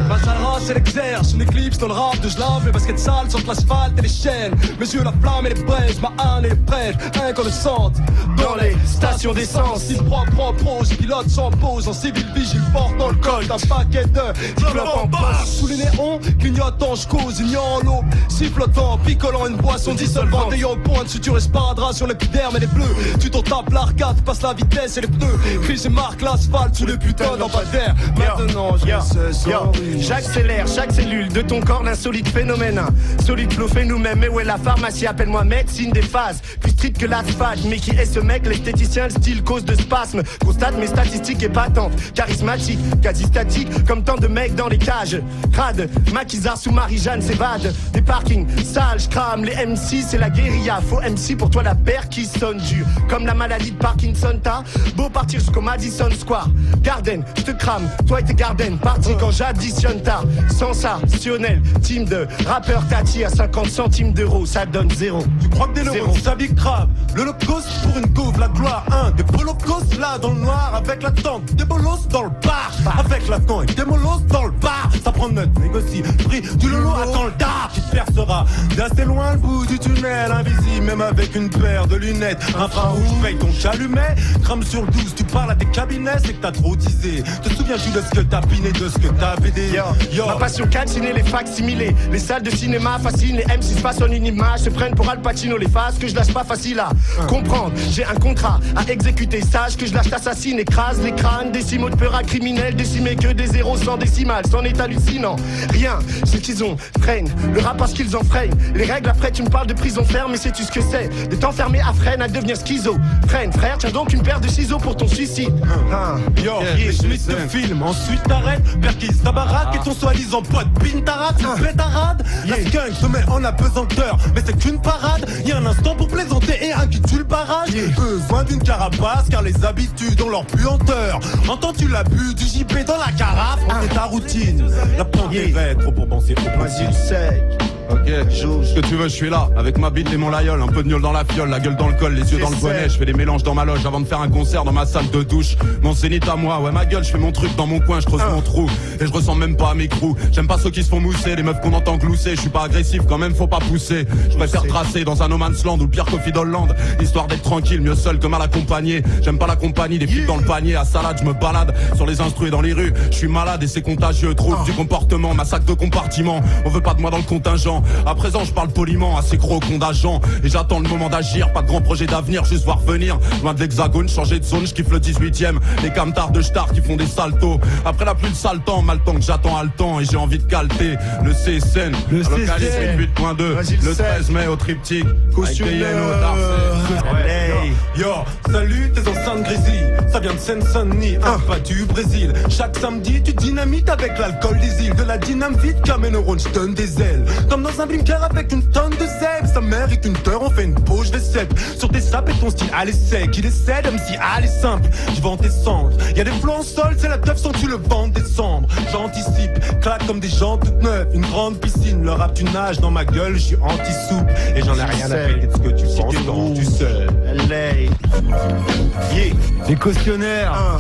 Ma sale race, elle exerce une éclipse dans le rap de je lave les baskets sales sur l'asphalte et les chaînes. Mes yeux, la flamme et les braises, ma haine et les prêches, incandescentes. Dans les stations d'essence, il propre, je pilote sans pause. En civil vigile, porte dans le col d'un paquet de diplômes en poche. Sous les néons, clignotant, je cause, ignorant l'eau. Sifflotant, picolant une boisson dissolvante. Ayant au point de suture et sparadrap sur l'épiderme et les bleus. Tu t'en tapes l'arcade, passe la vitesse et les pneus. Crise et marque l'asphalte sous les putains d'empatères. Maintenant, je sais. J'accélère chaque cellule de ton corps d'insolite phénomène. Solide flow fait nous-mêmes, mais où est la pharmacie? Appelle-moi médecine des phases. Plus street que l'asphalte, mais qui est ce mec? L'esthéticien, le style cause de spasme. Constate mes statistiques épatantes, charismatique, quasi statique, comme tant de mecs dans les cages. Crade, maquisard sous Marie-Jeanne s'évade. Des parkings sales, j'crame les MC, c'est la guérilla. Faux MC pour toi la paire qui sonne dure. Comme la maladie de Parkinson, t'as beau partir jusqu'au Madison Square Garden, j'te crame, toi et tes Garden. Parti quand j'additionne ta sensationnel team de rappeurs Tati à 50 centimes d'euros, ça donne 0. Tu crois que des neurones s'habillent crabe? L'holocauste pour une gauve, la gloire, des holocaustes là dans le noir avec la tente, des bolos dans le bar, avec la tente et des molos dans le bar. Ça prend notre négocie, prix du lolo attends le dard qui te percera d'assez loin le bout du tunnel, invisible même avec une paire de lunettes infrarouge. Paye ton chalumet, crame sur le 12, tu parles à tes cabinets, c'est que t'as trop disé. Te souviens-tu de ce que t'as piné, de ce que t'as BD? Yo. Ma passion calciner les facsimilés. Les salles de cinéma fascinent, les M6 façonnent une image, se prennent pour Al Pacino, les faces que je lâche pas facile à comprendre. J'ai un contrat à exécuter, sache que je lâche t'assassine, écrase les crânes, décimaux de peur à criminels, décimés que des zéros sans décimales, c'en est hallucinant. Rien, c'est qu'ils ont freine, le rap parce qu'ils en freinent. Les règles après tu me parles de prison ferme, mais sais-tu ce que c'est? D'être enfermé à freine, à devenir schizo. Freine, frère, tiens donc une paire de ciseaux pour ton suicide. Yo, les Schmitt de film, ensuite t'arrêtes, perquise ta baraque et ton soi-disant pote Pintarade, c'est pétarade. La skunk te met en apesanteur, mais c'est qu'une parade. Y'a un instant pour plaisanter et un qui tue le barrage. Besoin d'une carapace car les habitudes ont leur puanteur. Entends-tu l'abus du JP dans la carafe? C'est ta routine, la pente est raide, trop pour penser au principe sec. Ok, ce que tu veux, je suis là, avec ma bite et mon layol, un peu de gnôle dans la fiole, la gueule dans le col, les yeux dans le bonnet, je fais des mélanges dans ma loge avant de faire un concert dans ma salle de douche. Mon zénith à moi, ouais ma gueule, je fais mon truc dans mon coin, je creuse mon trou, et je ressemble même pas à mes crews. J'aime pas ceux qui se font mousser, les meufs qu'on entend glousser, je suis pas agressif quand même, faut pas pousser. Je préfère tracer dans un no man's land ou le pire Coffee d'Hollande, histoire d'être tranquille, mieux seul que mal accompagné. J'aime pas la compagnie, des flics dans le panier, à salade, je me balade sur les instruits dans les rues, je suis malade et c'est contagieux, trouble du comportement, massacre de compartiment, on veut pas de moi dans le contingent. À présent je parle poliment à ces gros cons d'agents et j'attends le moment d'agir, pas de grand projet d'avenir, juste voir venir loin de l'hexagone, changer de zone, je kiffe le 18ème, les camtards de Star qui font des saltos. Après la pluie de sale temps, mal temps que j'attends à le temps et j'ai envie de calter le CSN, le localise 8.2, le 13 mai au triptyque, Yo, salut tes enceintes grizzly, ça vient de Seine-Saint-Denis, pas du Brésil. Chaque samedi tu dynamites avec l'alcool des îles, de la dynamite comme un neurone, je donne des ailes. Comme dans un blinker avec une tonne de sève, sa mérite une heure, on fait une poche de sève. Sur tes sapes et ton style, allez sec, il essaie même si allez simple, je vends tes cendres. Y'a des flots en sol, c'est la teuf sans tu le vends décembre. J'anticipe, claque comme des gens toutes neuves, une grande piscine, le rap tu nages dans ma gueule, je suis anti-soupe. Et j'en ai rien à péter de ce que tu penses quand tu sais. Les cautionnaires.